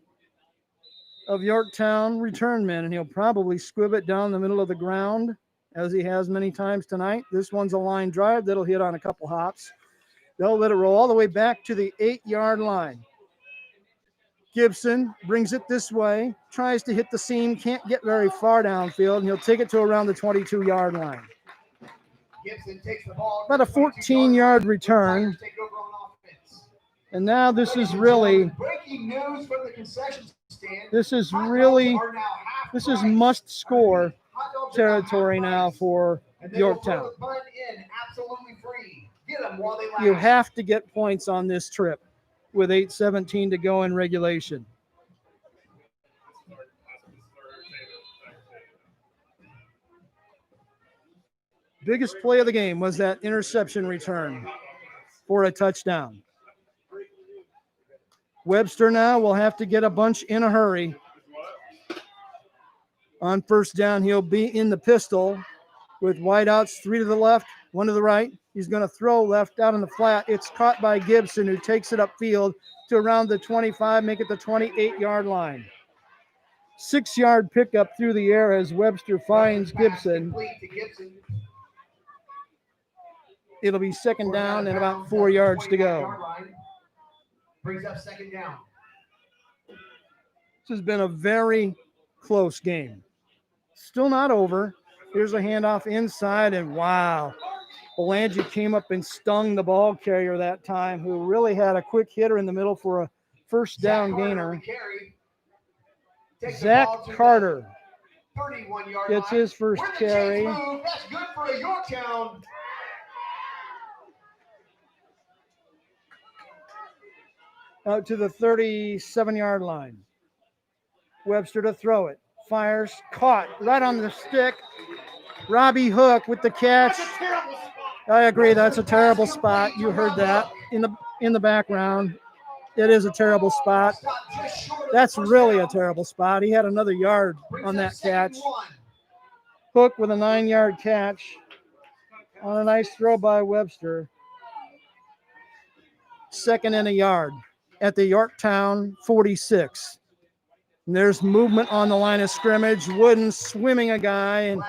A: of Yorktown return men, and he'll probably squib it down the middle of the ground as he has many times tonight. This one's a line drive that'll hit on a couple hops. They'll let it roll all the way back to the 8-yard line. Gibson brings it this way, tries to hit the seam, can't get very far downfield, and he'll take it to around the 22-yard line.
B: Gibson takes the ball.
A: About a 14-yard return. And now this is really,
B: breaking news from the concession stand.
A: this is must score territory now for Yorktown. You have to get points on this trip with 8:17 to go in regulation. Biggest play of the game was that interception return for a touchdown. Webster now will have to get a bunch in a hurry. On first down, he'll be in the pistol with wideouts, 3 to the left, 1 to the right. He's going to throw left out in the flat. It's caught by Gibson, who takes it upfield to around the 25, make it the 28-yard line. 6-yard pickup through the air as Webster finds Gibson. It'll be second down and about 4 yards to go.
B: Brings up second down.
A: This has been a very close game. Still not over. Here's a handoff inside, and wow. Belangi came up and stung the ball carrier that time, who really had a quick hitter in the middle for a first down gainer. Zach Carter gets his first carry.
B: That's good for a Yorktown.
A: Out to the 37-yard line. Webster to throw it. Fires, caught right on the stick. Robbie Hook with the catch. I agree, that's a terrible spot. You heard that in the background. It is a terrible spot. That's really a terrible spot. He had another yard on that catch. Hook with a 9-yard catch on a nice throw by Webster. Second and a yard at the Yorktown 46. And there's movement on the line of scrimmage. Wooden swimming a guy, and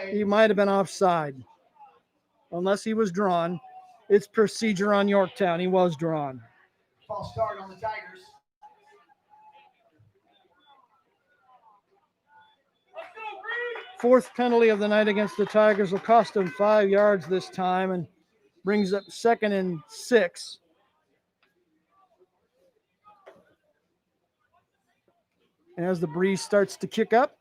A: he might have been offside. Unless he was drawn. It's procedure on Yorktown. He was drawn.
B: False start on the Tigers.
A: Fourth penalty of the night against the Tigers will cost them 5 yards this time and brings up 2nd and 6. As the breeze starts to kick up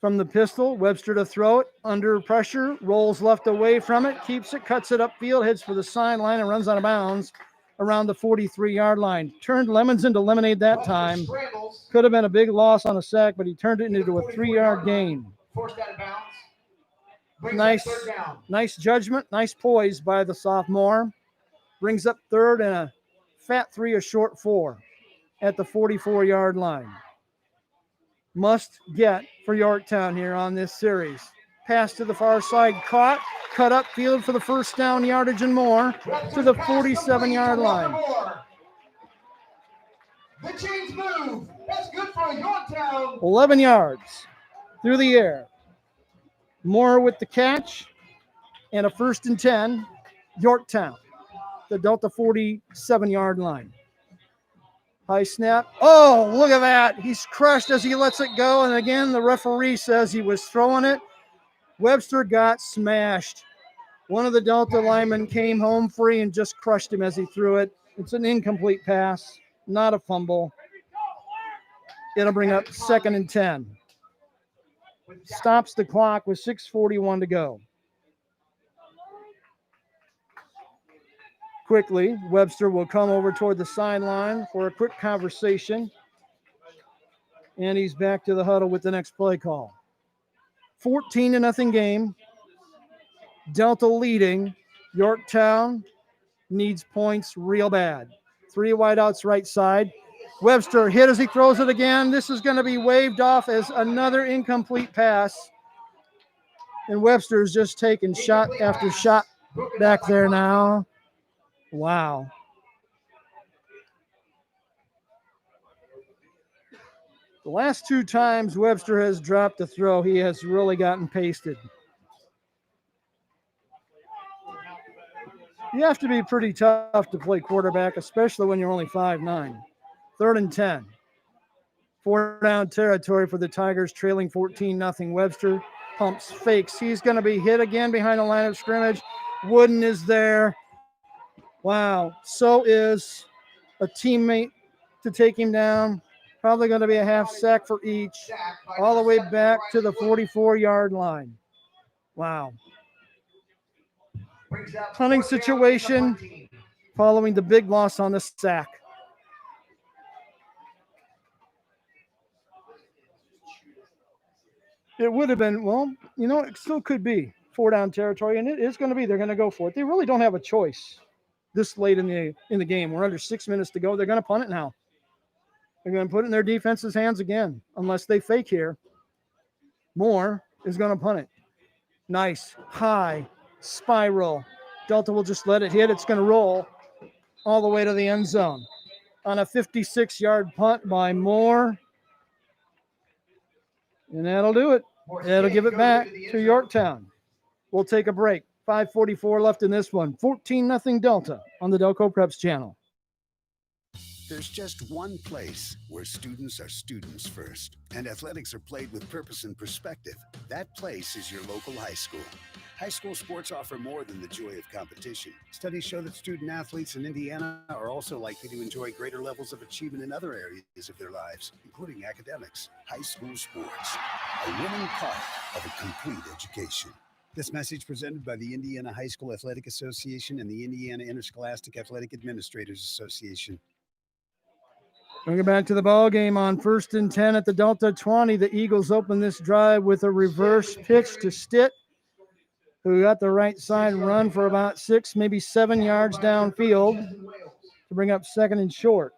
A: from the pistol, Webster to throw it under pressure, rolls left away from it, keeps it, cuts it upfield, heads for the sideline, and runs out of bounds around the 43-yard line. Turned lemons into lemonade that time. Could have been a big loss on a sack, but he turned it into a 3-yard gain.
B: Forced out of bounds.
A: Nice judgment, nice poise by the sophomore. Brings up third and a fat 3, a short 4. at the 44-yard line. Must get for Yorktown here on this series. Pass to the far side, caught, cut up field for the first down yardage and more to the 47-yard line.
B: The chains move. That's good for Yorktown.
A: 11 yards through the air. Moore with the catch and a 1st and 10, Yorktown, the Delta 47-yard line. High snap. Oh, look at that. He's crushed as he lets it go. And again, the referee says he was throwing it. Webster got smashed. One of the Delta linemen came home free and just crushed him as he threw it. It's an incomplete pass, not a fumble. It'll bring up 2nd and 10. Stops the clock with 6:41 to go. Quickly, Webster will come over toward the sideline for a quick conversation. And he's back to the huddle with the next play call. 14-0 game. Delta leading. Yorktown needs points real bad. 3 wideouts right side. Webster hit as he throws it again. This is going to be waved off as another incomplete pass. And Webster's just taking shot after shot back there now. Wow. The last 2 times Webster has dropped a throw, he has really gotten pasted. You have to be pretty tough to play quarterback, especially when you're only 5'9". 3rd and 10. 4 down territory for the Tigers, trailing 14-0. Webster pumps, fakes. He's going to be hit again behind the line of scrimmage. Wooden is there. Wow. So is a teammate to take him down. Probably going to be a half sack for each. All the way back to the 44-yard line. Wow. Punting situation following the big loss on the sack. It would have been, well, you know, it still could be 4 down territory, and it is going to be. They're going to go for it. They really don't have a choice this late in the game. We're under 6 minutes to go. They're going to punt it now. They're going to put it in their defense's hands again, unless they fake here. Moore is going to punt it. Nice, high, spiral. Delta will just let it hit. It's going to roll all the way to the end zone on a 56-yard punt by Moore. And that'll do it. That'll give it back to Yorktown. We'll take a break. 5:44 left in this one. 14-0 Delta on the Delco Preps channel.
C: There's just one place where students are students first, and athletics are played with purpose and perspective. That place is your local high school. High school sports offer more than the joy of competition. Studies show that student athletes in Indiana are also likely to enjoy greater levels of achievement in other areas of their lives, including academics. High school sports, a winning part of a complete education. This message presented by the Indiana High School Athletic Association and the Indiana Interscholastic Athletic Administrators Association.
A: Bring it back to the ball game on 1st and 10 at the Delta 20. The Eagles open this drive with a reverse pitch to Stitt, who got the right side run for about 6, maybe 7 yards downfield to bring up 2nd and short.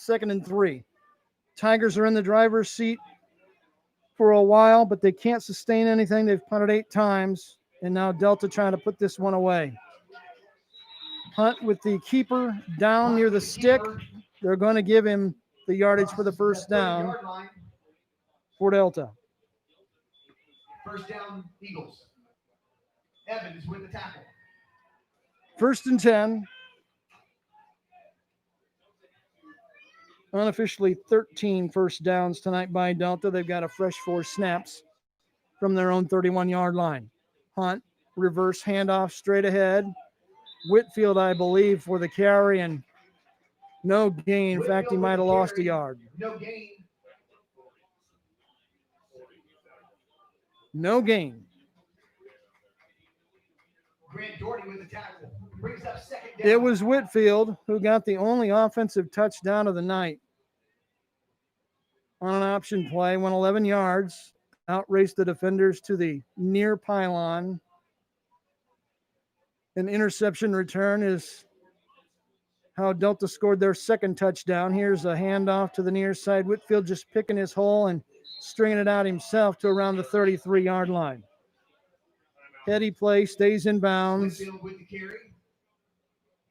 A: 2nd and 3. Tigers are in the driver's seat for a while, but they can't sustain anything. They've punted 8 times, and now Delta trying to put this one away. Hunt with the keeper down near the stick. They're going to give him the yardage for the first down for Delta.
B: First down, Eagles. Evans with the tackle.
A: 1st and 10. Unofficially 13 first downs tonight by Delta. They've got a fresh 4 snaps from their own 31-yard line. Hunt, reverse handoff straight ahead. Whitfield, I believe, for the carry, and no gain. In fact, he might have lost a yard.
B: No gain.
A: No gain.
B: Grant Doherty with the tackle. Brings up 2nd down.
A: It was Whitfield who got the only offensive touchdown of the night on an option play. Went 11 yards, outraced the defenders to the near pylon. An interception return is how Delta scored their second touchdown. Here's a handoff to the near side. Whitfield just picking his hole and stringing it out himself to around the 33-yard line. Heady play, stays in bounds.
B: Whitfield with the carry.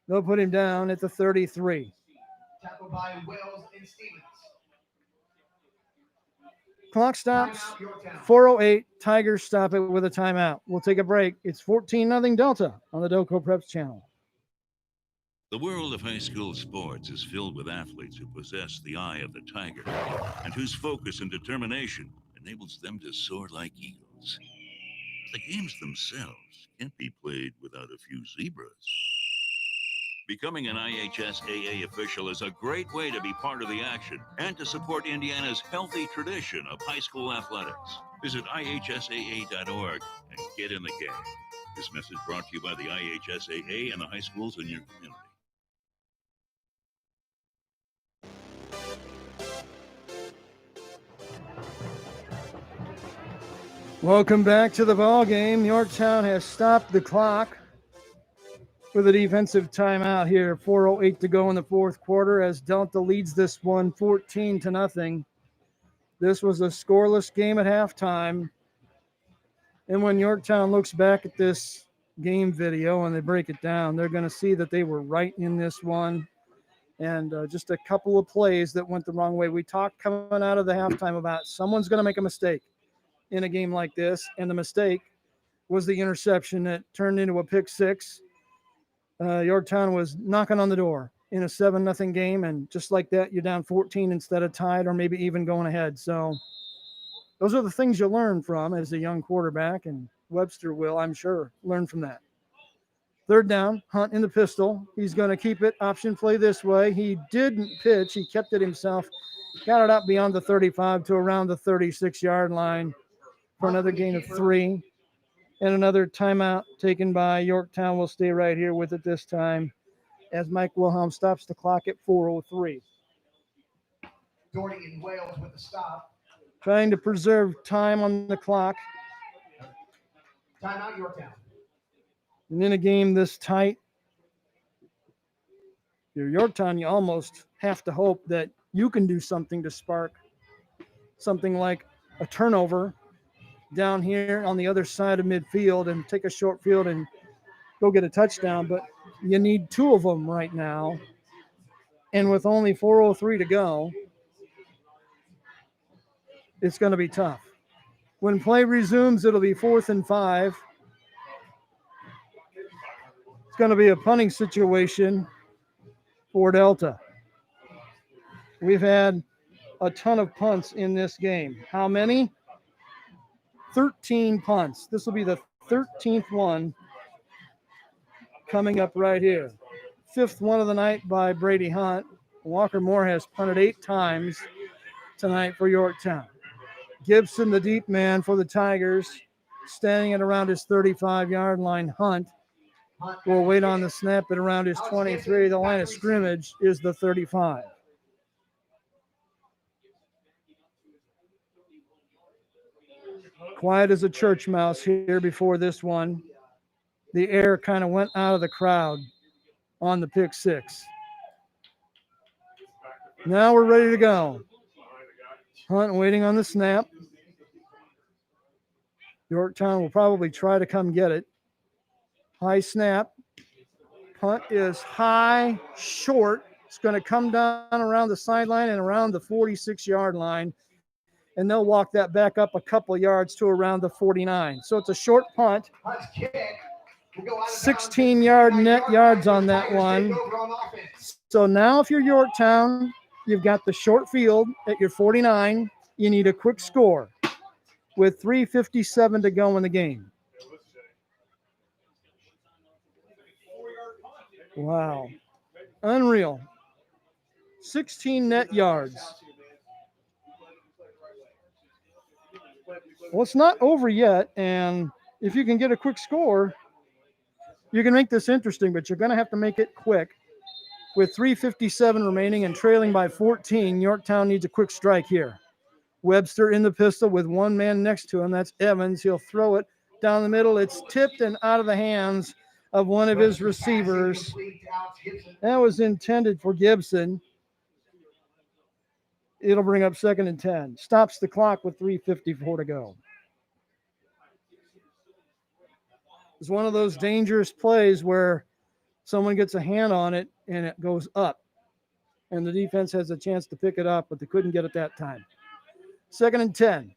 A: They'll put him down at the 33.
B: Tackled by Wells and Stevens.
A: Clock stops.
B: Timeout, Yorktown.
A: 4:08. Tigers stop it with a timeout. We'll take a break. It's 14-0 Delta on the Delco Preps channel.
D: The world of high school sports is filled with athletes who possess the eye of the tiger and whose focus and determination enables them to soar like eagles. The games themselves can't be played without a few zebras. Becoming an IHSAA official is a great way to be part of the action and to support Indiana's healthy tradition of high school athletics. Visit IHSAA.org and get in the game. This message brought to you by the IHSAA and the high schools in your community.
A: Welcome back to the ball game. Yorktown has stopped the clock with a defensive timeout here. 4:08 to go in the fourth quarter as Delta leads this one 14-0. This was a scoreless game at halftime. And when Yorktown looks back at this game video and they break it down, they're going to see that they were right in this one. And just a couple of plays that went the wrong way. We talked coming out of the halftime about someone's going to make a mistake in a game like this, and the mistake was the interception that turned into a pick six. Yorktown was knocking on the door in a 7-0 game, and just like that, you're down 14 instead of tied or maybe even going ahead. So those are the things you learn from as a young quarterback, and Webster will, I'm sure, learn from that. Third down, Hunt in the pistol. He's going to keep it. Option play this way. He didn't pitch. He kept it himself. Got it out beyond the 35 to around the 36-yard line for another gain of 3. And another timeout taken by Yorktown. Will stay right here with it this time as Mike Wilhelm stops the clock at 4:03.
B: Doherty and Wales with the stop.
A: Trying to preserve time on the clock.
B: Timeout, Yorktown.
A: And in a game this tight, you're Yorktown, you almost have to hope that you can do something to spark something like a turnover down here on the other side of midfield and take a short field and go get a touchdown. But you need 2 of them right now. And with only 4:03 to go, it's going to be tough. When play resumes, it'll be 4th and 5. It's going to be a punting situation for Delta. We've had a ton of punts in this game. How many? 13 punts. This will be the 13th one coming up right here. 5th one of the night by Brady Hunt. Walker Moore has punted 8 times tonight for Yorktown. Gibson, the deep man for the Tigers, standing at around his 35-yard line. Hunt will wait on the snap at around his 23. The line of scrimmage is the 35. Quiet as a church mouse here before this one. The air kind of went out of the crowd on the pick six. Now we're ready to go. Hunt waiting on the snap. Yorktown will probably try to come get it. High snap. Punt is high, short. It's going to come down around the sideline and around the 46-yard line. And they'll walk that back up a couple yards to around the 49. So it's a short punt. 16-yard net yards on that one. So now if you're Yorktown, you've got the short field at your 49. You need a quick score with 3:57 to go in the game. Wow. Unreal. 16 net yards. Well, it's not over yet, and if you can get a quick score, you can make this interesting, but you're going to have to make it quick. With 3:57 remaining and trailing by 14, Yorktown needs a quick strike here. Webster in the pistol with one man next to him. That's Evans. He'll throw it down the middle. It's tipped and out of the hands of one of his receivers. That was intended for Gibson. It'll bring up 2nd and 10. Stops the clock with 3:54 to go. It's one of those dangerous plays where someone gets a hand on it and it goes up. And the defense has a chance to pick it up, but they couldn't get it that time. 2nd and 10.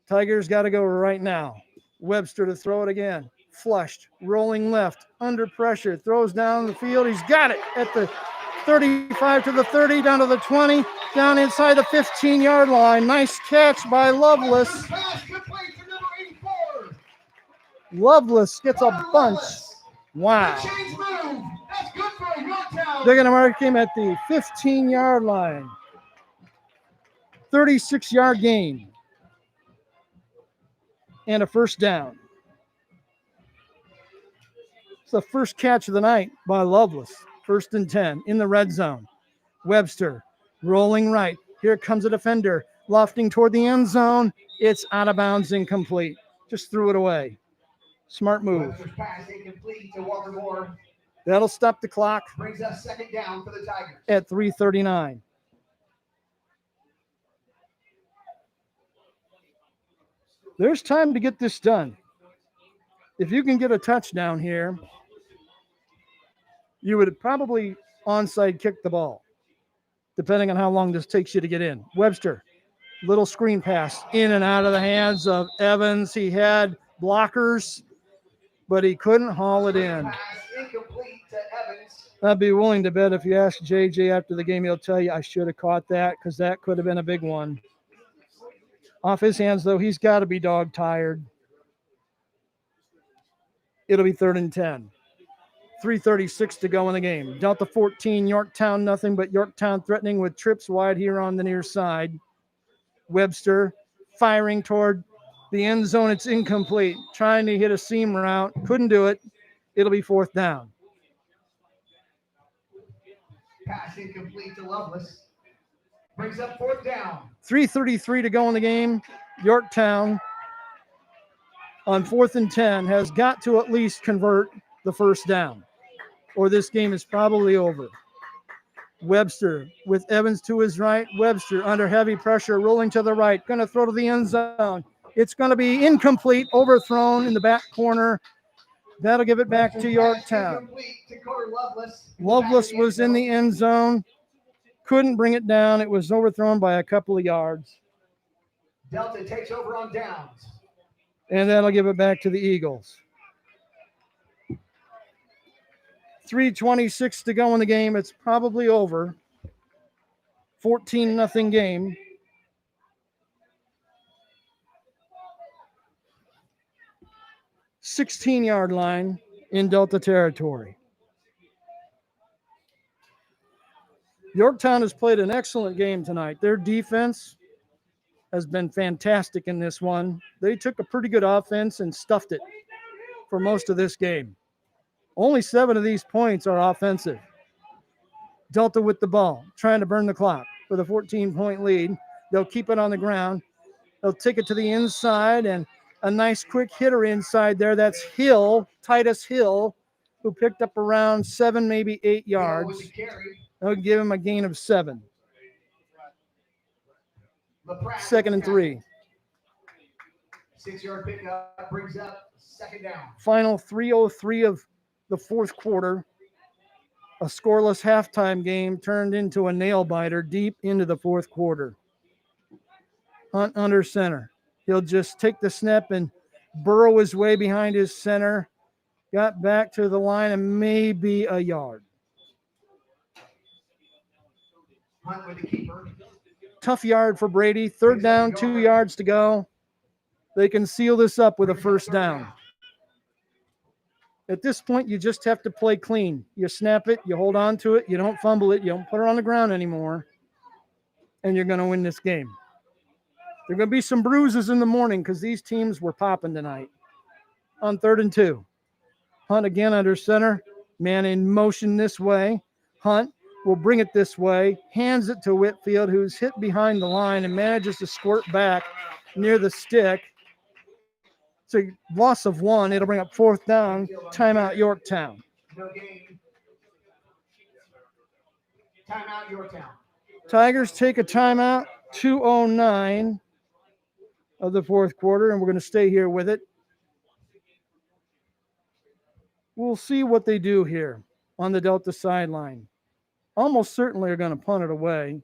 A: Tigers got to go right now. Webster to throw it again. Flushed, rolling left, under pressure, throws down the field. He's got it at the 35 to the 30, down to the 20, down inside the 15-yard line. Nice catch by Lovelace. Lovelace gets a bunch. Wow. They're going to mark him at the 15-yard line. 36-yard gain. And a first down. It's the first catch of the night by Lovelace. 1st and 10 in the red zone. Webster rolling right. Here comes a defender lofting toward the end zone. It's out of bounds, incomplete. Just threw it away. Smart move.
B: Pass incomplete to Walker Moore.
A: That'll stop the clock.
B: Brings us 2nd down for the Tigers.
A: At 3:39. There's time to get this done. If you can get a touchdown here, you would probably onside kick the ball, depending on how long this takes you to get in. Webster, little screen pass in and out of the hands of Evans. He had blockers, but he couldn't haul it in.
B: Pass incomplete to Evans.
A: I'd be willing to bet if you ask JJ after the game, he'll tell you I should have caught that because that could have been a big one. Off his hands, though, he's got to be dog tired. It'll be 3rd and 10. 3:36 to go in the game. Delta 14, Yorktown nothing, but Yorktown threatening with trips wide here on the near side. Webster firing toward the end zone. It's incomplete. Trying to hit a seam route. Couldn't do it. It'll be 4th down.
B: Pass incomplete to Lovelace. Brings up 4th down.
A: 3:33 to go in the game. Yorktown on 4th and 10 has got to at least convert the first down, or this game is probably over. Webster with Evans to his right. Webster under heavy pressure, rolling to the right. Going to throw to the end zone. It's going to be incomplete, overthrown in the back corner. That'll give it back to Yorktown. Lovelace was in the end zone. Couldn't bring it down. It was overthrown by a couple of yards.
B: Delta takes over on downs.
A: And that'll give it back to the Eagles. 3:26 to go in the game. It's probably over. 14-0 game. $16-yard line in Delta territory. Yorktown has played an excellent game tonight. Their defense has been fantastic in this one. They took a pretty good offense and stuffed it for most of this game. Only 7 of these points are offensive. Delta with the ball, trying to burn the clock with a 14-point lead. They'll keep it on the ground. They'll take it to the inside, and a nice quick hitter inside there. That's Hill, Titus Hill, who picked up around 7, maybe 8 yards. They'll give him a gain of 7. 2nd and 3.
B: 6-yard pickup brings up 2nd down.
A: Final 3:03 of the 4th quarter. A scoreless halftime game turned into a nail-biter deep into the 4th quarter. Hunt under center. He'll just take the snap and burrow his way behind his center. Got back to the line and maybe a yard.
B: Hunt with the keeper.
A: Tough yard for Brady. 3rd down, 2 yards to go. They can seal this up with a first down. At this point, you just have to play clean. You snap it, you hold on to it, you don't fumble it, you don't put it on the ground anymore, and you're going to win this game. There are going to be some bruises in the morning because these teams were popping tonight. On 3rd and 2. Hunt again under center. Man in motion this way. Hunt will bring it this way, hands it to Whitfield, who's hit behind the line and manages to squirt back near the stick. It's a loss of 1. It'll bring up 4th down. Timeout Yorktown.
B: No game. Timeout Yorktown.
A: Tigers take a timeout. 2:09 of the 4th quarter, and we're going to stay here with it. We'll see what they do here on the Delta sideline. Almost certainly are going to punt it away.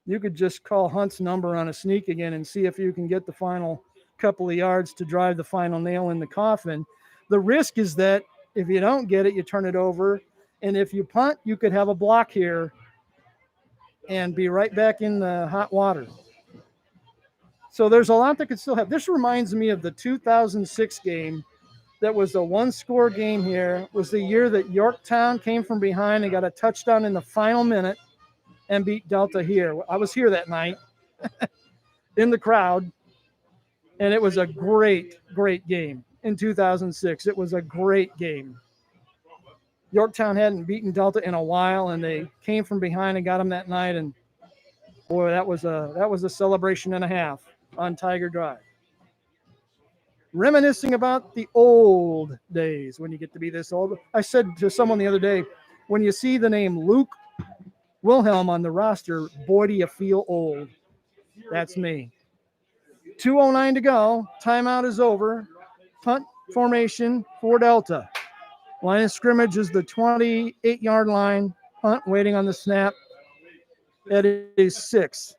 A: You could just call Hunt's number on a sneak again and see if you can get the final couple of yards to drive the final nail in the coffin. The risk is that if you don't get it, you turn it over. And if you punt, you could have a block here and be right back in the hot water. So there's a lot that could still have. This reminds me of the 2006 game that was a one-score game here. It was the year that Yorktown came from behind and got a touchdown in the final minute and beat Delta here. I was here that night in the crowd, and it was a great, great game in 2006. It was a great game. Yorktown hadn't beaten Delta in a while, and they came from behind and got them that night, and boy, that was a celebration and a half on Tiger Drive. Reminiscing about the old days when you get to be this old. I said to someone the other day, when you see the name Luke Wilhelm on the roster, boy, do you feel old. That's me. 2:09 to go. Timeout is over. Punt formation for Delta. Line of scrimmage is the 28-yard line. Punt waiting on the snap. That is 6.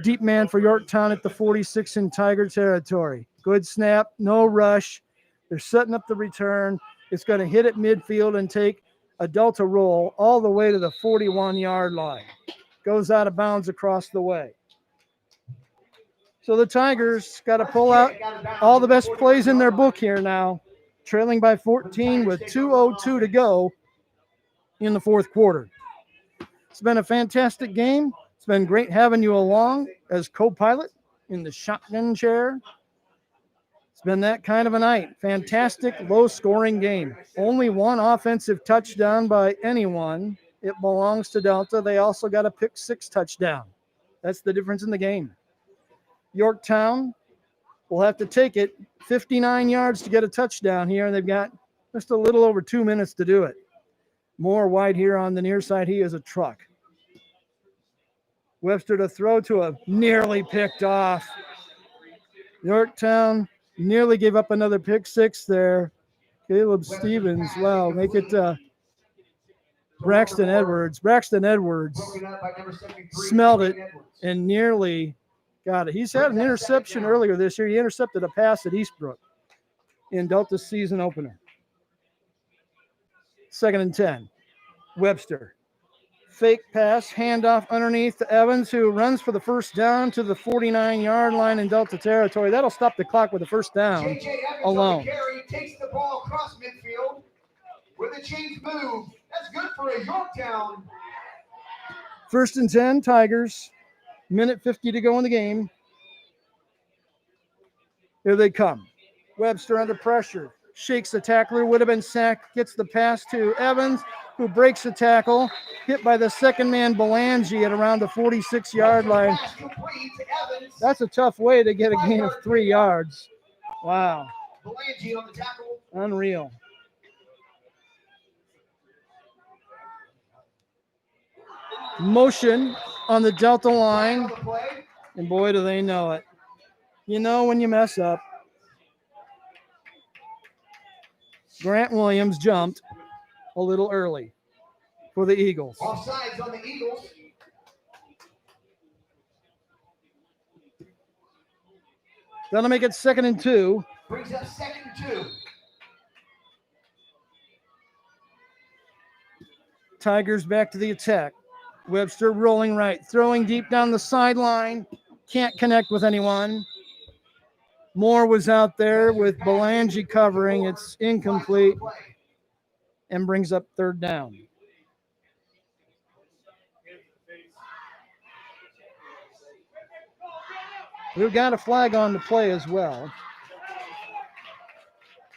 A: Deep man for Yorktown at the 46 in Tiger territory. Good snap, no rush. They're setting up the return. It's going to hit at midfield and take a Delta roll all the way to the 41-yard line. Goes out of bounds across the way. So the Tigers got to pull out all the best plays in their book here now, trailing by 14 with 2:02 to go in the 4th quarter. It's been a fantastic game. It's been great having you along as co-pilot in the shotgun chair. It's been that kind of a night. Fantastic, low-scoring game. Only one offensive touchdown by anyone. It belongs to Delta. They also got a pick-6 touchdown. That's the difference in the game. Yorktown will have to take it 59 yards to get a touchdown here, and they've got just a little over 2 minutes to do it. Moore wide here on the near side. He is a truck. Webster to throw to a nearly picked off. Yorktown nearly gave up another pick-6 there. Caleb Stevens, wow, make it Braxton Edwards. Braxton Edwards smelled it and nearly got it. He's had an interception earlier this year. He intercepted a pass at Eastbrook in Delta's season opener. 2nd and 10. Webster. Fake pass, handoff underneath to Evans, who runs for the first down to the 49-yard line in Delta territory. That'll stop the clock with the first down alone.
B: Carry takes the ball across midfield with a change move. That's good for a Yorktown.
A: 1st and 10, Tigers. Minute 50 to go in the game. Here they come. Webster under pressure. Shakes the tackler, would have been sacked. Gets the pass to Evans, who breaks the tackle. Hit by the second man, Belangi, at around the 46-yard line. That's a tough way to get a gain of 3 yards. Wow.
B: Belangi on the tackle.
A: Unreal. Motion on the Delta line. And boy, do they know it. You know when you mess up. Grant Williams jumped a little early for the Eagles.
B: Offsides on the Eagles.
A: That'll make it 2nd and 2.
B: Brings up 2nd and 2.
A: Tigers back to the attack. Webster rolling right, throwing deep down the sideline. Can't connect with anyone. Moore was out there with Belangi covering. It's incomplete and brings up 3rd down. We've got a flag on the play as well.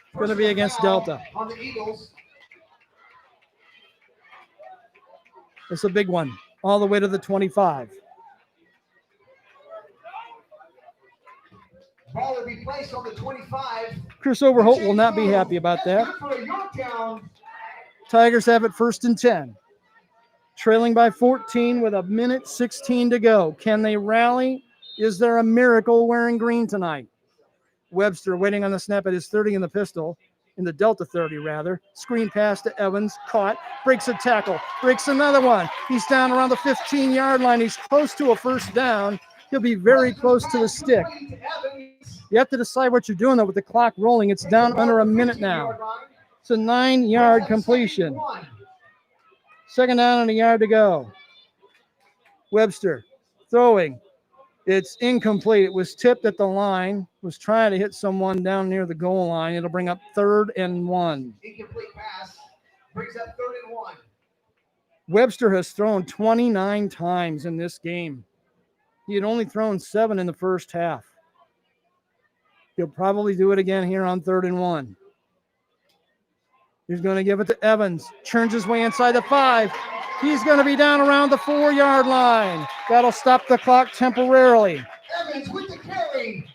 A: It's going to be against Delta.
B: On the Eagles.
A: It's a big one, all the way to the 25.
B: Ball will be placed on the 25.
A: Chris Overholt will not be happy about that.
B: That's good for Yorktown.
A: Tigers have it 1st and 10. Trailing by 14 with 1:16 to go. Can they rally? Is there a miracle wearing green tonight? Webster waiting on the snap at his 30 in the pistol, in the Delta 30 rather. Screen pass to Evans, caught, breaks a tackle, breaks another one. He's down around the 15-yard line. He's close to a first down. He'll be very close to the stick. You have to decide what you're doing though with the clock rolling. It's down under a minute now. It's a 9-yard completion. 2nd down and a yard to go. Webster throwing. It's incomplete. It was tipped at the line. Was trying to hit someone down near the goal line. It'll bring up 3rd and 1.
B: Incomplete pass brings up 3rd and 1.
A: Webster has thrown 29 times in this game. He had only thrown 7 in the first half. He'll probably do it again here on 3rd and 1. He's going to give it to Evans. Churns his way inside the 5. He's going to be down around the 4-yard line. That'll stop the clock temporarily.
B: Evans with the carry.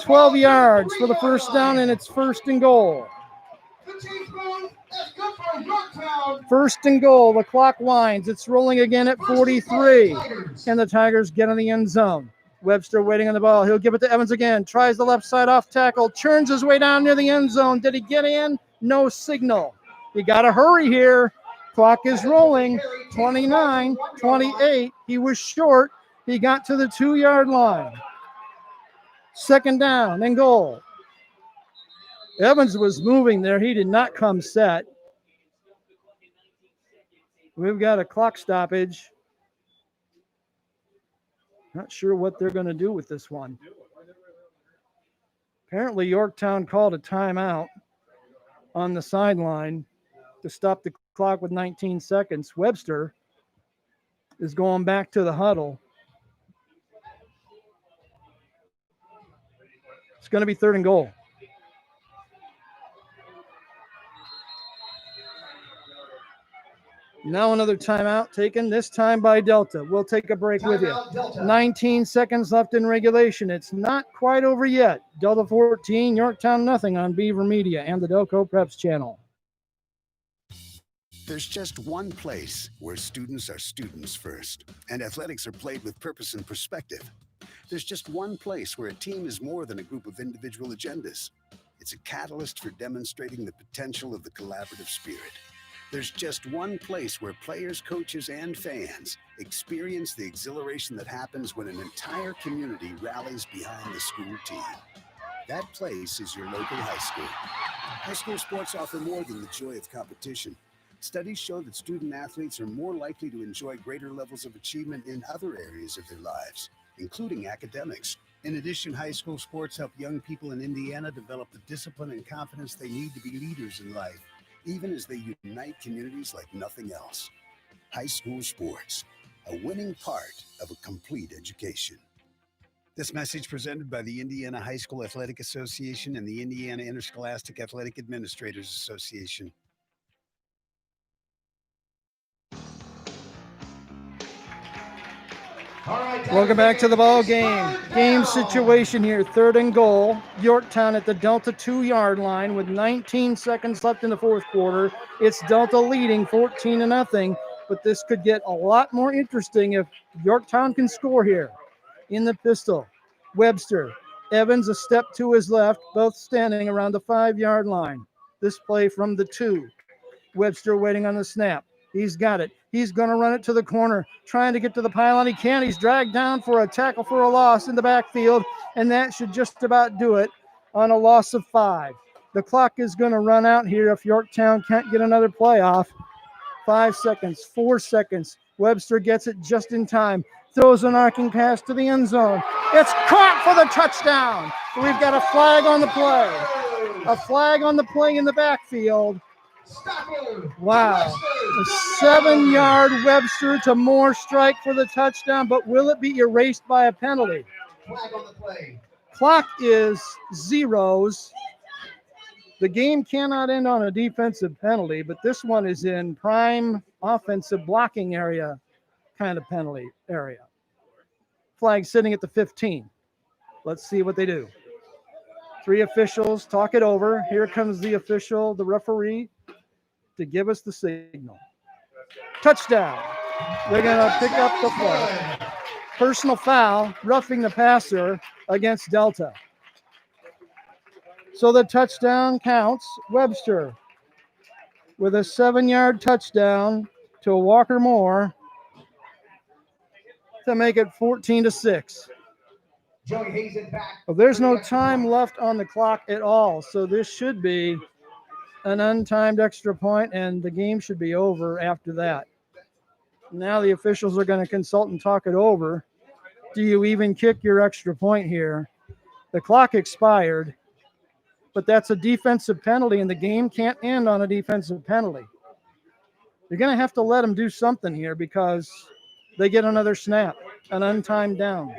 A: 12 yards for the first down, and it's 1st and goal.
B: The Chiefs move. That's good for Yorktown.
A: 1st and goal. The clock winds. It's rolling again at 43. And the Tigers get in the end zone. Webster waiting on the ball. He'll give it to Evans again. Tries the left side off tackle. Churns his way down near the end zone. Did he get in? No signal. You got to hurry here. Clock is rolling. 29, 28. He was short. He got to the 2-yard line. 2nd down and goal. Evans was moving there. He did not come set. We've got a clock stoppage. Not sure what they're going to do with this one. Apparently Yorktown called a timeout on the sideline to stop the clock with 19 seconds. Webster is going back to the huddle. It's going to be 3rd and goal. Now another timeout taken, this time by Delta. We'll take a break with you. 19 seconds left in regulation. It's not quite over yet. Delta 14, Yorktown nothing on Beaver Media and the Delco Preps channel.
C: There's just one place where students are students first, and athletics are played with purpose and perspective. There's just one place where a team is more than a group of individual agendas. It's a catalyst for demonstrating the potential of the collaborative spirit. There's just one place where players, coaches, and fans experience the exhilaration that happens when an entire community rallies behind the school team. That place is your local high school. High school sports offer more than the joy of competition. Studies show that student athletes are more likely to enjoy greater levels of achievement in other areas of their lives, including academics. In addition, high school sports help young people in Indiana develop the discipline and confidence they need to be leaders in life, even as they unite communities like nothing else. High school sports, a winning part of a complete education. This message presented by the Indiana High School Athletic Association and the Indiana Interscholastic Athletic Administrators Association.
A: Welcome back to the ball game. Game situation here, 3rd and goal. Yorktown at the Delta 2-yard line with 19 seconds left in the 4th quarter. It's Delta leading 14-0, but this could get a lot more interesting if Yorktown can score here. In the pistol, Webster, Evans a step to his left, both standing around the 5-yard line. This play from the 2. Webster waiting on the snap. He's got it. He's going to run it to the corner, trying to get to the pylon. He can't. He's dragged down for a tackle for a loss in the backfield, and that should just about do it on a loss of 5. The clock is going to run out here if Yorktown can't get another play off. 5 seconds, 4 seconds. Webster gets it just in time. Throws an arcing pass to the end zone. It's caught for the touchdown. We've got a flag on the play. A flag on the play in the backfield. Wow. A 7-yard Webster to Moore strike for the touchdown, but will it be erased by a penalty?
B: Flag on the play.
A: Clock is zeros. The game cannot end on a defensive penalty, but this one is in prime offensive blocking area kind of penalty area. Flag sitting at the 15. Let's see what they do. Three officials talk it over. Here comes the official, the referee, to give us the signal. Touchdown. They're going to pick up the flag. Personal foul, roughing the passer against Delta. So the touchdown counts. Webster with a 7-yard touchdown to Walker Moore to make it 14-6.
B: Joey Hazen back.
A: Well, there's no time left on the clock at all, so this should be an untimed extra point, and the game should be over after that. Now the officials are going to consult and talk it over. Do you even kick your extra point here? The clock expired, but that's a defensive penalty, and the game can't end on a defensive penalty. You're going to have to let them do something here because they get another snap, an untimed down.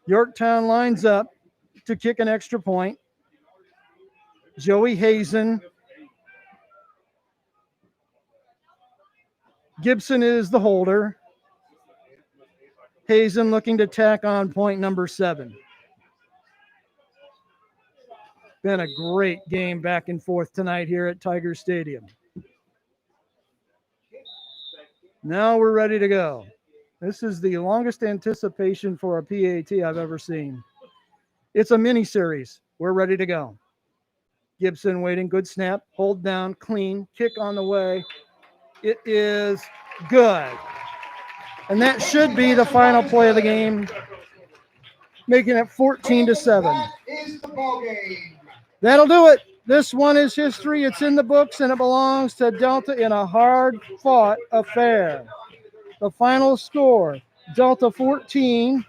A: Yorktown lines up to kick an extra point. Joey Hazen. Gibson is the holder. Hazen looking to tack on point number 7. Been a great game back and forth tonight here at Tiger Stadium. Now we're ready to go. This is the longest anticipation for a PAT I've ever seen. It's a mini series. We're ready to go. Gibson waiting, good snap, hold down, clean, kick on the way. It is good. And that should be the final play of the game, making it 14-7.
B: That is the ball game.
A: That'll do it. This one is history. It's in the books, and it belongs to Delta in a hard-fought affair. The final score, Delta 14,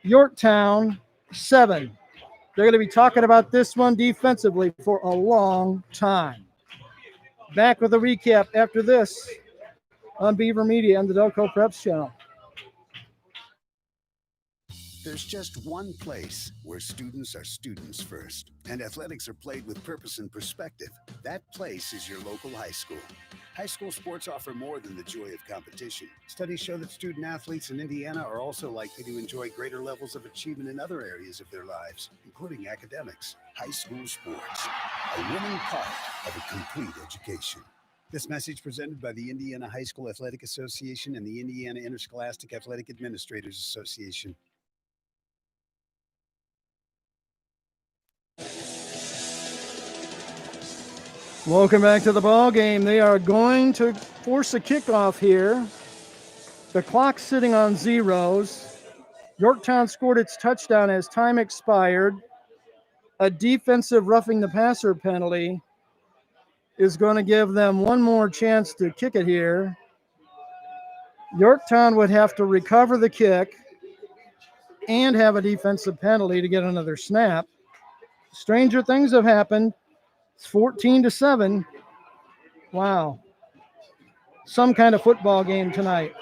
A: Yorktown 7. They're going to be talking about this one defensively for a long time. Back with a recap after this on Beaver Media and the Delco Preps channel.
C: There's just one place where students are students first, and athletics are played with purpose and perspective. That place is your local high school. High school sports offer more than the joy of competition. Studies show that student athletes in Indiana are also likely to enjoy greater levels of achievement in other areas of their lives, including academics. High school sports, a winning part of a complete education. This message presented by the Indiana High School Athletic Association and the Indiana Interscholastic Athletic Administrators Association.
A: Welcome back to the ball game. They are going to force a kickoff here. The clock's sitting on zeros. Yorktown scored its touchdown as time expired. A defensive roughing the passer penalty is going to give them one more chance to kick it here. Yorktown would have to recover the kick and have a defensive penalty to get another snap. Stranger things have happened. It's 14-7. Wow. Some kind of football game tonight.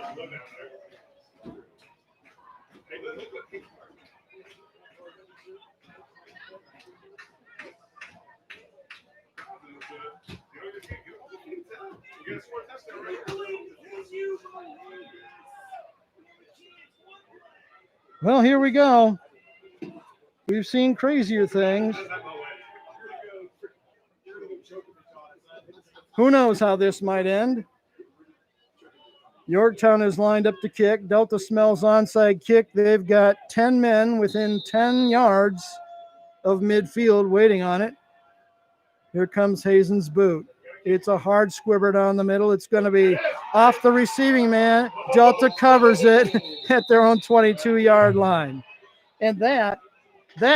A: Well, here we go. We've seen crazier things. Who knows how this might end? Yorktown is lined up to kick. Delta smells onside kick. They've got 10 men within 10 yards of midfield waiting on it. Here comes Hazen's boot. It's a hard squibber down the middle. It's going to be off the receiving man. Delta covers it at their own 22-yard line. And that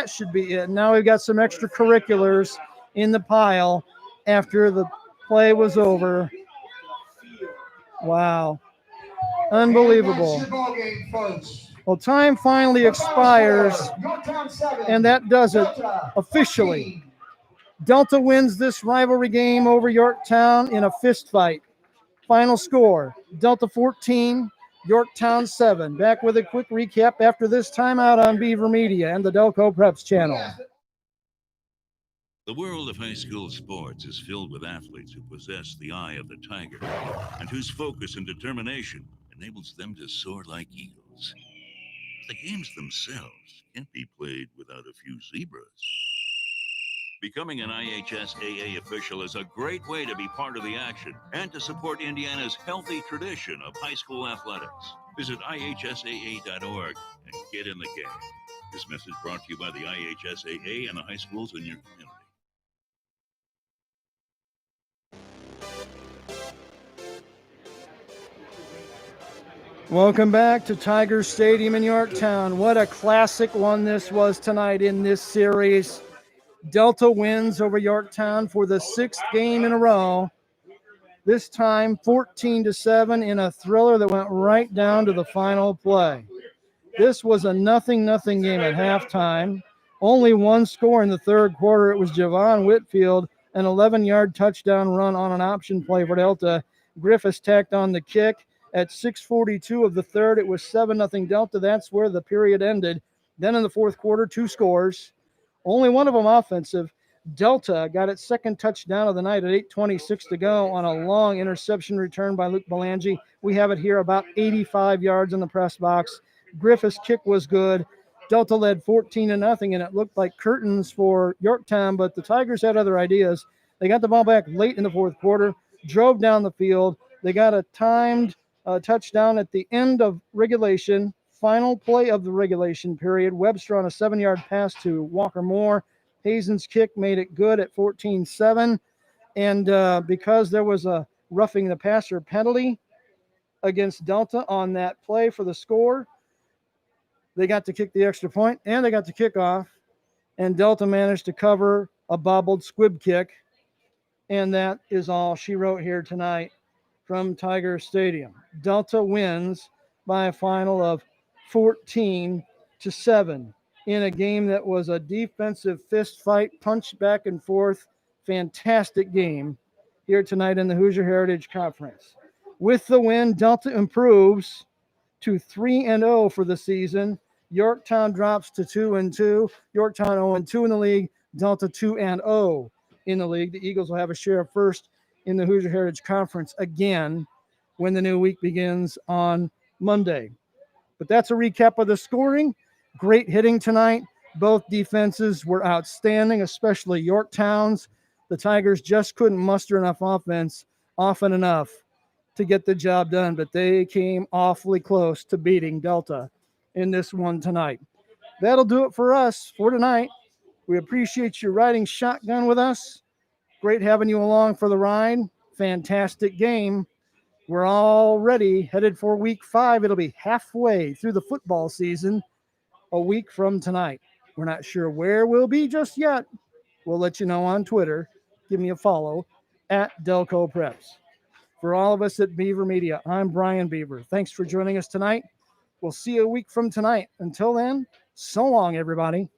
A: should be it. Now we've got some extracurriculars in the pile after the play was over. Wow. Unbelievable. Well, time finally expires, and that does it officially. Delta wins this rivalry game over Yorktown in a fist fight. Final score, Delta 14, Yorktown 7. Back with a quick recap after this timeout on Beaver Media and the Delco Preps channel.
D: The world of high school sports is filled with athletes who possess the eye of the tiger and whose focus and determination enables them to soar like eagles. the games themselves can't be played without a few zebras. Becoming an IHSAA official is a great way to be part of the action and to support Indiana's healthy tradition of high school athletics. Visit ihsaa.org and get in the game. This message brought to you by the IHSAA and the high schools in your community.
A: Welcome back to Tiger Stadium in Yorktown. What a classic one this was tonight in this series. Delta wins over Yorktown for the 6th game in a row. This time 14-7 in a thriller that went right down to the final play. This was a 0-0 game at halftime. Only one score in the third quarter. It was Javon Whitfield, an 11-yard touchdown run on an option play for Delta. Griffiths tacked on the kick. At 6:42 of the third, it was 7-0 Delta. That's where the period ended. Then in the fourth quarter, 2 scores. Only one of them offensive. Delta got its second touchdown of the night at 8:26 to go on a long interception return by Luke Belangi. We have it here about 85 yards in the press box. Griffith's kick was good. Delta led 14-0, and it looked like curtains for Yorktown, but the Tigers had other ideas. They got the ball back late in the fourth quarter, drove down the field. They got a timed touchdown at the end of regulation, final play of the regulation period. Webster on a 7-yard pass to Walker Moore. Hazen's kick made it good at 14-7. And because there was a roughing the passer penalty against Delta on that play for the score, they got to kick the extra point and they got to kick off. And Delta managed to cover a bobbled squib kick. And that is all she wrote here tonight from Tiger Stadium. Delta wins by a final of 14-7 in a game that was a defensive fist fight, punch back and forth, fantastic game here tonight in the Hoosier Heritage Conference. With the win, Delta improves to 3-0 for the season. Yorktown drops to 2-2. Yorktown 0-2 in the league. Delta 2-0 in the league. The Eagles will have a share of first in the Hoosier Heritage Conference again when the new week begins on Monday. But that's a recap of the scoring. Great hitting tonight. Both defenses were outstanding, especially Yorktown's. The Tigers just couldn't muster enough offense often enough to get the job done, but they came awfully close to beating Delta in this one tonight. That'll do it for us for tonight. We appreciate you riding shotgun with us. Great having you along for the ride. Fantastic game. We're already headed for week 5. It'll be halfway through the football season a week from tonight. We're not sure where we'll be just yet. We'll let you know on Twitter. Give me a follow at Delco Preps. For all of us at Beaver Media, I'm Brian Beaver. Thanks for joining us tonight. We'll see you a week from tonight. Until then, so long, everybody.